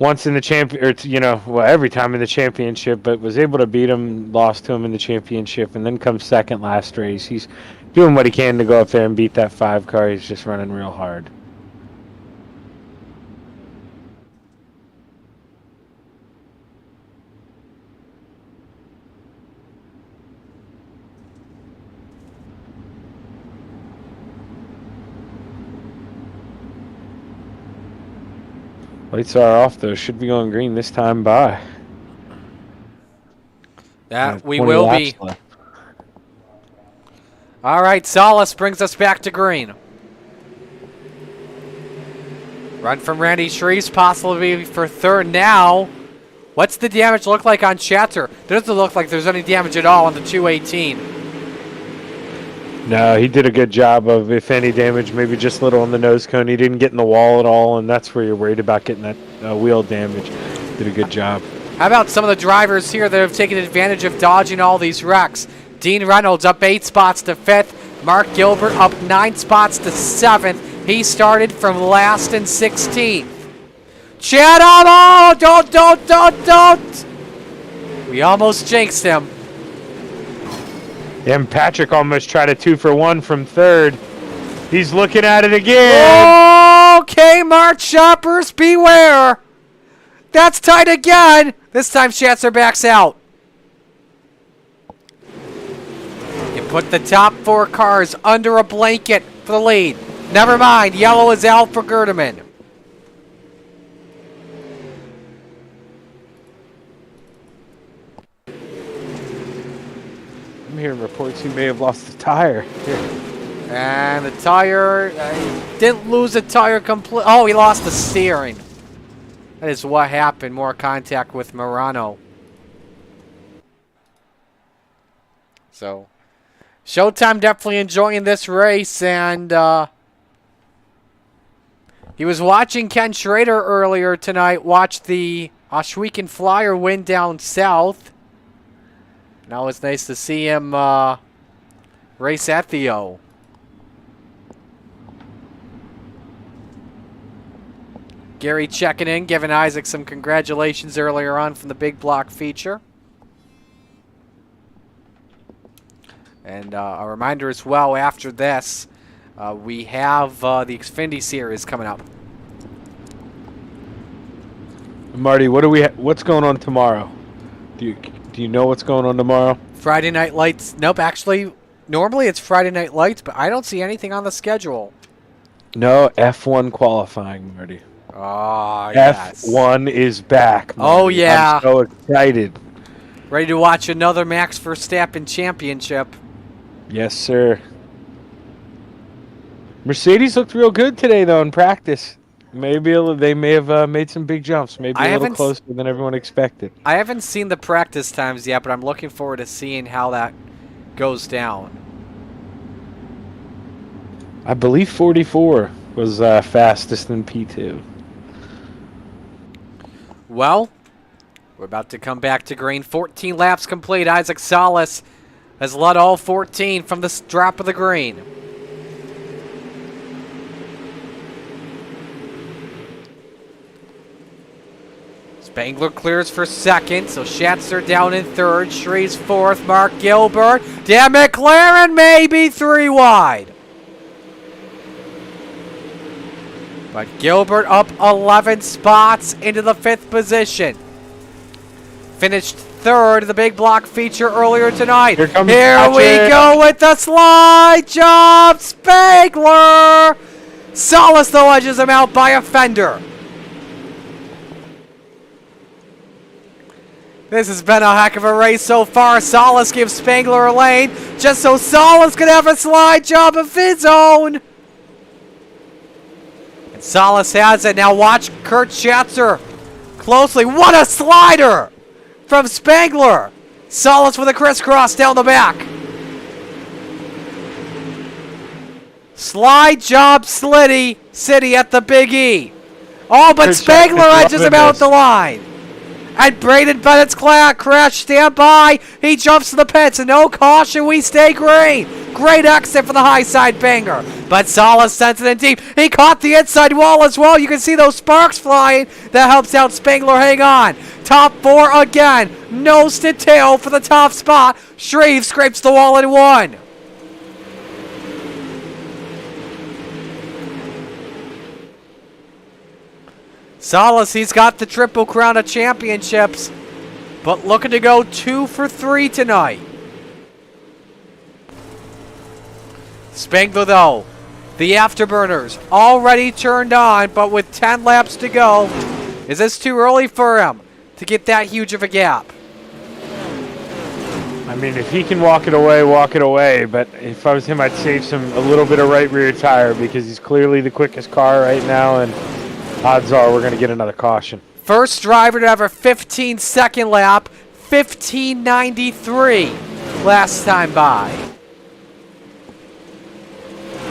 once in the every time in the championship, but was able to beat him, lost to him in the championship, and then comes second last race. He's doing what he can to go up there and beat that 5 car. He's just running real hard. Lights are off, though. Should be going green this time by. That we 20 will laps be. left. All right, Salas brings us back to green. Run from Randy Shreves, possibly for third now. What's the damage look like on Schatzer? Doesn't look like there's any damage at all on the 218. No, he did a good job of, if any damage, maybe just little on the nose cone. He didn't get in the wall at all, and that's where you're worried about getting that wheel damage. Did a good job. How about some of the drivers here that have taken advantage of dodging all these wrecks? Dean Reynolds up 8 spots to 5th. Mark Gilbert up 9 spots to 7th. He started from last and 16th. Chad, oh, don't. We almost jinxed him. And Patrick almost tried a 2-for-1 from third. He's looking at it again. Okay, Kmart shoppers, beware. That's tight again. This time Schatzer backs out. You put the top 4 cars under a blanket for the lead. Never mind, yellow is out for Gerdeman. I'm hearing reports he may have lost the tire. Here. And the tire, didn't lose the tire complete. Oh, he lost the steering. That is what happened. More contact with Morano. So, Showtime definitely enjoying this race, and he was watching Ken Schrader earlier tonight watch the Oshweekend Flyer win down south. Now it's nice to see him race at the O. Gary checking in, giving Isaac some congratulations earlier on from the big block feature. And a reminder as well, after this, we have the Xfinity Series coming up. Marty, what's going on tomorrow? Do you know what's going on tomorrow? Friday Night Lights. Nope, actually, normally it's Friday Night Lights, but I don't see anything on the schedule. No, F1 qualifying, Marty. Oh, yes. F1 is back, Marty. Oh, yeah. I'm so excited. Ready to watch another Max Verstappen championship. Yes, sir. Mercedes looked real good today, though, in practice. Maybe they may have made some big jumps. Maybe a little closer than everyone expected. I haven't seen the practice times yet, but I'm looking forward to seeing how that goes down. I believe 44 was fastest in P2. Well, we're about to come back to green. 14 laps complete. Isaac Salas has led all 14 from the drop of the green. Spangler clears for second, so Schatzer down in third. Shreves fourth. Mark Gilbert. Dan McLaren maybe 3 wide. But Gilbert up 11 spots into the 5th position. Finished third in the big block feature earlier tonight. Here we go with the slide job. Spangler. Salas, though, edges him out by a fender. This has been a heck of a race so far. Salas gives Spangler a lane just so Salas could have a slide job of his own. And Salas has it. Now watch Kurt Schatzer closely. What a slider from Spangler. Salas with a crisscross down the back. Slide job Slitty City at the Big E. Oh, but Spangler edges him out the line. And Braden Bennett's crash stand by. He jumps to the pits and no caution. We stay green. Great exit for the high side banger. But Salas sends it in deep. He caught the inside wall as well. You can see those sparks flying. That helps out Spangler hang on. Top 4 again. Nose to tail for the top spot. Shreves scrapes the wall in 1. Salas, he's got the Triple Crown of Championships, but looking to go 2 for 3 tonight. Spangler, though, the afterburners already turned on, but with 10 laps to go, is this too early for him to get that huge of a gap? I mean, if he can walk it away, walk it away. But if I was him, I'd save some a little bit of right rear tire because he's clearly the quickest car right now, and odds are we're going to get another caution. First driver to have a 15-second lap, 15:93 last time by.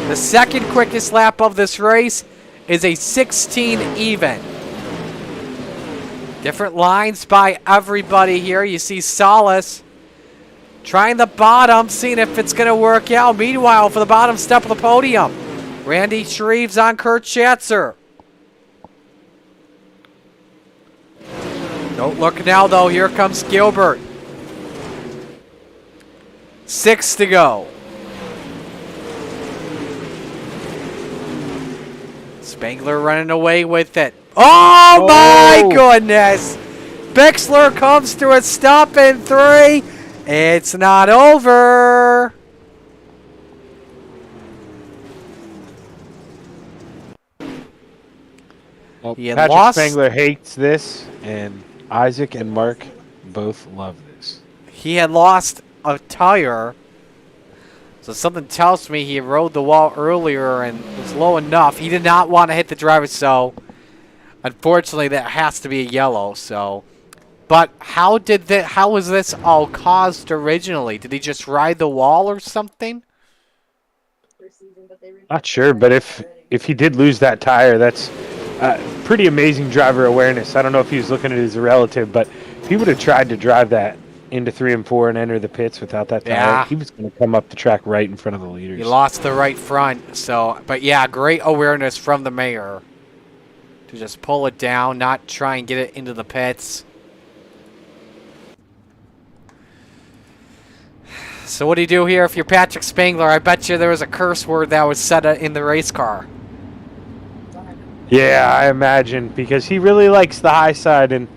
The second quickest lap of this race is a 16 even. Different lines by everybody here. You see Salas trying the bottom, seeing if it's going to work out. Meanwhile, for the bottom step of the podium, Randy Shreves on Kurt Schatzer. Don't look now, though. Here comes Gilbert. 6 to go. Spangler running away with it. Oh, my goodness! Bixler comes to a stop in 3. It's not over. Well, He had Patrick lost. Spangler hates this, and Isaac and Mark both love this. He had lost a tire. So something tells me he rode the wall earlier and was low enough. He did not want to hit the driver, so unfortunately that has to be a yellow. So, but how was this all caused originally? Did he just ride the wall or something? Not sure, but if he did lose that tire, that's pretty amazing driver awareness. I don't know if he was looking at his relative, but if he would have tried to drive that into 3 and 4 and enter the pits without that tire, he was going to come up the track right in front of the leaders. He lost the right front. So, but yeah, great awareness from the mayor to just pull it down, not try and get it into the pits. So what do you do here if you're Patrick Spangler? I bet you there was a curse word that was said in the race car. Yeah, I imagine, because he really likes the high side, and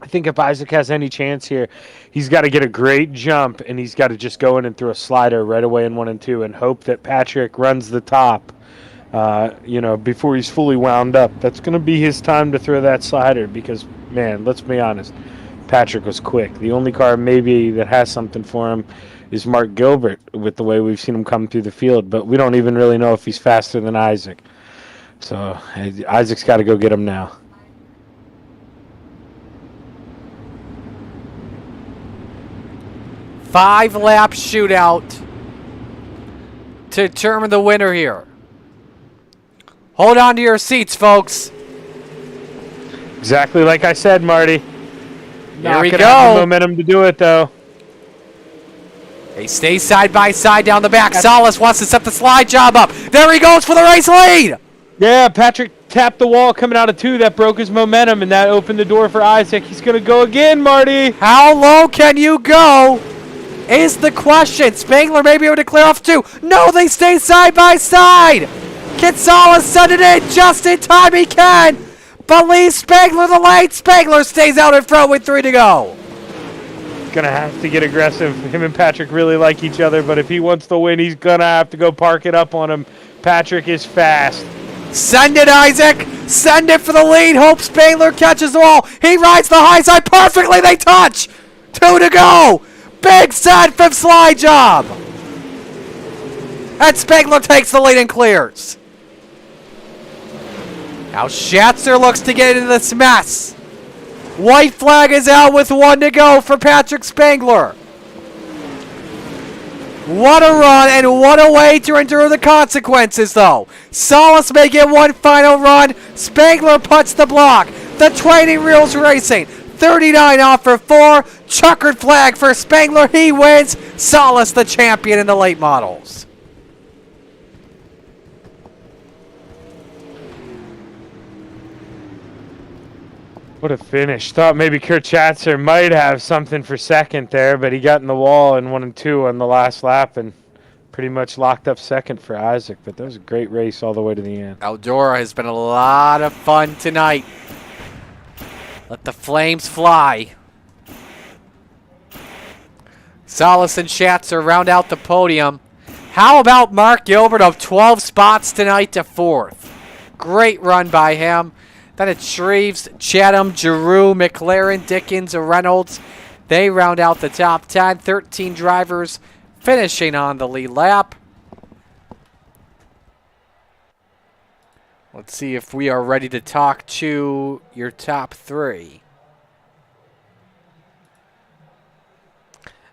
I think if Isaac has any chance here, he's got to get a great jump, and he's got to just go in and throw a slider right away in 1 and 2 and hope that Patrick runs the top, before he's fully wound up. That's going to be his time to throw that slider because, man, let's be honest, Patrick was quick. The only car maybe that has something for him is Mark Gilbert with the way we've seen him come through the field, but we don't even really know if he's faster than Isaac. So Isaac's got to go get him now. Five-lap shootout to determine the winner here. Hold on to your seats, folks. Exactly like I said, Marty. There we Not gonna have the go. momentum to do it, though. They stay side by side down the back. Salas wants to set the slide job up. There he goes for the race lead. Yeah, Patrick tapped the wall coming out of 2. That broke his momentum, and that opened the door for Isaac. He's going to go again, Marty. How low can you go is the question. Spangler may be able to clear off 2. No, they stay side by side. Can Salas send it in just in time? He can. But leaves Spangler the lane. Spangler stays out in front with 3 to go. Going to have to get aggressive. Him and Patrick really like each other, but if he wants to win, he's going to have to go park it up on him. Patrick is fast. Send it, Isaac. Send it for the lead. Hope Spangler catches the wall. He rides the high side perfectly. They touch. 2 to go. Big set from slide job. And Spangler takes the lead and clears. Now Schatzer looks to get into this mess. White flag is out with 1 to go for Patrick Spangler. What a run and what a way to endure the consequences, though. Salas may get one final run. Spangler puts the block. The training wheels racing. 39 off for 4. Checkered flag for Spangler. He wins. Salas the champion in the late models. What a finish. Thought maybe Kurt Schatzer might have something for second there, but he got in the wall in 1 and 2 on the last lap and pretty much locked up second for Isaac. But that was a great race all the way to the end. Eldora has been a lot of fun tonight. Let the flames fly. Salas and Schatzer round out the podium. How about Mark Gilbert of 12 spots tonight to 4th? Great run by him. Then it's Shreves, Chatham, Giroux, McLaren, Dickens, Reynolds, They round out the top 10, 13 drivers finishing on the lead lap. Let's see if we are ready to talk to your top 3.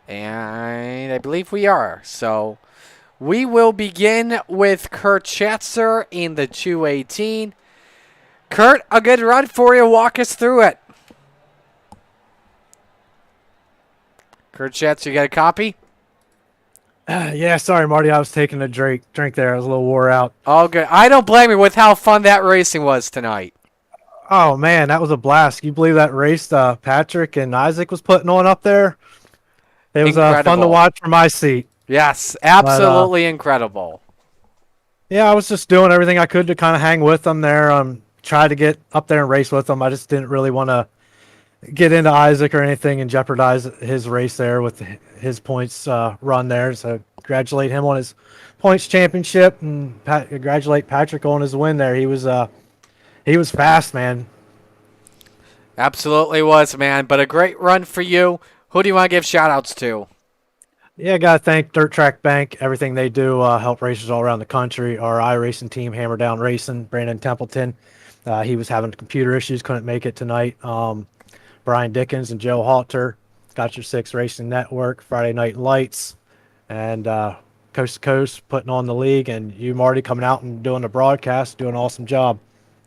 And I believe we are. So we will begin with Kurt Schatzer in the 218. Kurt, a good run for you. Walk us through it. Kurt Schatzer, you got a copy? Yeah, sorry, Marty. I was taking a drink there. I was a little wore out. Oh, good. I don't blame you with how fun that racing was tonight. Oh, man, that was a blast. Can you believe that race Patrick and Isaac was putting on up there? It was fun to Incredible. watch from my seat. Yes, absolutely incredible. Yeah, I was just doing everything I could to kind of hang with them there. Try to get up there and race with them. I just didn't really want to get into Isaac or anything and jeopardize his race there with his points run there. So congratulate him on his points championship and congratulate Patrick on his win there. He was fast, man. Absolutely was, man. But a great run for you. Who do you want to give shout-outs to? Yeah, got to thank Dirt Track Bank. Everything they do help racers all around the country. Our iRacing team, Hammer Down Racing, Brandon Templeton. He was having computer issues, couldn't make it tonight. Brian Dickens and Joe Halter, Got Your Six Racing Network, Friday Night Lights, and Coast to Coast putting on the league, and you, Marty, coming out and doing the broadcast, doing an awesome job.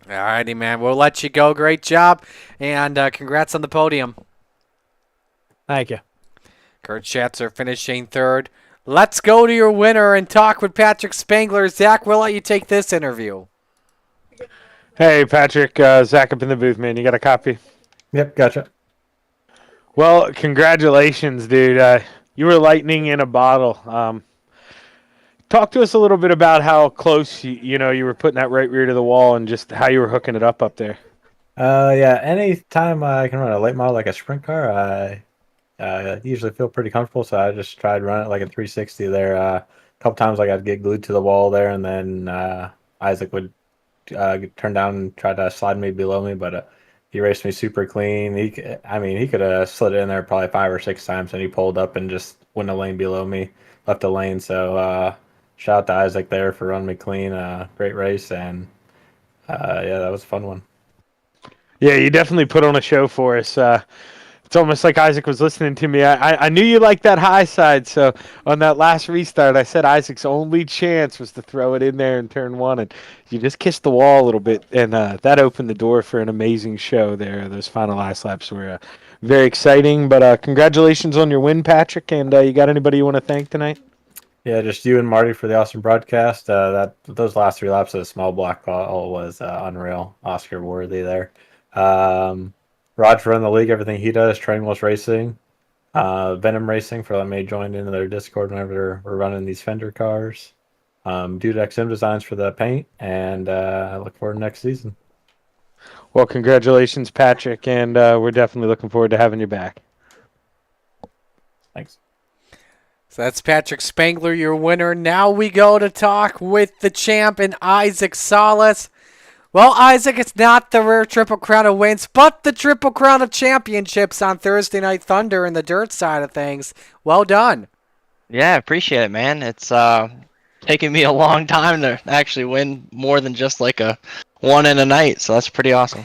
All righty, man. We'll let you go. Great job, and congrats on the podium. Thank you. Kurt Schatzer finishing third. Let's go to your winner and talk with Patrick Spangler. Zach, we'll let you take this interview. Hey, Patrick. Zach up in the booth, man. You got a copy? Yep, gotcha. Well, congratulations, dude. You were lightning in a bottle. Talk to us a little bit about how close you were putting that right rear to the wall and just how you were hooking it up there. Yeah, anytime I can run a late model like a sprint car, I usually feel pretty comfortable, so I just tried running it like a 360 there. A couple times I got to get glued to the wall there, and then Isaac would turn down and try to slide me below me, but he raced me super clean. He could have slid it in there probably 5 or 6 times, and he pulled up and just went a lane below me, left a lane. So shout out to Isaac there for running me clean. Great race, and yeah, that was a fun one. Yeah, you definitely put on a show for us. It's almost like Isaac was listening to me. I knew you liked that high side, so on that last restart, I said Isaac's only chance was to throw it in there in turn 1, and you just kissed the wall a little bit, and that opened the door for an amazing show there. Those final ice laps were very exciting, but congratulations on your win, Patrick, and you got anybody you want to thank tonight? Yeah, just you and Marty for the awesome broadcast. Those last 3 laps of the small block all was unreal, Oscar worthy there. Rod for running the league, everything he does, Trainless Racing, Venom Racing for letting me join into their Discord whenever we're running these Fender cars, Dude XM Designs for the paint, and I look forward to next season. Well, congratulations, Patrick, and we're definitely looking forward to having you back. Thanks. So that's Patrick Spangler, your winner. Now we go to talk with the champ and Isaac Salas. Well, Isaac, it's not the rare Triple Crown of wins, but the Triple Crown of championships on Thursday Night Thunder and the dirt side of things. Well done. Yeah, appreciate it, man. It's taken me a long time to actually win more than just like a one in a night, so that's pretty awesome.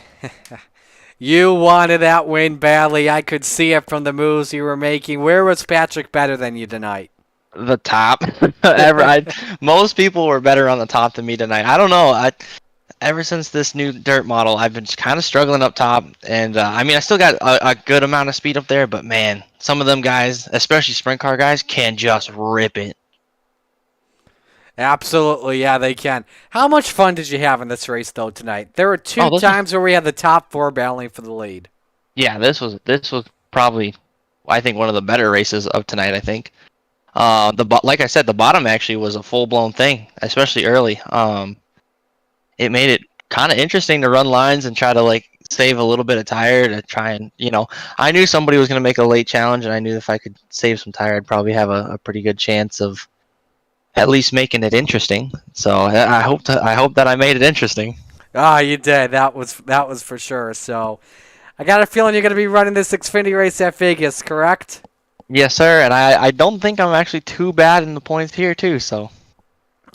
You wanted that win badly. I could see it from the moves you were making. Where was Patrick better than you tonight? The top. Most people were better on the top than me tonight. I don't know. Ever since this new dirt model, I've been kind of struggling up top, and I still got a good amount of speed up there, but man, some of them guys, especially sprint car guys, can just rip it. Absolutely, yeah, they can. How much fun did you have in this race, though, tonight? There were 2 times where we had the top 4 battling for the lead. Yeah, this was probably, I think, one of the better races of tonight, I think. Like I said, the bottom actually was a full-blown thing, especially early. It made it kind of interesting to run lines and try to save a little bit of tire to try and, I knew somebody was going to make a late challenge, and I knew if I could save some tire, I'd probably have a pretty good chance of at least making it interesting. So I hope that I made it interesting. Ah, you did. That was for sure. So I got a feeling you're going to be running this Xfinity race at Vegas, correct? Yes, sir. And I don't think I'm actually too bad in the points here, too. So.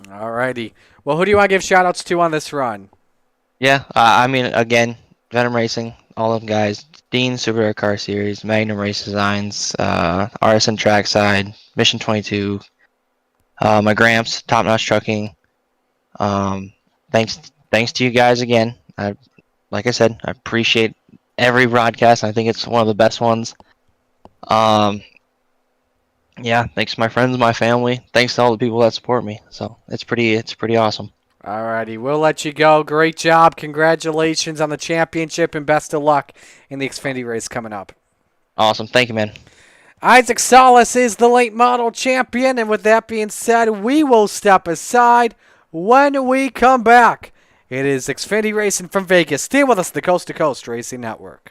Alrighty. Well, who do you want to give shout-outs to on this run? Yeah, I mean, again, Venom Racing, all them guys. Dean Super Car Series, Magnum Race Designs, RSN Trackside, Mission 22, my Gramps, Top Notch Trucking. Thanks to you guys again. Like I said, I appreciate every broadcast. I think it's one of the best ones. Yeah, thanks to my friends, my family. Thanks to all the people that support me. So it's pretty awesome. Alrighty, we'll let you go. Great job. Congratulations on the championship and best of luck in the Xfinity race coming up. Awesome. Thank you, man. Isaac Salas is the late model champion, and with that being said, we will step aside when we come back. It is Xfinity Racing from Vegas. Stay with us, the Coast to Coast Racing Network.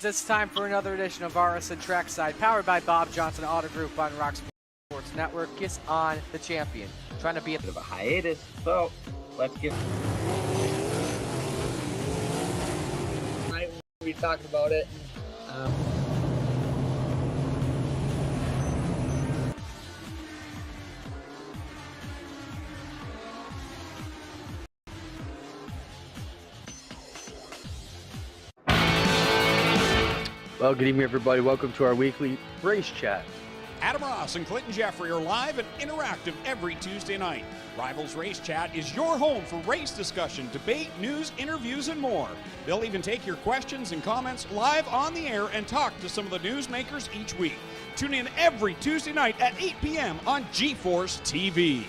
It's time for another edition of RSN Trackside, powered by Bob Johnson Auto Group on Rock Sports Network. Gets on the champion, trying to be a bit of a hiatus. So let's get. Tonight we'll be talking about it. Well, good evening, everybody. Welcome to our weekly race chat. Adam Ross and Clinton Jeffrey are live and interactive every Tuesday night. Rivals Race Chat is your home for race discussion, debate, news, interviews, and more. They'll even take your questions and comments live on the air and talk to some of the newsmakers each week. Tune in every Tuesday night at 8 p.m. on GeForce TV.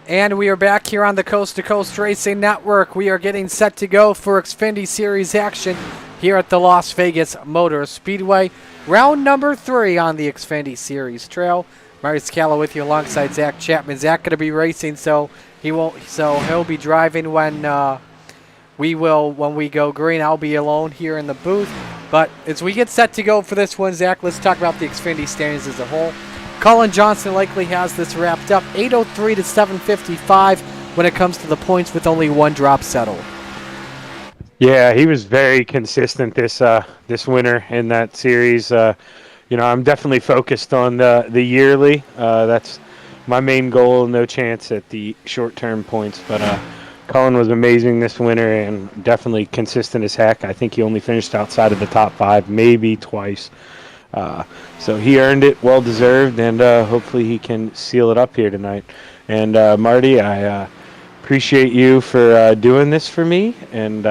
And we are back here on the Coast to Coast Racing Network. We are getting set to go for Xfinity Series action here at the Las Vegas Motor Speedway. Round number 3 on the Xfinity Series trail. Marty Scala with you alongside Zach Chapman. Zach going to be racing, so he'll be driving when we go green. I'll be alone here in the booth. But as we get set to go for this one, Zach, let's talk about the Xfinity standings as a whole. Cullen Johnson likely has this wrapped up 803 to 755 when it comes to the points, with only 1 drop settled. Yeah, he was very consistent this winter in that series. I'm definitely focused on the yearly. That's my main goal. No chance at the short-term points, but Cullen was amazing this winter and definitely consistent as heck. I think he only finished outside of the top 5, maybe twice. So he earned it, well deserved, and hopefully he can seal it up here tonight. And Marty, I appreciate you for doing this for me and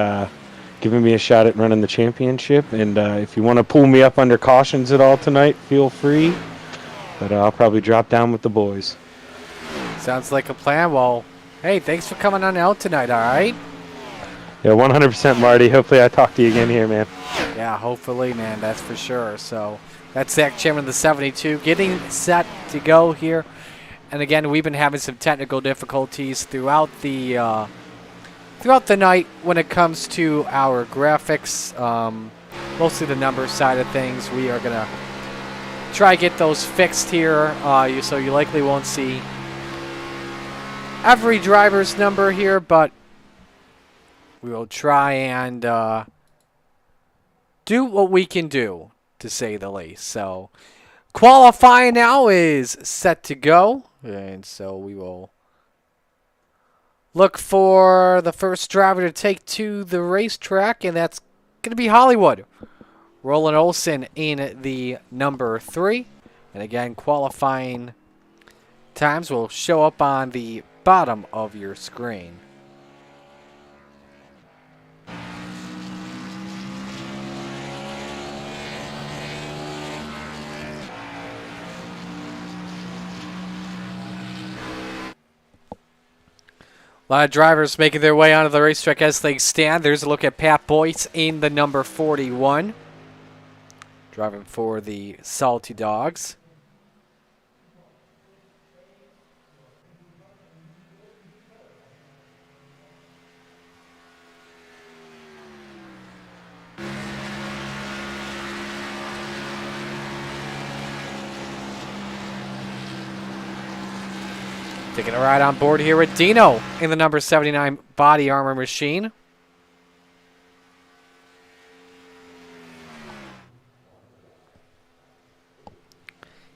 giving me a shot at running the championship. And if you want to pull me up under cautions at all tonight, feel free. But I'll probably drop down with the boys. Sounds like a plan. Well, hey, thanks for coming on out tonight, all right? Yeah, 100% Marty. Hopefully I talk to you again here, man. Yeah, hopefully, man. That's for sure. So that's Zach Chairman of the 72 getting set to go here. And again, we've been having some technical difficulties throughout the night when it comes to our graphics, mostly the number side of things. We are going to try to get those fixed here, so you likely won't see every driver's number here, but we will try and do what we can do, to say the least. So qualifying now is set to go, and so we will look for the first driver to take to the racetrack, and that's going to be Hollywood. Roland Olson in the number 3. And again, qualifying times will show up on the bottom of your screen. A lot of drivers making their way onto the racetrack as they stand. There's a look at Pat Boyce in the number 41. Driving for the Salty Dogs. Taking a ride on board here with Dino in the number 79 body armor machine.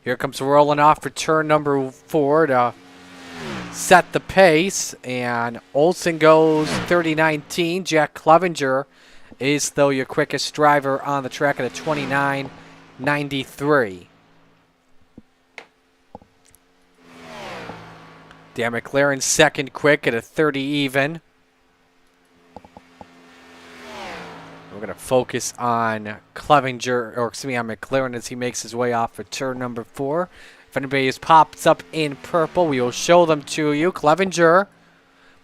Here comes rolling off for turn number 4 to set the pace. And Olsen goes 30-19. Jack Clevenger is, though, your quickest driver on the track at a 29.93. Dan McLaren second quick at a 30 even. We're going to focus on Clevenger, or excuse me, on McLaren as he makes his way off for turn number 4. If anybody pops up in purple, we will show them to you. Clevenger, I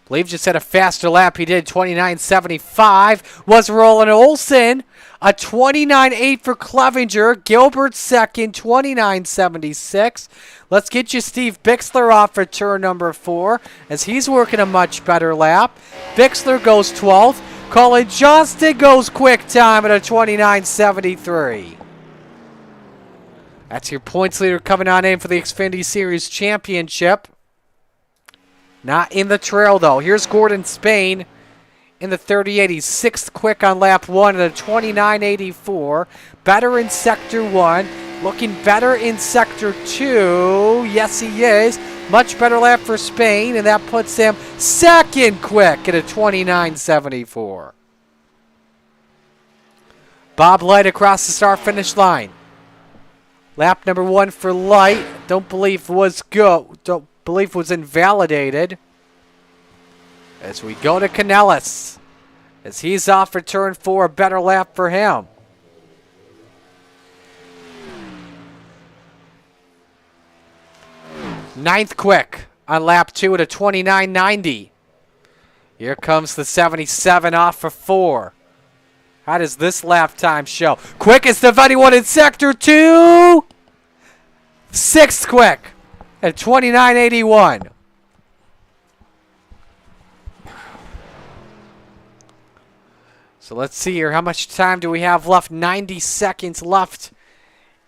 believe, just had a faster lap. He did 29.75. Was Roland Olson. A 29.8 for Clevenger. Gilbert second, 29.76. Let's get you Steve Bixler off for turn number 4 as he's working a much better lap. Bixler goes 12th. Colin Johnston goes quick time at a 29.73. That's your points leader coming on in for the Xfinity Series Championship. Not in the trail, though. Here's Gordon Spain in the 38. He's 6th quick on lap 1 at a 29.84. Better in Sector 1. Looking better in Sector 2. Yes, he is. Much better lap for Spain, and that puts him 2nd quick at a 29.74. Bob Light across the start-finish line. Lap number 1 for Light. Don't believe was invalidated. As we go to Canellis, as he's off for turn 4, a better lap for him. Ninth quick on lap 2 at a 29.90. Here comes the 77 off for 4. How does this lap time show? Quickest of anyone in Sector 2. 6th quick at 29.81. So let's see here. How much time do we have left? 90 seconds left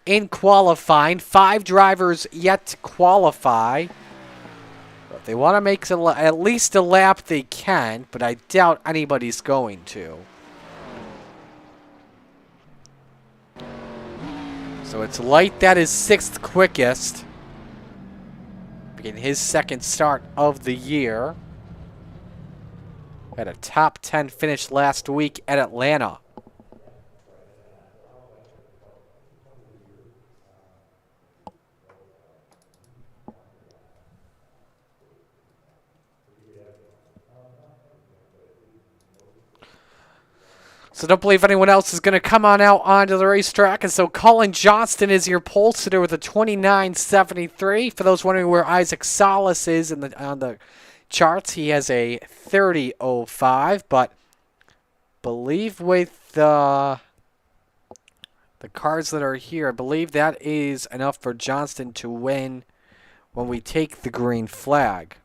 in qualifying. 5 drivers yet to qualify. If they want to make at least a lap, they can, but I doubt anybody's going to. So it's Light that is 6th quickest. Beginning his 2nd start of the year. Had a top 10 finish last week at Atlanta. So don't believe anyone else is going to come on out onto the racetrack. And so Colin Johnston is your pole sitter with a 29.73. For those wondering where Isaac Salas is on the charts, he has a 30.05. But believe with the cars that are here, I believe that is enough for Johnston to win when we take the green flag.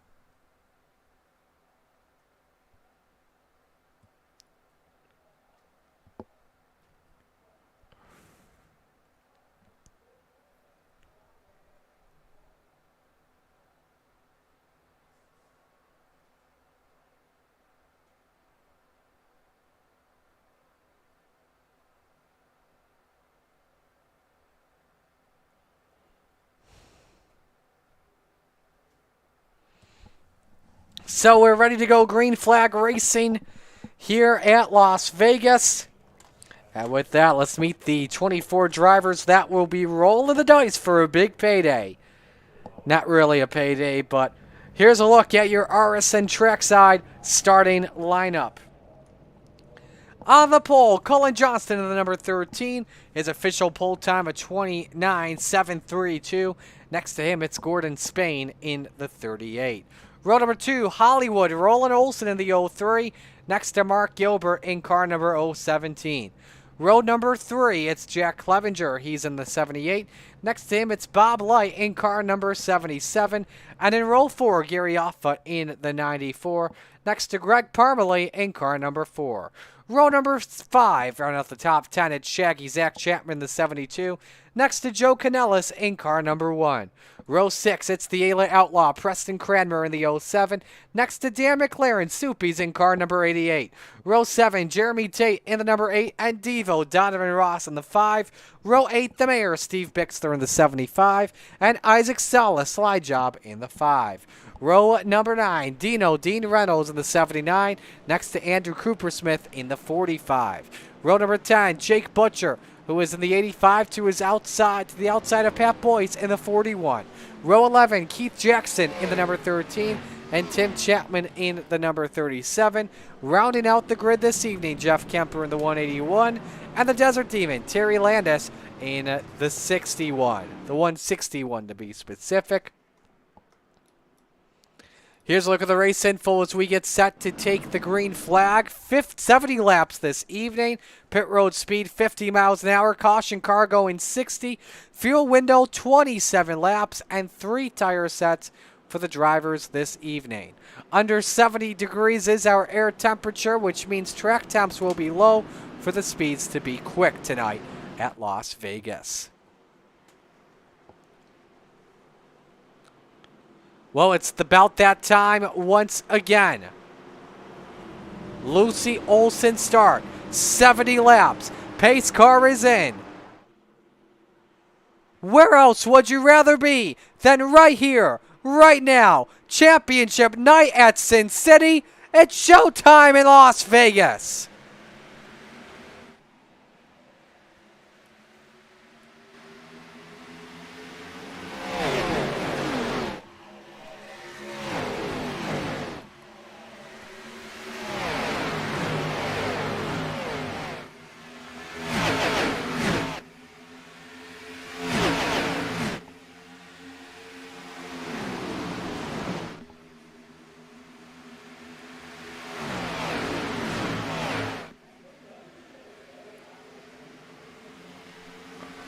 So we're ready to go green flag racing here at Las Vegas. And with that, let's meet the 24 drivers that will be rolling the dice for a big payday. Not really a payday, but here's a look at your RSN Trackside starting lineup. On the pole, Colin Johnston in the number 13. His official pole time of 29.732. Next to him, it's Gordon Spain in the 38. Row number 2, Hollywood, Roland Olson in the 03. Next to Mark Gilbert in car number 017. Row number 3, it's Jack Clevenger. He's in the 78. Next to him, it's Bob Light in car number 77. And in row 4, Gary Offutt in the 94. Next to Greg Parmalee in car number 4. Row number 5, round out the top 10, it's Shaggy Zach Chapman, the 72. Next to Joe Canellis in car number 1. Row 6, it's the Ayla Outlaw, Preston Cranmer in the 07. Next to Dan McLaren, Soupy's in car number 88. Row 7, Jeremy Tate in the number 8, and Devo, Donovan Ross in the 5. Row 8, the Mayor, Steve Bixler in the 75. And Isaac Salas, Slide Job in the 5. Row number 9, Dean Reynolds in the 79. Next to Andrew Coopersmith in the 45. Row number 10, Jake Butcher, who is in the 85 to the outside of Pat Boyce in the 41. Row 11, Keith Jackson in the number 13, and Tim Chapman in the number 37. Rounding out the grid this evening, Jeff Kemper in the 181, and the Desert Demon, Terry Landis in the 61. The 161 to be specific. Here's a look at the race info as we get set to take the green flag. 70 laps this evening. Pit road speed 50 miles an hour. Caution car going 60. Fuel window 27 laps and 3 tire sets for the drivers this evening. Under 70 degrees is our air temperature, which means track temps will be low for the speeds to be quick tonight at Las Vegas. Well, it's about that time once again. Lucy Olson start. 70 laps. Pace car is in. Where else would you rather be than right here, right now? Championship night at Sin City. It's showtime in Las Vegas.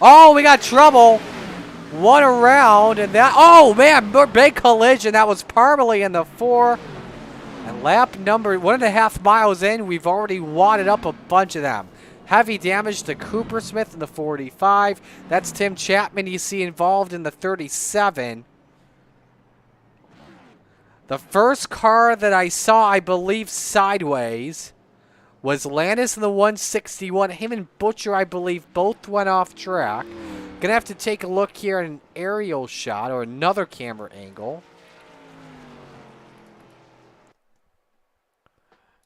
Oh, we got trouble. One around, and that, oh man, big collision. That was Parmalee in the 4. And lap number 1.5 miles in, we've already wadded up a bunch of them. Heavy damage to Cooper Smith in the 45. That's Tim Chapman you see involved in the 37. The first car that I saw, I believe, sideways was Landis in the 161. Him and Butcher, I believe, both went off track. Gonna have to take a look here at an aerial shot or another camera angle.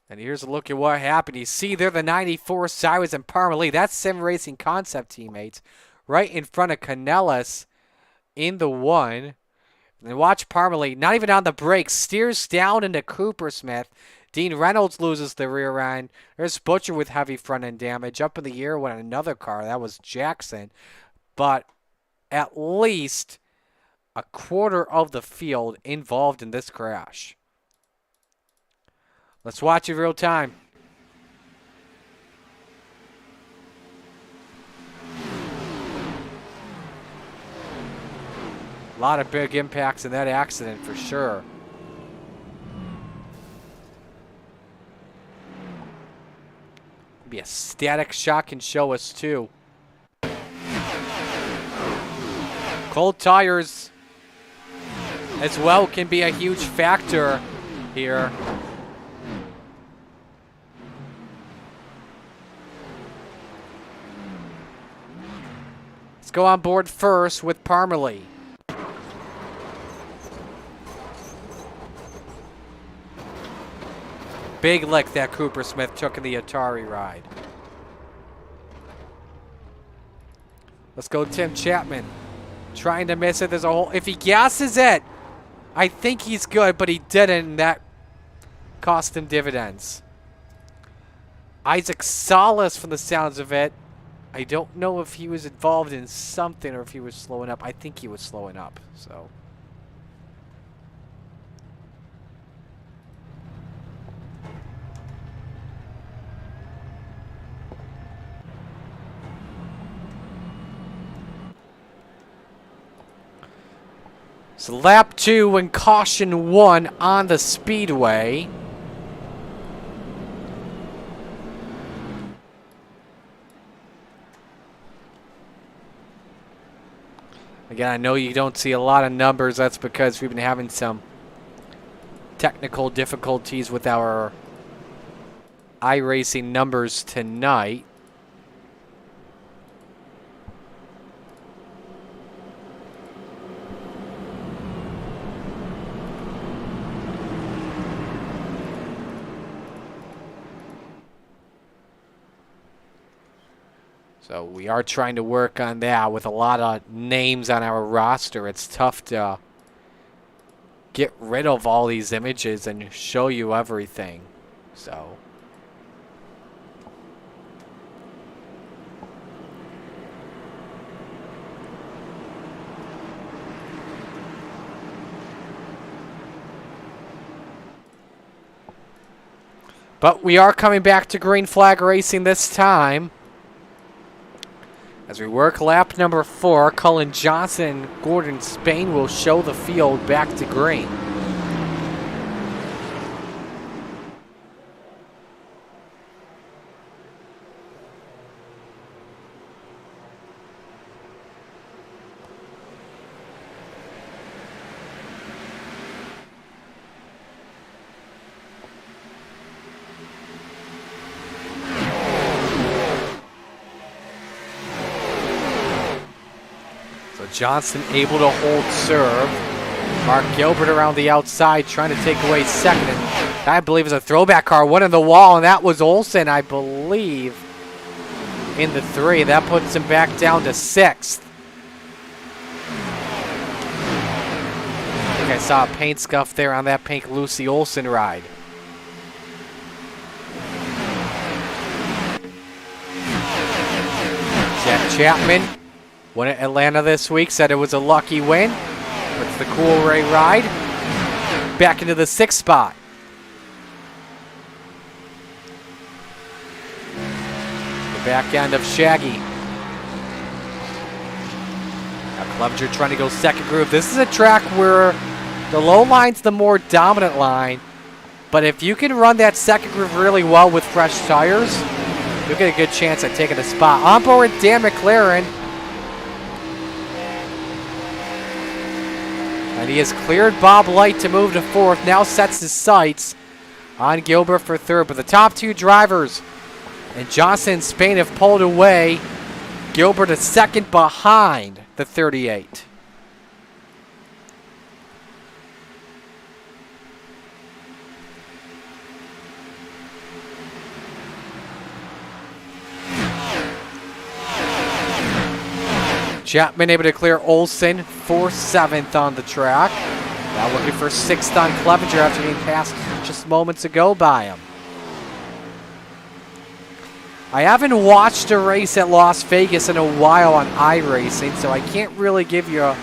And here's a look at what happened. You see there the 94 sideways and Parmalee. That's Sim Racing Concept teammates right in front of Canellis in the 1. And then watch Parmalee, not even on the brakes, steers down into Cooper Smith. Dean Reynolds loses the rear end. There's Butcher with heavy front end damage. Up in the air went another car. That was Jackson. But at least a quarter of the field involved in this crash. Let's watch it real time. A lot of big impacts in that accident for sure. Maybe a static shot can show us too. Cold tires as well can be a huge factor here. Let's go on board first with Parmalee. Big lick that Cooper Smith took in the Atari ride. Let's go Tim Chapman. Trying to miss it. There's a hole. If he gasses it, I think he's good, but he didn't, and that cost him dividends. Isaac Salas, from the sounds of it, I don't know if he was involved in something or if he was slowing up. I think he was slowing up, so. So lap 2 and caution 1 on the speedway. Again, I know you don't see a lot of numbers. That's because we've been having some technical difficulties with our iRacing numbers tonight. So we are trying to work on that with a lot of names on our roster. It's tough to get rid of all these images and show you everything. So. But we are coming back to green flag racing this time. As we work lap number 4, Cullen Johnson and Gordon Spain will show the field back to green. Johnson able to hold serve. Mark Gilbert around the outside trying to take away second. And that, I believe, is a throwback car. One in the wall, and that was Olsen, I believe, in the 3. That puts him back down to 6th. I think I saw a paint scuff there on that pink Lucy Olsen ride. Jack Chapman won at Atlanta this week, said it was a lucky win. It's the Cool Ray ride. Back into the 6th spot. The back end of Shaggy. Clevenger trying to go second groove. This is a track where the low line's the more dominant line, but if you can run that second groove really well with fresh tires, you'll get a good chance at taking a spot. On board Dan McLaren. And he has cleared Bob Light to move to fourth. Now sets his sights on Gilbert for third. But the top two drivers and Johnson and Spain have pulled away. Gilbert is second behind the 38. Chapman able to clear Olsen for 7th on the track. Now looking for 6th on Clevenger after being passed just moments ago by him. I haven't watched a race at Las Vegas in a while on iRacing, so I can't really give you a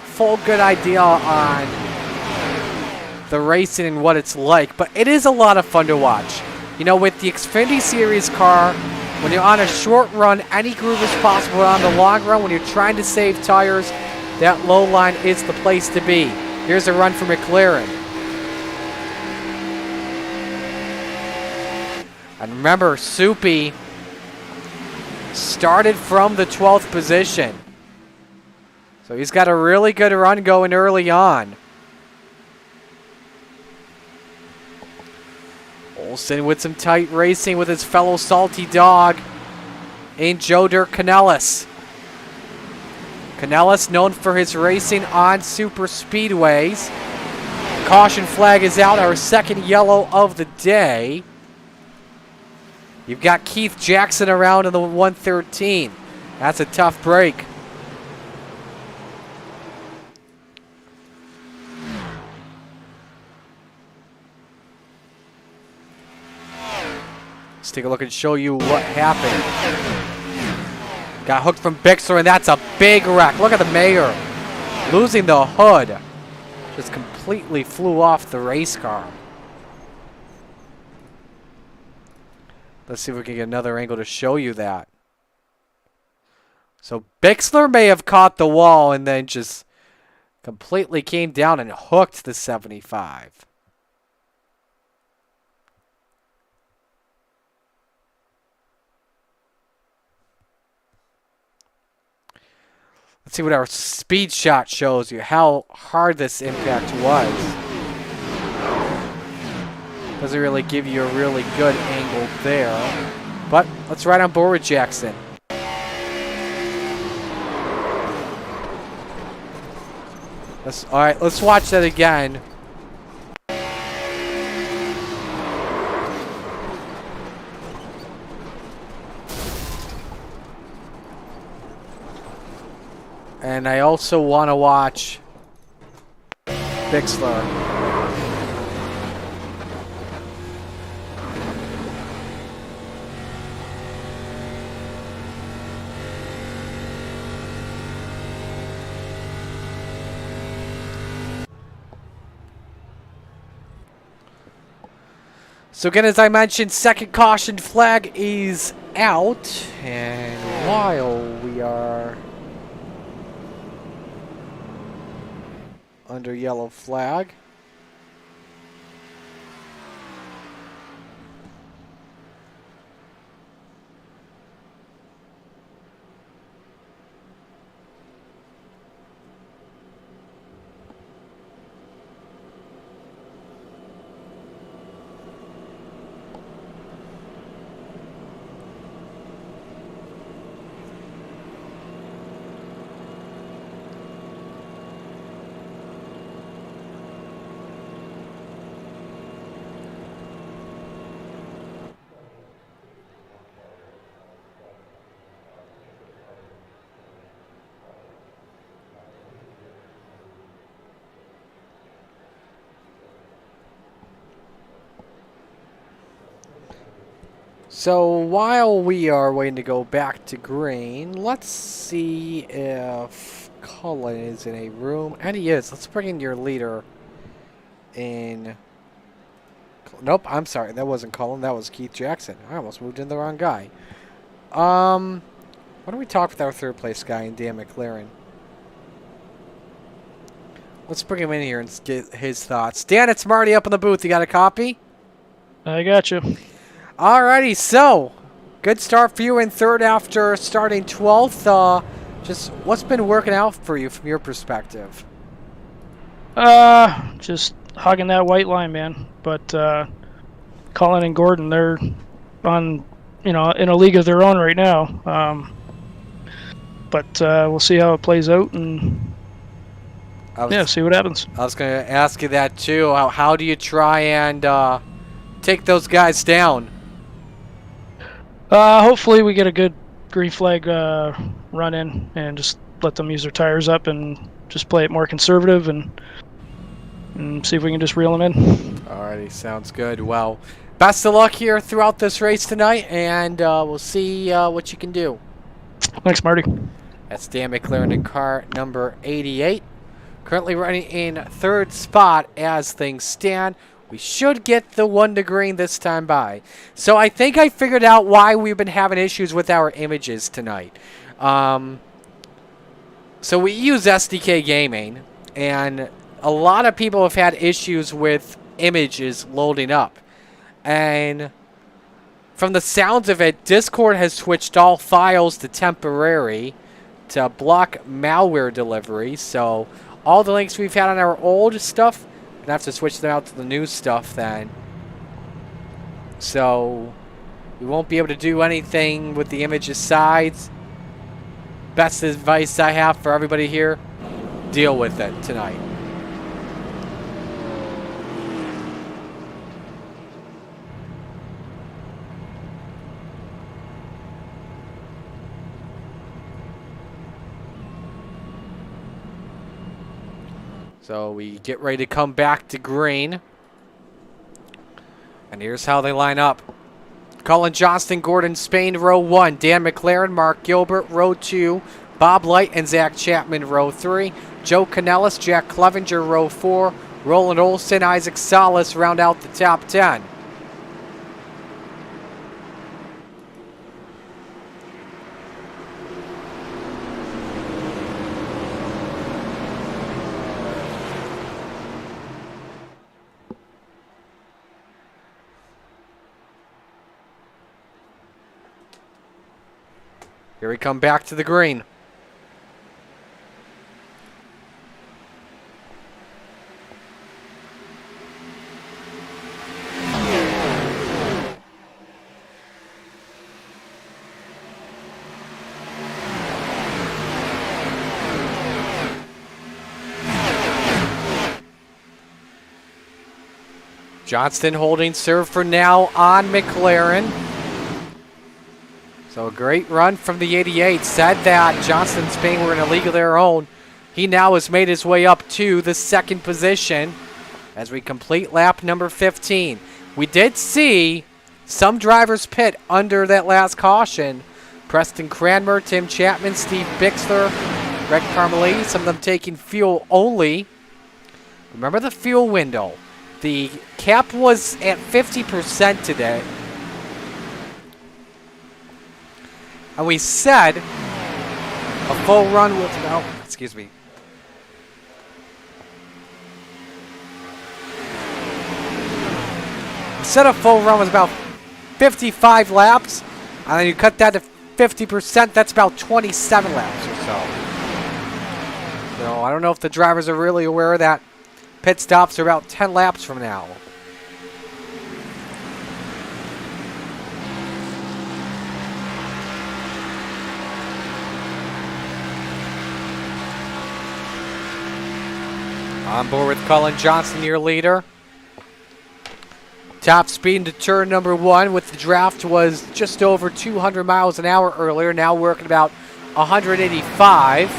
full good idea on the racing and what it's like, but it is a lot of fun to watch. You know, with the Xfinity Series car, when you're on a short run, any groove is possible. But on the long run, when you're trying to save tires, that low line is the place to be. Here's a run for McLaren. And remember, Soupy started from the 12th position. So he's got a really good run going early on. Olsen with some tight racing with his fellow salty dog in Joe Dirt Canellis. Canellis known for his racing on super speedways. Caution flag is out, our second yellow of the day. You've got Keith Jackson around in the 113. That's a tough break. Let's take a look and show you what happened. Got hooked from Bixler, and that's a big wreck. Look at the mayor losing the hood. Just completely flew off the race car. Let's see if we can get another angle to show you that. So Bixler may have caught the wall and then just completely came down and hooked the 75. Let's see what our speed shot shows you, how hard this impact was. Doesn't really give you a really good angle there. But let's ride on board with Jackson. All right, let's watch that again. And I also want to watch Bixler. So again, as I mentioned, second caution flag is out. And while we are under yellow flag, so while we are waiting to go back to green, let's see if Cullen is in a room. And he is. Let's bring in your leader in. Nope, I'm sorry. That wasn't Cullen. That was Keith Jackson. I almost moved in the wrong guy. Why don't we talk with our third place guy in Dan McLaren? Let's bring him in here and get his thoughts. Dan, it's Marty up in the booth. You got a copy? I got you. Alrighty, so good start for you in third after starting 12th. Just what's been working out for you from your perspective? Just hugging that white line, man. But Colin and Gordon, they're on, in a league of their own right now. But we'll see how it plays out and see what happens. I was going to ask you that too. How do you try and take those guys down? Hopefully we get a good green flag run in and just let them use their tires up and just play it more conservative and see if we can just reel them in. Alrighty, sounds good. Well, best of luck here throughout this race tonight, and we'll see what you can do. Thanks, Marty. That's Dan McLaren in car number 88. Currently running in third spot as things stand. We should get the 1 to green this time by. So I think I figured out why we've been having issues with our images tonight. So we use SDK Gaming, and a lot of people have had issues with images loading up. And from the sounds of it, Discord has switched all files to temporary to block malware delivery. So all the links we've had on our old stuff, we're gonna have to switch them out to the new stuff then. So we won't be able to do anything with the images sides. Best advice I have for everybody here, deal with it tonight. So we get ready to come back to green. And here's how they line up. Colin Johnston, Gordon Spain, row 1. Dan McLaren, Mark Gilbert, row 2. Bob Light and Zach Chapman, row 3. Joe Canellis, Jack Clevenger, row 4. Roland Olson, Isaac Salas round out the top 10. Here we come back to the green. Johnston holding serve for now on McLaren. So a great run from the 88. Said that Johnston and Spain were in a league of their own. He now has made his way up to the second position as we complete lap number 15. We did see some drivers pit under that last caution. Preston Cranmer, Tim Chapman, Steve Bixler, Greg Carmelli, some of them taking fuel only. Remember the fuel window. The cap was at 50% today. And we said a full run was about, excuse me. We said a full run was about 55 laps, and then you cut that to 50%, that's about 27 laps or so. So I don't know if the drivers are really aware of that. Pit stops are about 10 laps from now. On board with Colin Johnston, your leader. Top speed into turn number 1 with the draft was just over 200 miles an hour earlier. Now working about 185.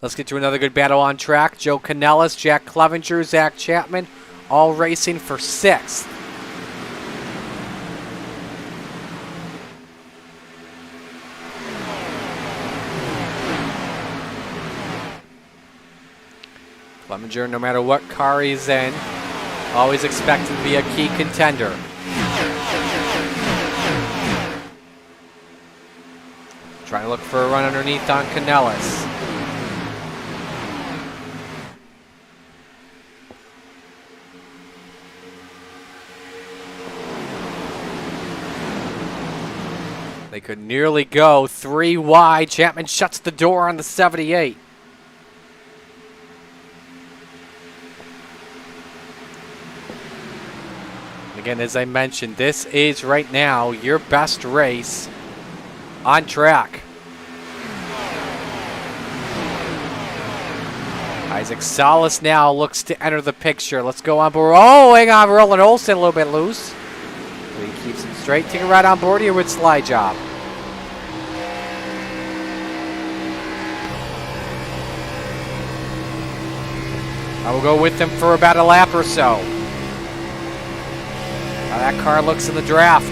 Let's get to another good battle on track. Joe Canellis, Jack Clevenger, Zach Chapman, all racing for 6th. Clevenger, no matter what car he's in, always expected to be a key contender. Trying to look for a run underneath on Canellis. They could nearly go 3 wide. Chapman shuts the door on the 78. Again, as I mentioned, this is right now your best race on track. Isaac Salas now looks to enter the picture. Let's go on board. Oh, hang on, Roland Olsen a little bit loose. But he keeps him straight. Take a ride on board here with Slide Job. I will go with them for about a lap or so. How that car looks in the draft.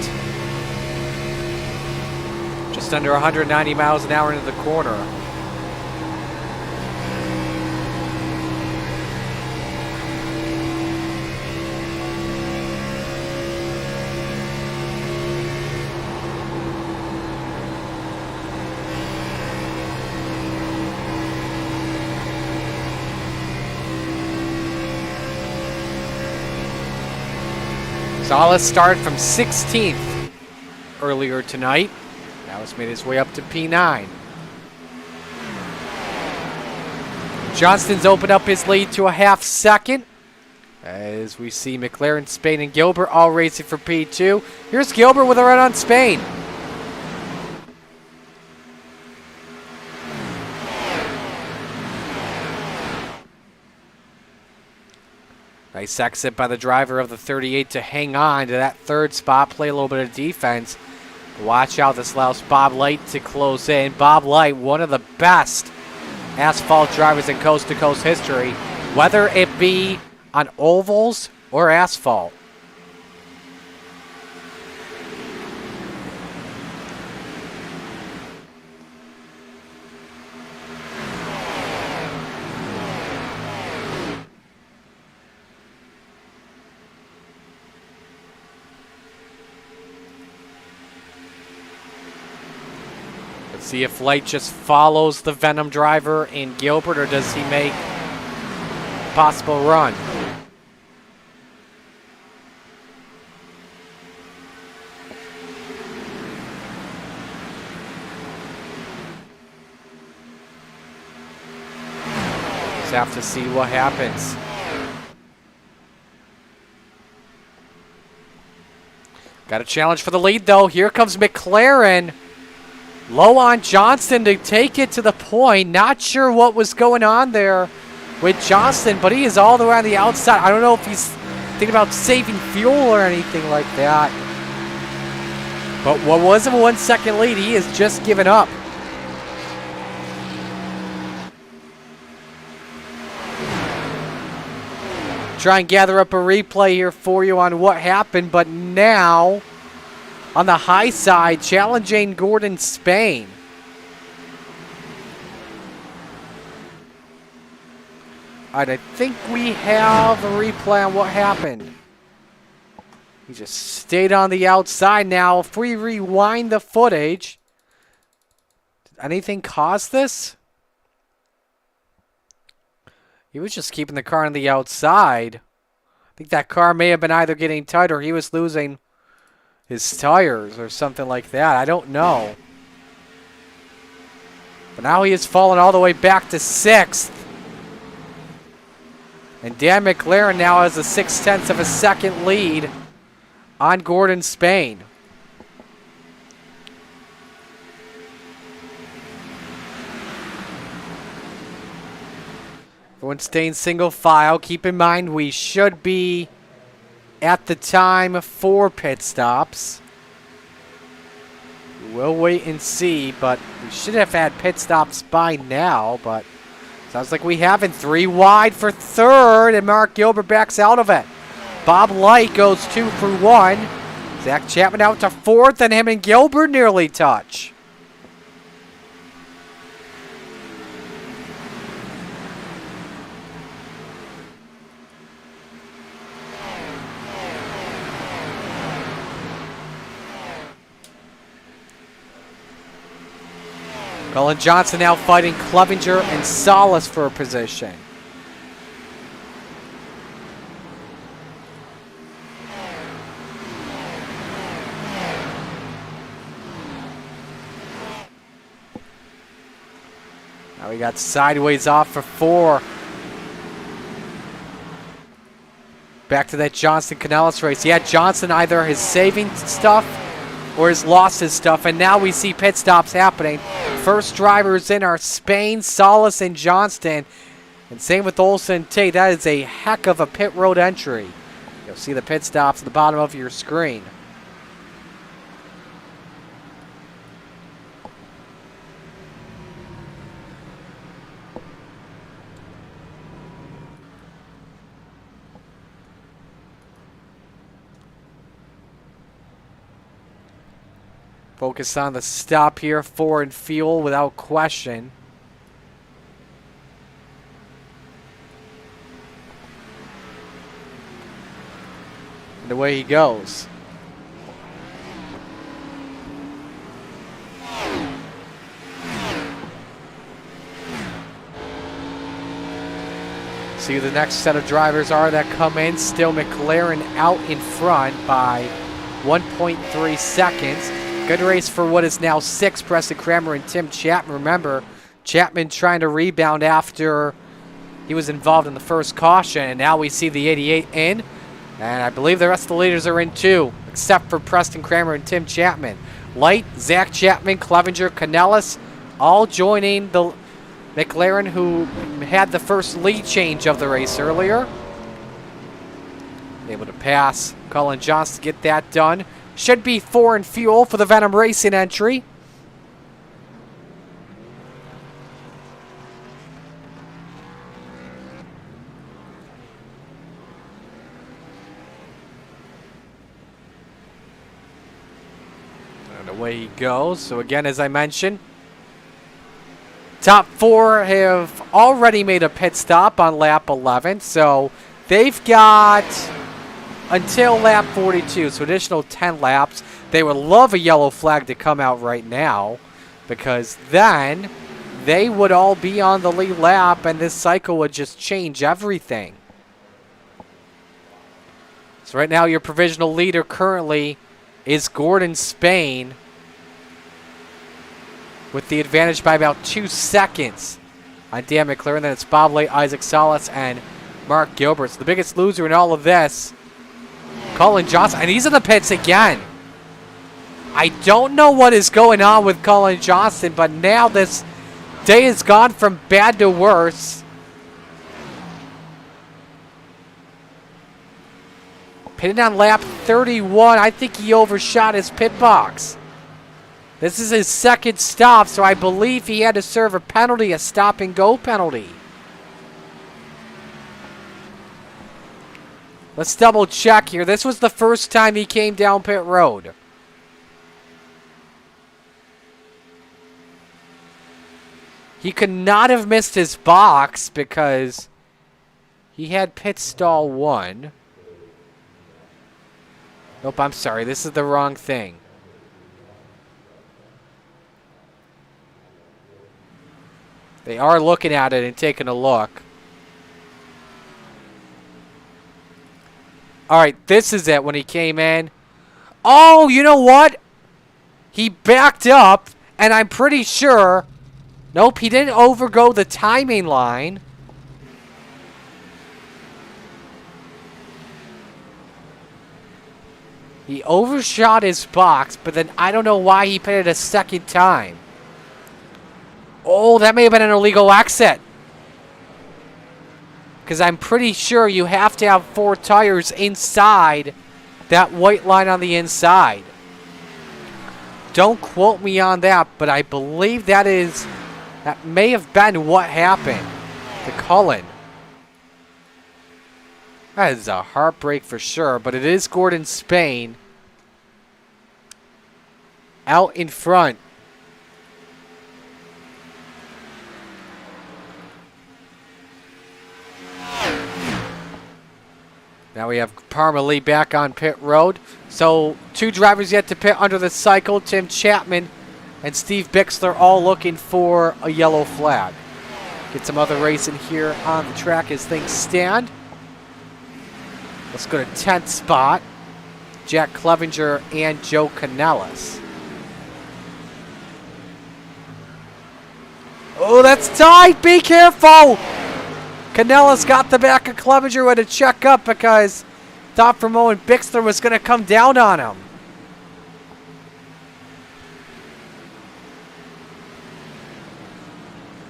Just under 190 miles an hour into the corner. Salas started from 16th earlier tonight. Now he's made his way up to P9. Johnston's opened up his lead to a half second. As we see McLaren, Spain, and Gilbert all racing for P2. Here's Gilbert with a run on Spain. Nice exit by the driver of the 38 to hang on to that third spot, play a little bit of defense. Watch out, this allows Bob Light to close in. Bob Light, one of the best asphalt drivers in coast-to-coast history, whether it be on ovals or asphalt. Let's see if Light just follows the Venom driver in Gilbert, or does he make a possible run? Just have to see what happens. Got a challenge for the lead, though. Here comes McLaren. Low on Johnston to take it to the point. Not sure what was going on there with Johnston, but he is all the way on the outside. I don't know if he's thinking about saving fuel or anything like that. But what was a 1 second lead, he has just given up. Try and gather up a replay here for you on what happened, but now on the high side, challenging Gordon Spain. All right, I think we have a replay on what happened. He just stayed on the outside. Now, if we rewind the footage, did anything cause this? He was just keeping the car on the outside. I think that car may have been either getting tight or he was losing his tires or something like that. I don't know. But now he has fallen all the way back to 6th. And Dan McLaren now has a 0.6 of a second lead on Gordon Spain. Everyone staying single file. Keep in mind we should be at the time for pit stops. We'll wait and see, but we should have had pit stops by now, but sounds like we haven't. 3 wide for third, and Mark Gilbert backs out of it. Bob Light goes 2 for 1. Zach Chapman out to 4th, and him and Gilbert nearly touch. Colin Johnson now fighting Clevenger and Salas for a position. Now we got sideways off for 4. Back to that Johnson-Canellis race. Yeah, Johnson either is saving stuff or has lost his stuff, and now we see pit stops happening. First drivers in are Spain, Salas, and Johnston. And same with Olsen and Tate. That is a heck of a pit road entry. You'll see the pit stops at the bottom of your screen. Focus on the stop here, 4 in fuel without question. And away he goes. See who the next set of drivers are that come in. Still McLaren out in front by 1.3 seconds. Good race for what is now 6, Preston Kramer and Tim Chapman. Remember, Chapman trying to rebound after he was involved in the first caution, and now we see the 88 in. And I believe the rest of the leaders are in too, except for Preston Kramer and Tim Chapman. Light, Zach Chapman, Clevenger, Canellis, all joining the McLaren who had the first lead change of the race earlier. Able to pass Colin Johnson to get that done. Should be 4 in fuel for the Venom Racing entry. And away he goes. So again, as I mentioned, top 4 have already made a pit stop on lap 11. So they've got until lap 42, so additional 10 laps. They would love a yellow flag to come out right now, because then they would all be on the lead lap and this cycle would just change everything. So right now your provisional leader currently is Gordon Spain with the advantage by about 2 seconds on Dan McLaren. Then it's Bob Lay, Isaac Salas, and Mark Gilbert. So the biggest loser in all of this, Colin Johnson, and he's in the pits again. I don't know what is going on with Colin Johnson, but now this day has gone from bad to worse. Pitting on lap 31, I think he overshot his pit box. This is his second stop, so I believe he had to serve a penalty, a stop-and-go penalty. Let's double check here. This was the first time he came down pit road. He could not have missed his box because he had pit stall 1. Nope, I'm sorry. This is the wrong thing. They are looking at it and taking a look. All right, this is it when he came in. Oh, you know what? He backed up, and I'm pretty sure... Nope, he didn't overgo the timing line. He overshot his box, but then I don't know why he pitted a second time. Oh, that may have been an illegal exit. Because I'm pretty sure you have to have 4 tires inside that white line on the inside. Don't quote me on that, but I believe that may have been what happened to Cullen. That is a heartbreak for sure, but it is Gordon Spain out in front. Now we have Parmalee back on pit road. So 2 drivers yet to pit under the cycle. Tim Chapman and Steve Bixler all looking for a yellow flag. Get some other racing here on the track as things stand. Let's go to 10th spot. Jack Clevenger and Joe Canellis. Oh, It's tight. Be careful. Canella's got the back of Clevenger with a check up because thought for a moment Bixler was going to come down on him.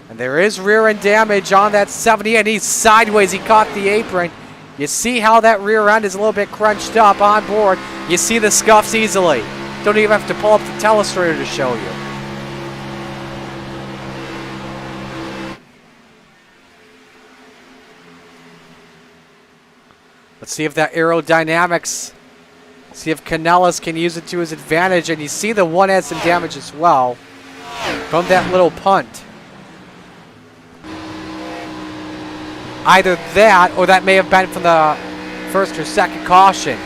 And there is rear end damage on that 70, and he's sideways. He caught the apron. You see how that rear end is a little bit crunched up on board. You see the scuffs easily. Don't even have to pull up the telestrator to show you. Let's see if that aerodynamics, see if Canellas can use it to his advantage. And you see the one has some damage as well from that little punt. Either that, or that may have been from the first or second caution.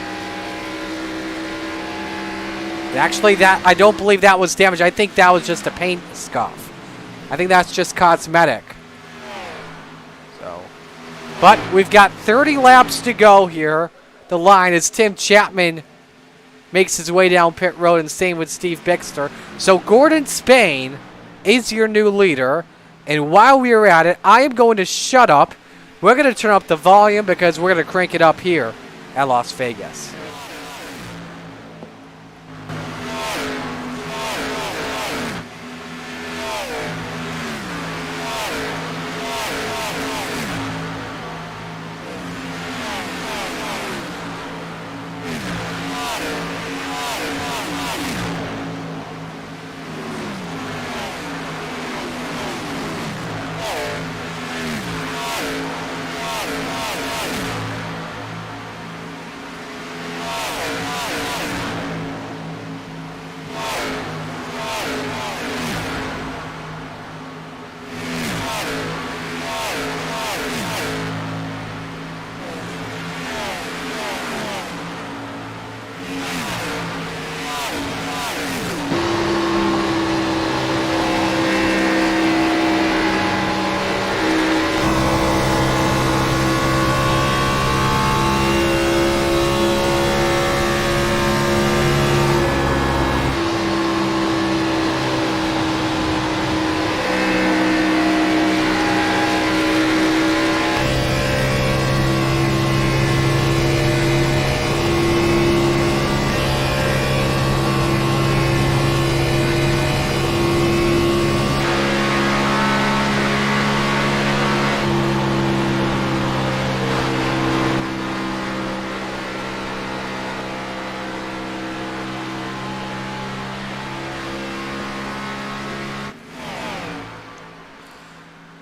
Actually, that I don't believe that was damage. I think that was just a paint scuff. I think that's just cosmetic. So, but we've got 30 laps to go here. The line is Tim Chapman makes his way down pit road, and same with Steve Bixter. So Gordon Spain is your new leader. And while we are at it, I am going to shut up. We're going to turn up the volume because we're going to crank it up here at Las Vegas.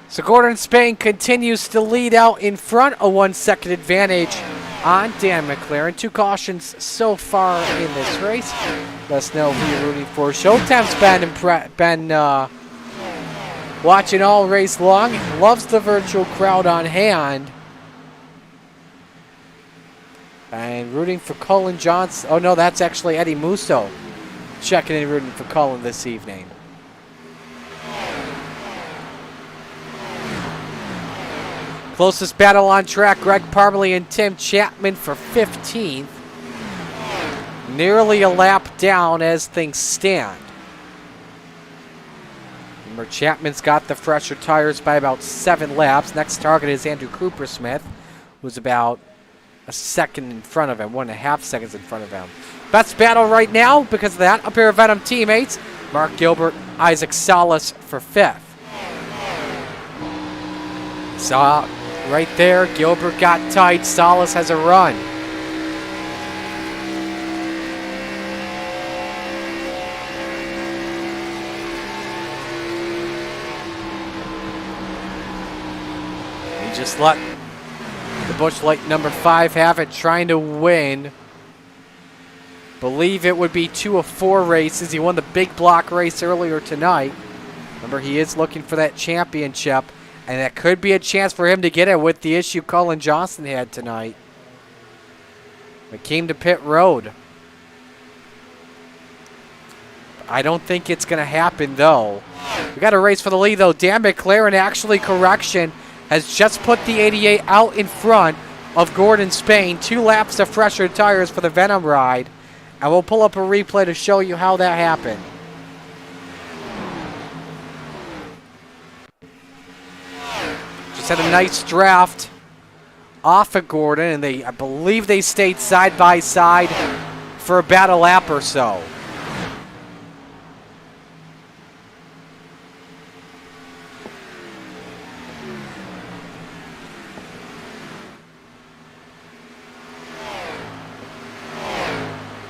So Gordon Spain continues to lead out in front, a 1 second advantage on Dan McLaren. 2 cautions so far in this race. Let us know who you're rooting for. Showtime's been watching all race long. Loves the virtual crowd on hand. And rooting for Cullen Johnson. Oh no, that's actually Eddie Musso checking in rooting for Cullen this evening. Closest battle on track, Greg Parmalee and Tim Chapman for 15th. Nearly a lap down as things stand. Remember, Chapman's got the fresher tires by about 7 laps. Next target is Andrew Coopersmith, who's about a second in front of him, 1.5 seconds in front of him. Best battle right now, because of that, a pair of Venom teammates, Mark Gilbert, Isaac Salas for 5th. Saw right there, Gilbert got tight, Salas has a run. He just let the Busch Light number 5 have it, trying to win. Believe it would be 2 of 4 races. He won the big block race earlier tonight. Remember, he is looking for that championship, and that could be a chance for him to get it with the issue Cullen Johnson had tonight. It came to pit road. I don't think it's going to happen, though. We got a race for the lead, though. Dan McLaren, actually, correction, has just put the 88 out in front of Gordon Spain. 2 laps of fresher tires for the Venom ride. And we'll pull up a replay to show you how that happened. Just had a nice draft off of Gordon, and I believe they stayed side by side for about a lap or so.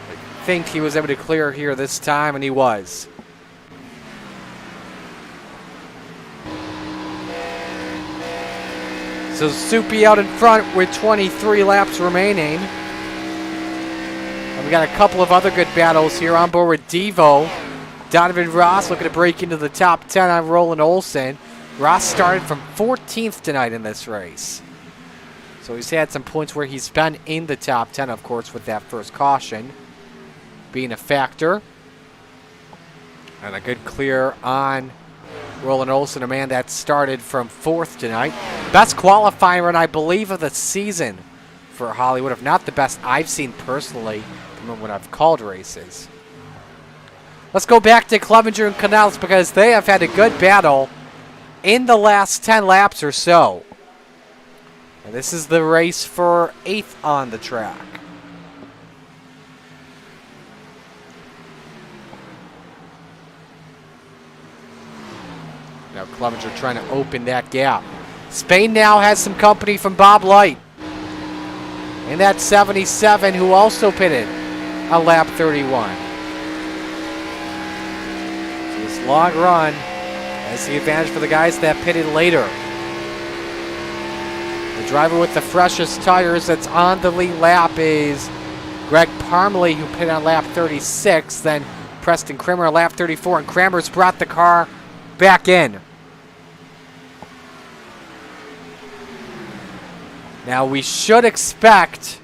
I think he was able to clear here this time, and he was. So Soupy out in front with 23 laps remaining. And we got a couple of other good battles here on board with Devo. Donovan Ross looking to break into the top 10 on Roland Olsen. Ross started from 14th tonight in this race. So he's had some points where he's been in the top 10, of course, with that first caution being a factor. And a good clear on Roland Olsen, a man that started from 4th tonight. Best qualifying run, I believe, of the season for Hollywood, if not the best I've seen personally from when I've called races. Let's go back to Clevenger and Canals because they have had a good battle in the last 10 laps or so. And this is the race for 8th on the track. Now Clevenger trying to open that gap. Spain now has some company from Bob Light. And that 77 who also pitted on lap 31. So this long run has the advantage for the guys that pitted later. The driver with the freshest tires that's on the lead lap is Greg Parmalee, who pitted on lap 36. Then Preston Kramer on lap 34. And Kramer's brought the car back in. Now we should expect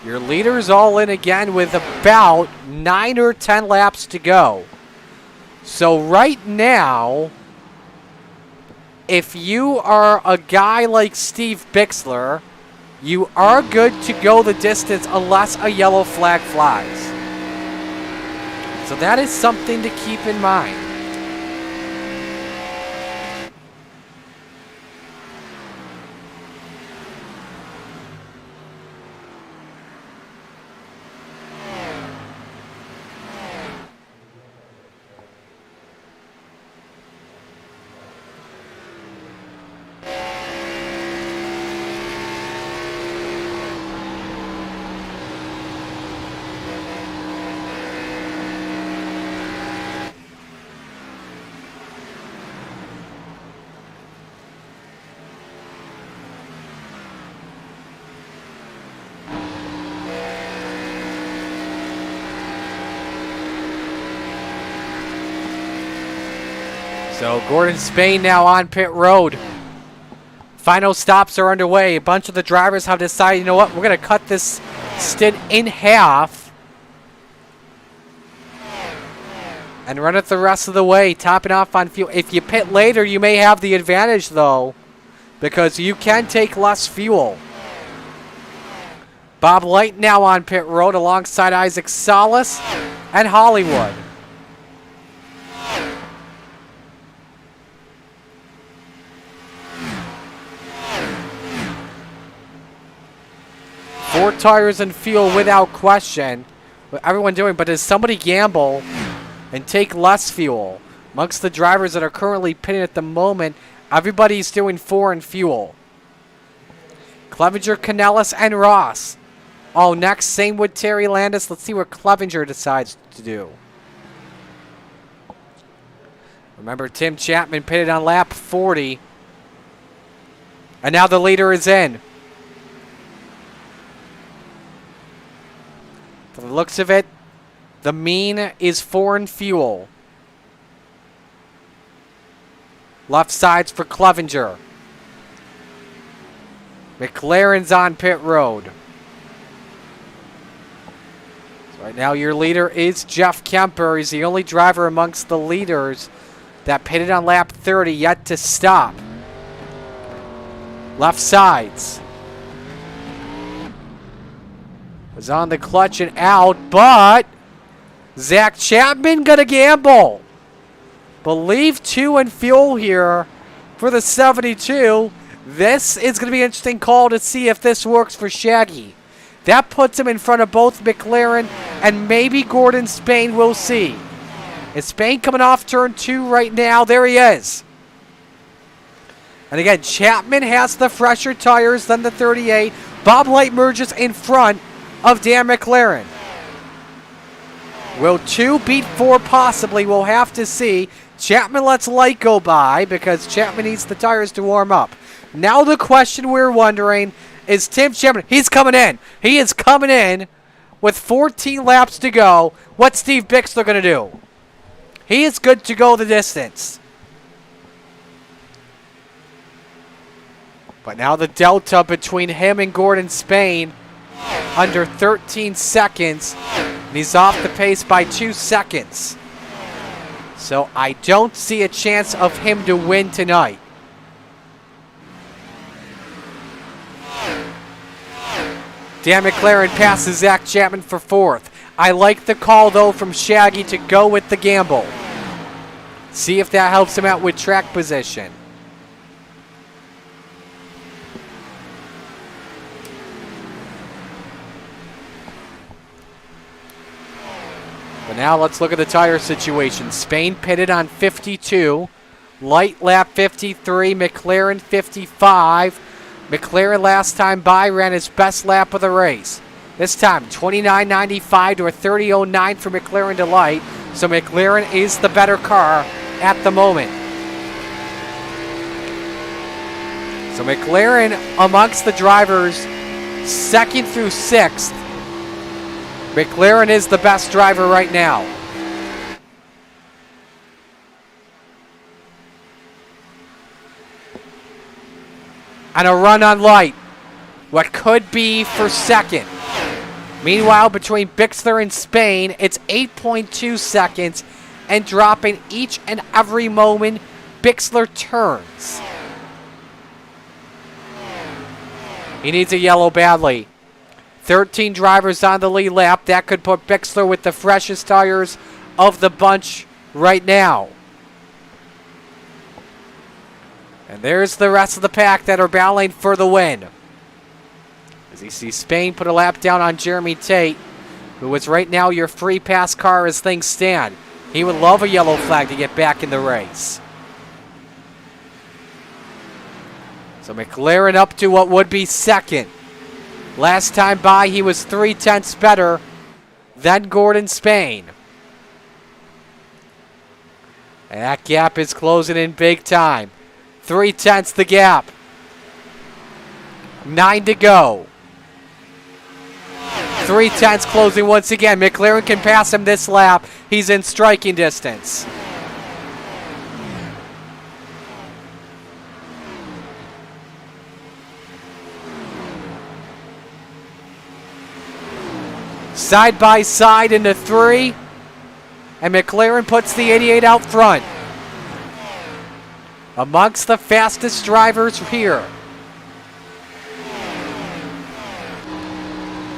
your leaders all in again with about 9 or 10 laps to go. So right now, if you are a guy like Steve Bixler, you are good to go the distance unless a yellow flag flies. So that is something to keep in mind. So Gordon Spain now on pit road. Final stops are underway. A bunch of the drivers have decided, you know what, we're going to cut this stint in half and run it the rest of the way, topping off on fuel. If you pit later, you may have the advantage, though, because you can take less fuel. Bob Light now on pit road alongside Isaac Salas and Hollywood. Four tires and fuel without question. What everyone doing, but does somebody gamble and take less fuel? Amongst the drivers that are currently pitting at the moment, everybody's doing 4 in fuel. Clevenger, Canellis, and Ross. Oh, next, same with Terry Landis. Let's see what Clevenger decides to do. Remember, Tim Chapman pitted on lap 40. And now the leader is in. From the looks of it, the mean is 4 in fuel. Left sides for Clevenger. McLaren's on pit road. So right now your leader is Jeff Kemper. He's the only driver amongst the leaders that pitted on lap 30 yet to stop. Left sides. Was on the clutch and out, but Zach Chapman gonna gamble. Believe 2 in fuel here for the 72. This is going to be an interesting call to see if this works for Shaggy. That puts him in front of both McLaren and maybe Gordon Spain. We'll see. Is Spain coming off turn 2 right now? There he is. And again, Chapman has the fresher tires than the 38. Bob Light merges in front of Dan McLaren. Will 2 beat 4 possibly? We'll have to see. Chapman lets Light go by because Chapman needs the tires to warm up. Now the question we're wondering is Tim Chapman. He's coming in. He is coming in with 14 laps to go. What's Steve Bixler going to do? He is good to go the distance. But now the delta between him and Gordon Spain under 13 seconds. And he's off the pace by 2 seconds. So I don't see a chance of him to win tonight. Dan McLaren passes Zach Chapman for 4th. I like the call, though, from Shaggy to go with the gamble. See if that helps him out with track position. But now let's look at the tire situation. Spain pitted on 52. Light lap 53. McLaren 55. McLaren last time by ran his best lap of the race. This time 29.95 to a 30.09 for McLaren to Light. So McLaren is the better car at the moment. So McLaren amongst the drivers 2nd through 6th. McLaren is the best driver right now. And a run on Light. What could be for 2nd. Meanwhile, between Bixler and Spain, it's 8.2 seconds. And dropping each and every moment Bixler turns. He needs a yellow badly. 13 drivers on the lead lap. That could put Bixler with the freshest tires of the bunch right now. And there's the rest of the pack that are battling for the win. As you see Spain put a lap down on Jeremy Tate, who is right now your free pass car as things stand. He would love a yellow flag to get back in the race. So McLaren up to what would be 2nd. Last time by, he was 0.3 better than Gordon Spain. And that gap is closing in big time. 0.3 the gap. 9 to go. 0.3 closing once again. McLaren can pass him this lap. He's in striking distance. Side by side into 3. And McLaren puts the 88 out front. Amongst the fastest drivers here.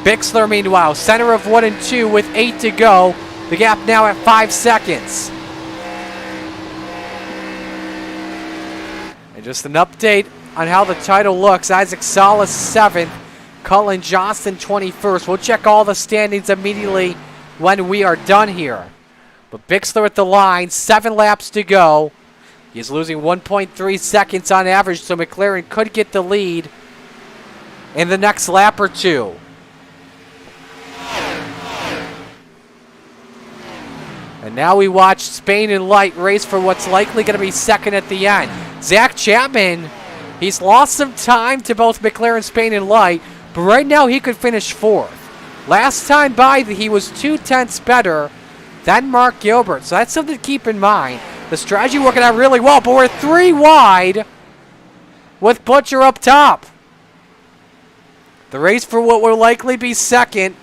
Bixler, meanwhile, center of 1 and 2 with 8 to go. The gap now at 5 seconds. And just an update on how the title looks. Isaac Salas 7th. Cullen Johnston 21st. We'll check all the standings immediately when we are done here. But Bixler at the line, 7 laps to go. He's losing 1.3 seconds on average, so McLaren could get the lead in the next lap or 2. And now we watch Spain and Light race for what's likely going to be 2nd at the end. Zach Chapman, he's lost some time to both McLaren, Spain, and Light, but right now he could finish 4th. Last time by, he was 0.2 better than Mark Gilbert, so that's something to keep in mind. The strategy working out really well, but we're 3 wide with Butcher up top. The race for what will likely be 2nd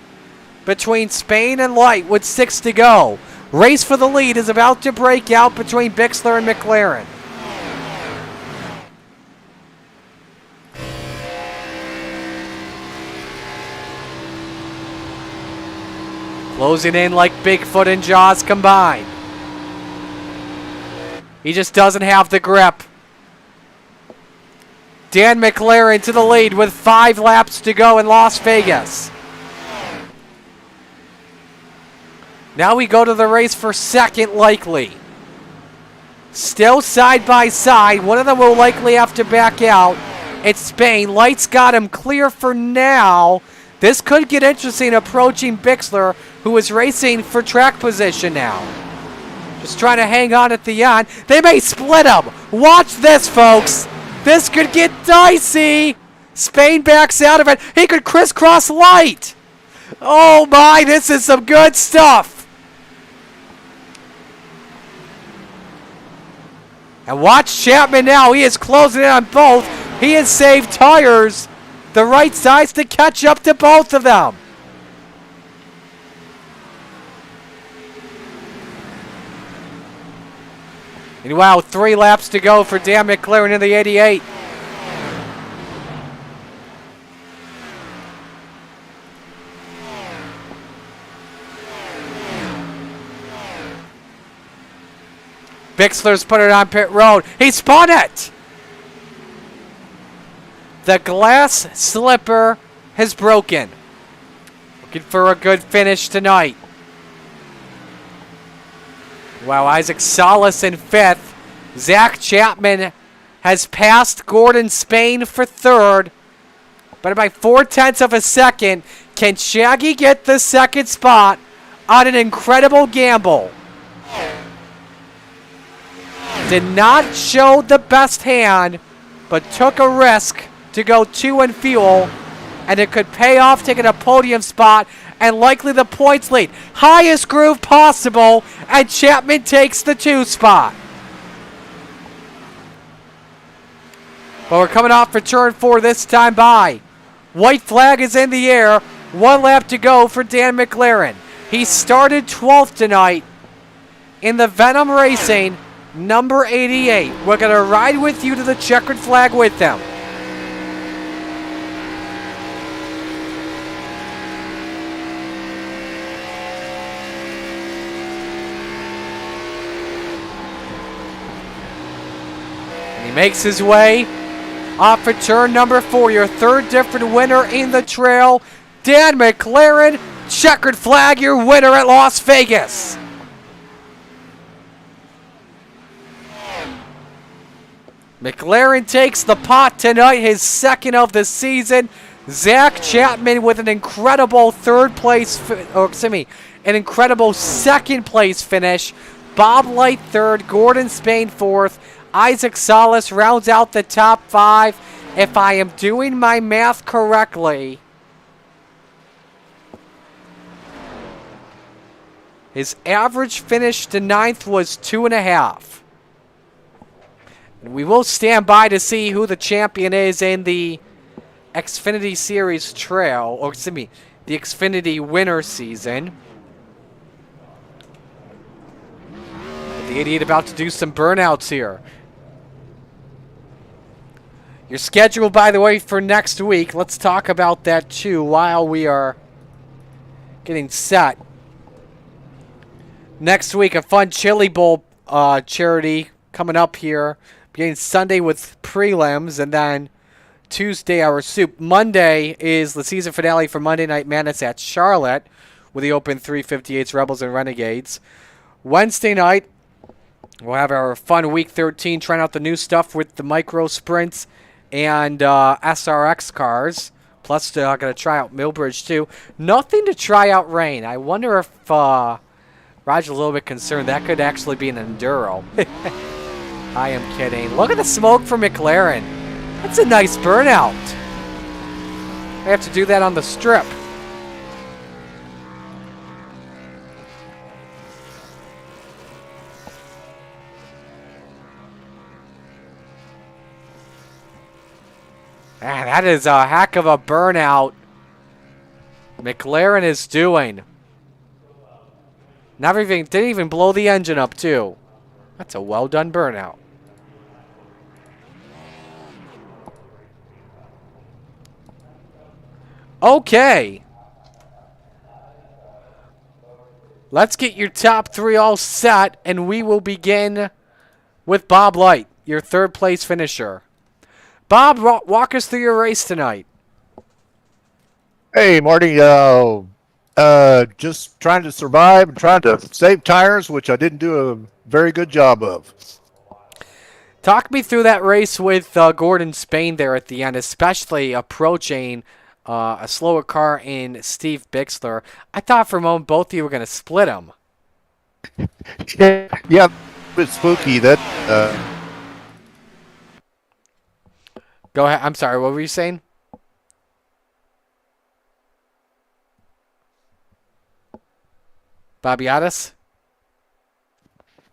between Spain and Light with 6 to go. Race for the lead is about to break out between Bixler and McLaren. Closing in like Bigfoot and Jaws combined. He just doesn't have the grip. Dan McLaren to the lead with 5 laps to go in Las Vegas. Now we go to the race for second, likely. Still side by side. One of them will likely have to back out. It's Spain. Lights got him clear for now. This could get interesting approaching Bixler, who is racing for track position now. Just trying to hang on at the end. They may split him. Watch this, folks. This could get dicey. Spain backs out of it. He could crisscross Light. Oh my, this is some good stuff. And watch Chapman now. He is closing in on both. He has saved tires, the right sides, to catch up to both of them. Meanwhile, 3 laps to go for Dan McLaren in the 88. Bixler's put it on pit road. He spun it! The glass slipper has broken. Looking for a good finish tonight. Wow, Isaac Salas in 5th. Zach Chapman has passed Gordon Spain for 3rd. But by 0.4 of a second, can Shaggy get the 2nd spot on an incredible gamble? Did not show the best hand, but took a risk to go 2 in fuel, and it could pay off taking a podium spot and likely the points lead. Highest groove possible, and Chapman takes the 2 spot. But we're coming off for turn 4 this time by. White flag is in the air. 1 lap to go for Dan McLaren. He started 12th tonight in the Venom Racing number 88. We're going to ride with you to the checkered flag with them. And he makes his way off for turn number 4. Your 3rd different winner in the trail. Dan McLaren, checkered flag, your winner at Las Vegas. McLaren takes the pot tonight, his 2nd of the season. Zach Chapman with an incredible 3rd place, an incredible 2nd place finish. Bob Light 3rd, Gordon Spain 4th. Isaac Salas rounds out the top 5. If I am doing my math correctly, his average finish to 9th was 2.5. We will stand by to see who the champion is in the Xfinity Series Trail, or the Xfinity Winter Season. The 88 about to do some burnouts here. Your schedule, by the way, for next week. Let's talk about that too while we are getting set. Next week, a fun Chili Bowl charity coming up here. Beginning Sunday with prelims, and then Tuesday our soup. Monday is the season finale for Monday Night Madness at Charlotte with the Open 358s, Rebels and Renegades. Wednesday night, we'll have our fun Week 13, trying out the new stuff with the micro sprints and SRX cars. Plus, going to try out Millbridge too. Nothing to try out rain. I wonder if Roger's a little bit concerned. That could actually be an Enduro. I am kidding. Look at the smoke from McLaren. That's a nice burnout. I have to do that on the strip. Man, that is a heck of a burnout McLaren is doing. Didn't even blow the engine up too. That's a well done burnout. Okay. Let's get your top 3 all set, and we will begin with Bob Light, your 3rd place finisher. Bob, walk us through your race tonight. Hey, Marty. Just trying to survive and trying to save tires, which I didn't do a very good job of. Talk me through that race with Gordon Spain there at the end, especially approaching a slower car in Steve Bixler. I thought for a moment both of you were going to split him. Yeah, a bit spooky. That. Go ahead. I'm sorry. What were you saying? Bobby Addis?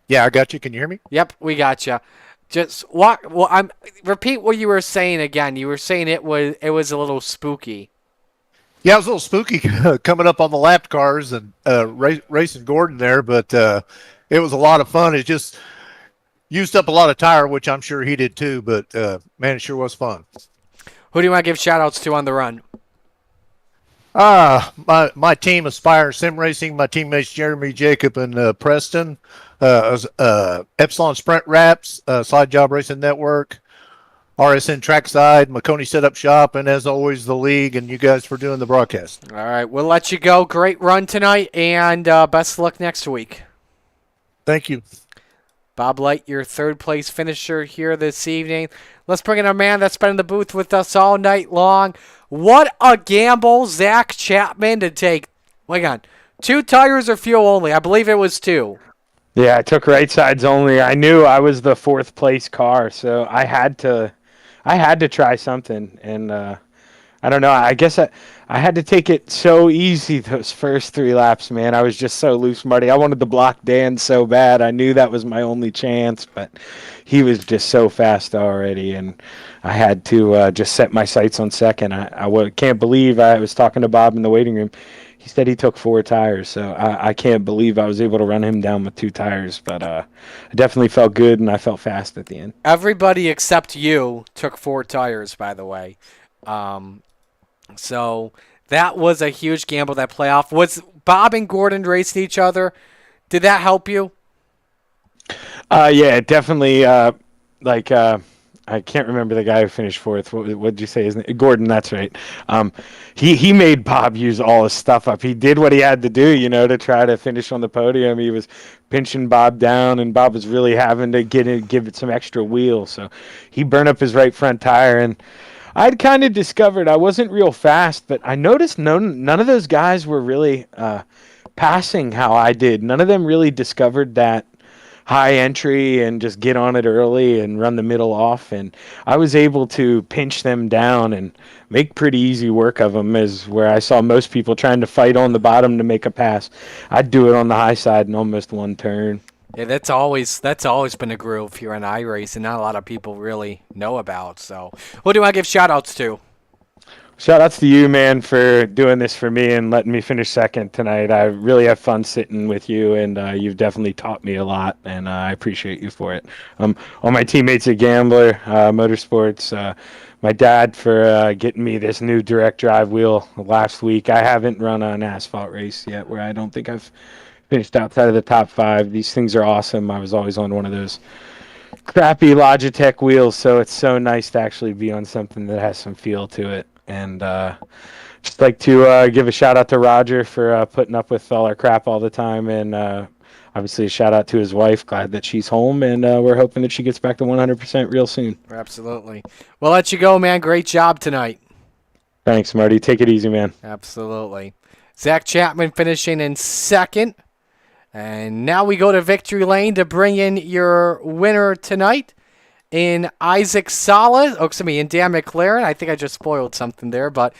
Yeah, I got you. Can you hear me? Yep, we got you. Just repeat what you were saying again. You were saying it was a little spooky. Yeah, it was a little spooky coming up on the lap cars and racing Gordon there, but it was a lot of fun. It just used up a lot of tire, which I'm sure he did too. But man, it sure was fun. Who do you want to give shout-outs to on the run? My team, Aspire Sim Racing, my teammates Jeremy, Jacob, and Preston. Epsilon Sprint Wraps, Side Job Racing Network, RSN Trackside, Maconi Setup Shop, and as always, the league, and you guys for doing the broadcast. All right, we'll let you go. Great run tonight, and best of luck next week. Thank you. Bob Light, your third-place finisher here this evening. Let's bring in a man that's been in the booth with us all night long. What a gamble, Zach Chapman, to take, 2 tires or fuel only? I believe it was 2. Yeah, I took right sides only. I knew I was the 4th place car, so I had to try something. And I don't know. I guess I had to take it so easy those first 3 laps, man. I was just so loose, Marty. I wanted to block Dan so bad. I knew that was my only chance, but he was just so fast already, and I had to just set my sights on second. I can't believe I was talking to Bob in the waiting room. He said he took 4 tires, so I can't believe I was able to run him down with 2 tires. But I definitely felt good, and I felt fast at the end. Everybody except you took 4 tires, by the way. So that was a huge gamble, that playoff. Was Bob and Gordon racing each other? Did that help you? Yeah, definitely. I can't remember the guy who finished 4th. What did you say his name? Gordon, that's right. He made Bob use all his stuff up. He did what he had to do, to try to finish on the podium. He was pinching Bob down, and Bob was really having to give it some extra wheel. So he burned up his right front tire, and I'd kind of discovered I wasn't real fast, but I noticed none of those guys were really passing how I did. None of them really discovered that high entry and just get on it early and run the middle off, and I was able to pinch them down and make pretty easy work of them, as where I saw most people trying to fight on the bottom to make a pass. I'd do it on the high side in almost one turn. Yeah, that's always been a groove here in iRace, and not a lot of people really know about. So who do I give shout-outs to? Shout outs to you, man, for doing this for me and letting me finish second tonight. I really have fun sitting with you, and you've definitely taught me a lot, and I appreciate you for it. All my teammates at Gambler Motorsports, my dad for getting me this new direct drive wheel last week. I haven't run an asphalt race yet where I don't think I've finished outside of the top 5. These things are awesome. I was always on one of those crappy Logitech wheels, so it's so nice to actually be on something that has some feel to it. And just like to give a shout out to Roger for putting up with all our crap all the time, and obviously a shout out to his wife. Glad that she's home, and we're hoping that she gets back to 100% real soon. Absolutely. We'll let you go, man. Great job tonight. Thanks, Marty. Take it easy, man. Absolutely. Zach Chapman finishing in second. And now we go to victory lane to bring in your winner tonight in Isaac Sala. In Dan McLaren. I think I just spoiled something there, but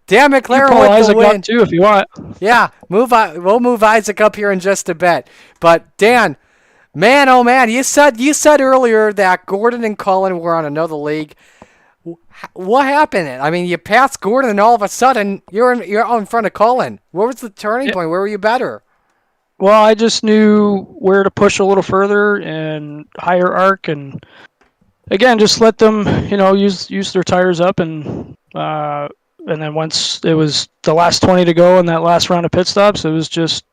Dan McLaren with Isaac the win. up too if you want. Yeah, we'll move Isaac up here in just a bit. But Dan, man, oh man, you said earlier that Gordon and Cullen were on another league. What happened? I mean, you passed Gordon, and all of a sudden you're out in front of Cullen. What was the turning point? Where were you better? Well, I just knew where to push a little further and higher arc, and again, just let them, use their tires up, and then once it was the last 20 to go in that last round of pit stops, it was just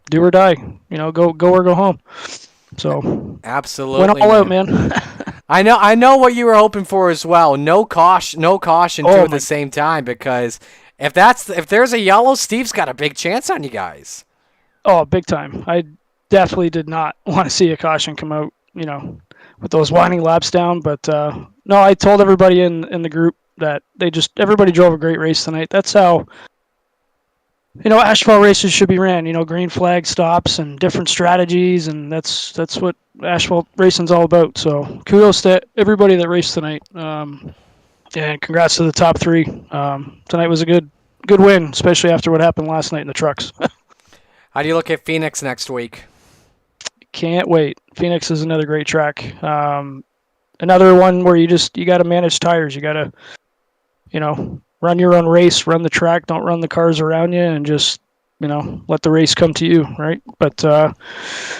do or die, go or go home. So Absolutely, went all out, man. I know what you were hoping for as well. No caution too at the same time, because if there's a yellow, Steve's got a big chance on you guys. Oh, big time. I definitely did not want to see a caution come out, with those winding laps down. But no, I told everybody in the group that everybody drove a great race tonight. That's how, asphalt races should be ran. Green flag stops and different strategies, and that's what asphalt racing's all about. So kudos to everybody that raced tonight. And congrats to the top three. Tonight was a good win, especially after what happened last night in the trucks. How do you look at Phoenix next week? Can't wait. Phoenix is another great track. Another one where you got to manage tires. You got to, run your own race, run the track, don't run the cars around you, and just, let the race come to you, right? But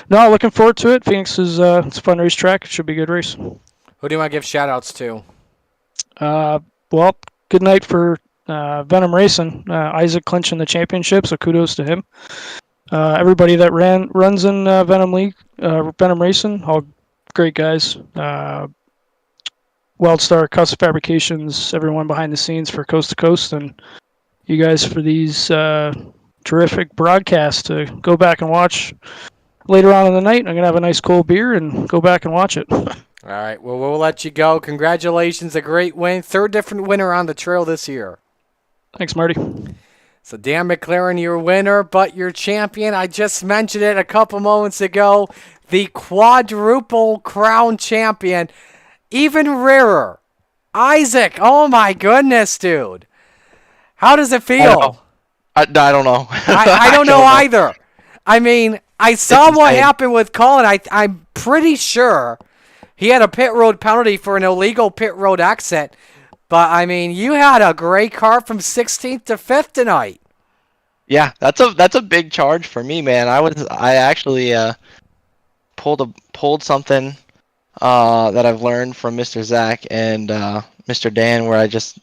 no, looking forward to it. Phoenix is it's a fun racetrack. It should be a good race. Who do you want to give shout-outs to? Well, good night for Venom Racing. Isaac clinching the championship, so kudos to him. Everybody that runs in Venom League, Venom Racing, all great guys. WildStar Custom Fabrications, everyone behind the scenes for Coast to Coast, and you guys for these terrific broadcasts to go back and watch later on in the night. I'm going to have a nice cold beer and go back and watch it. All right, well, we'll let you go. Congratulations, a great win. Third different winner on the trail this year. Thanks, Marty. So Dan McLaren, your winner, but your champion, I just mentioned it a couple moments ago, the quadruple crown champion. Even rarer, Isaac. Oh, my goodness, dude. How does it feel? I don't know. I don't know either. I mean, I saw what happened with Colin. I'm pretty sure he had a pit road penalty for an illegal pit road exit. But, I mean, you had a great car from 16th to 5th tonight. Yeah, that's a big charge for me, man. I actually pulled something that I've learned from Mr. Zach and Mr. Dan, where I just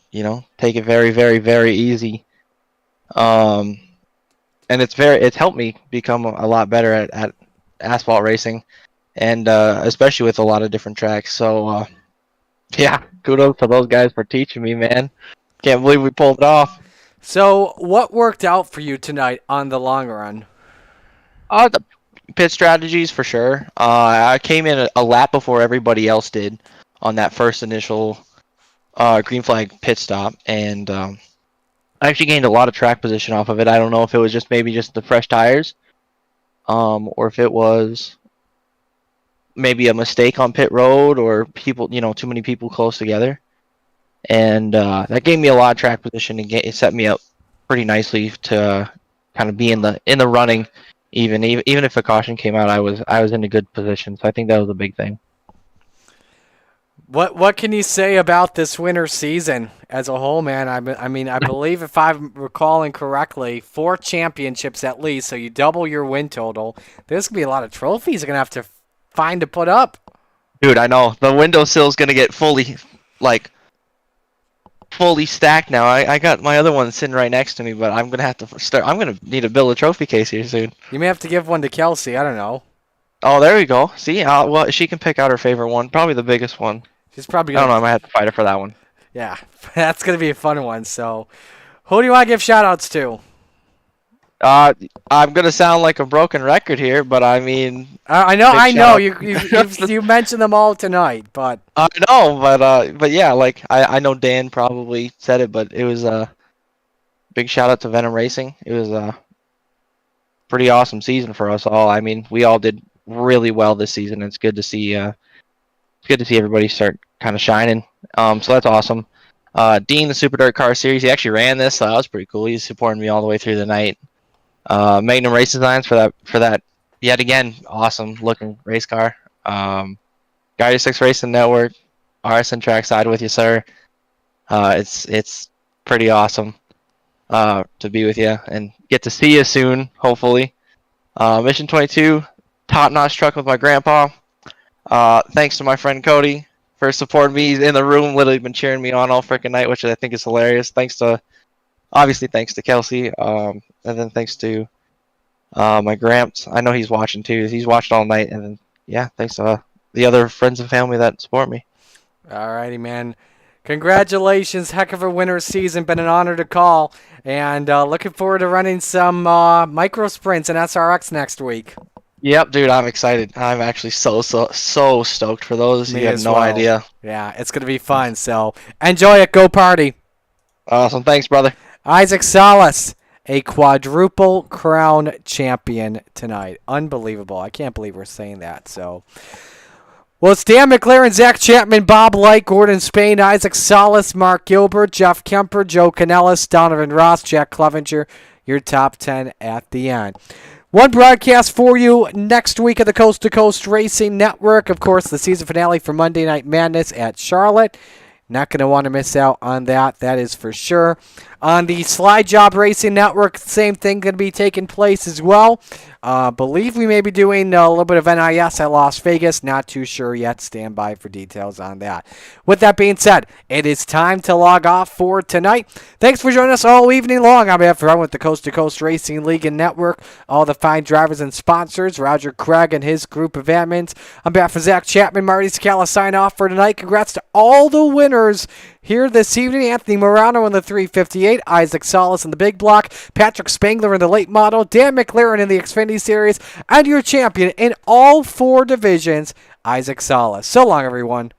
take it very, very, very easy. And it's helped me become a lot better at asphalt racing, and especially with a lot of different tracks. So yeah, kudos to those guys for teaching me, man. Can't believe we pulled it off. So what worked out for you tonight on the long run? The pit strategies for sure. I came in a lap before everybody else did on that first initial green flag pit stop, and I actually gained a lot of track position off of it. I don't know if it was maybe just the fresh tires, or if it was maybe a mistake on pit road, or people, too many people close together. And that gave me a lot of track position, and it set me up pretty nicely to kind of be in the running. Even if a caution came out, I was in a good position. So I think that was a big thing. What can you say about this winter season as a whole, man? I mean, I believe if I'm recalling correctly, 4 championships at least, so you double your win total. There's going to be a lot of trophies you're going to have to find to put up. Dude, I know. The windowsill's going to get fully stacked now. I got my other one sitting right next to me, but I'm going to have to start. I'm going to need to build a trophy case here soon. You may have to give one to Kelsey. I don't know. Oh, there we go. See, well, she can pick out her favorite one. Probably the biggest one. She's probably. I don't know. I might have to fight her for that one. Yeah, that's gonna be a fun one. So, who do you want to give shout-outs to? I'm gonna sound like a broken record here, but I mean. I know. You mentioned them all tonight, but. I know, but yeah, I know Dan probably said it, but it was a big shout out to Venom Racing. It was a pretty awesome season for us all. I mean, we all did really well this season. It's good to see. It's good to see everybody start kind of shining. So that's awesome. Dean, the Super Dirt Car Series, he actually ran this, so that was pretty cool. He's supporting me all the way through the night. Magnum Race Designs for that yet again awesome looking race car. Guy 6 Racing Network, RSN Trackside with you, sir. It's pretty awesome to be with you and get to see you soon, hopefully. Mission 22, top notch truck with my grandpa. Thanks to my friend Cody for supporting me. He's in the room, literally been cheering me on all freaking night, which I think is hilarious. Thanks to Kelsey, and then thanks to my Gramps. I know he's watching too. He's watched all night, and then yeah, thanks the other friends and family that support me. All righty, man. Congratulations. Heck of a winter season. Been an honor to call. And looking forward to running some micro sprints and SRX next week. Yep, dude, I'm excited. I'm actually so stoked for those. Me You have as no well. idea. Yeah, it's going to be fun. So enjoy it. Go party. Awesome. Thanks, brother. Isaac Salas, a quadruple crown champion tonight. Unbelievable. I can't believe we're saying that. So, well, it's Dan McLaren, Zach Chapman, Bob Light, Gordon Spain, Isaac Salas, Mark Gilbert, Jeff Kemper, Joe Canellis, Donovan Ross, Jack Clevenger. Your top 10 at the end. One broadcast for you next week of the Coast to Coast Racing Network. Of course, the season finale for Monday Night Madness at Charlotte. Not going to want to miss out on that. That is for sure. On the Slide Job Racing Network, same thing going to be taking place as well. Believe we may be doing a little bit of NIS at Las Vegas. Not too sure yet. Stand by for details on that. With that being said, it is time to log off for tonight. Thanks for joining us all evening long. On behalf of everyone with the Coast to Coast Racing League and Network, all the fine drivers and sponsors, Roger Craig and his group of admins. On behalf of Zach Chapman, Marty Scala sign off for tonight. Congrats to all the winners here this evening. Anthony Morano in the 358, Isaac Salas in the big block, Patrick Spangler in the late model, Dan McLaren in the Xfinity Series, and your champion in all 4 divisions, Isaac Salas. So long, everyone.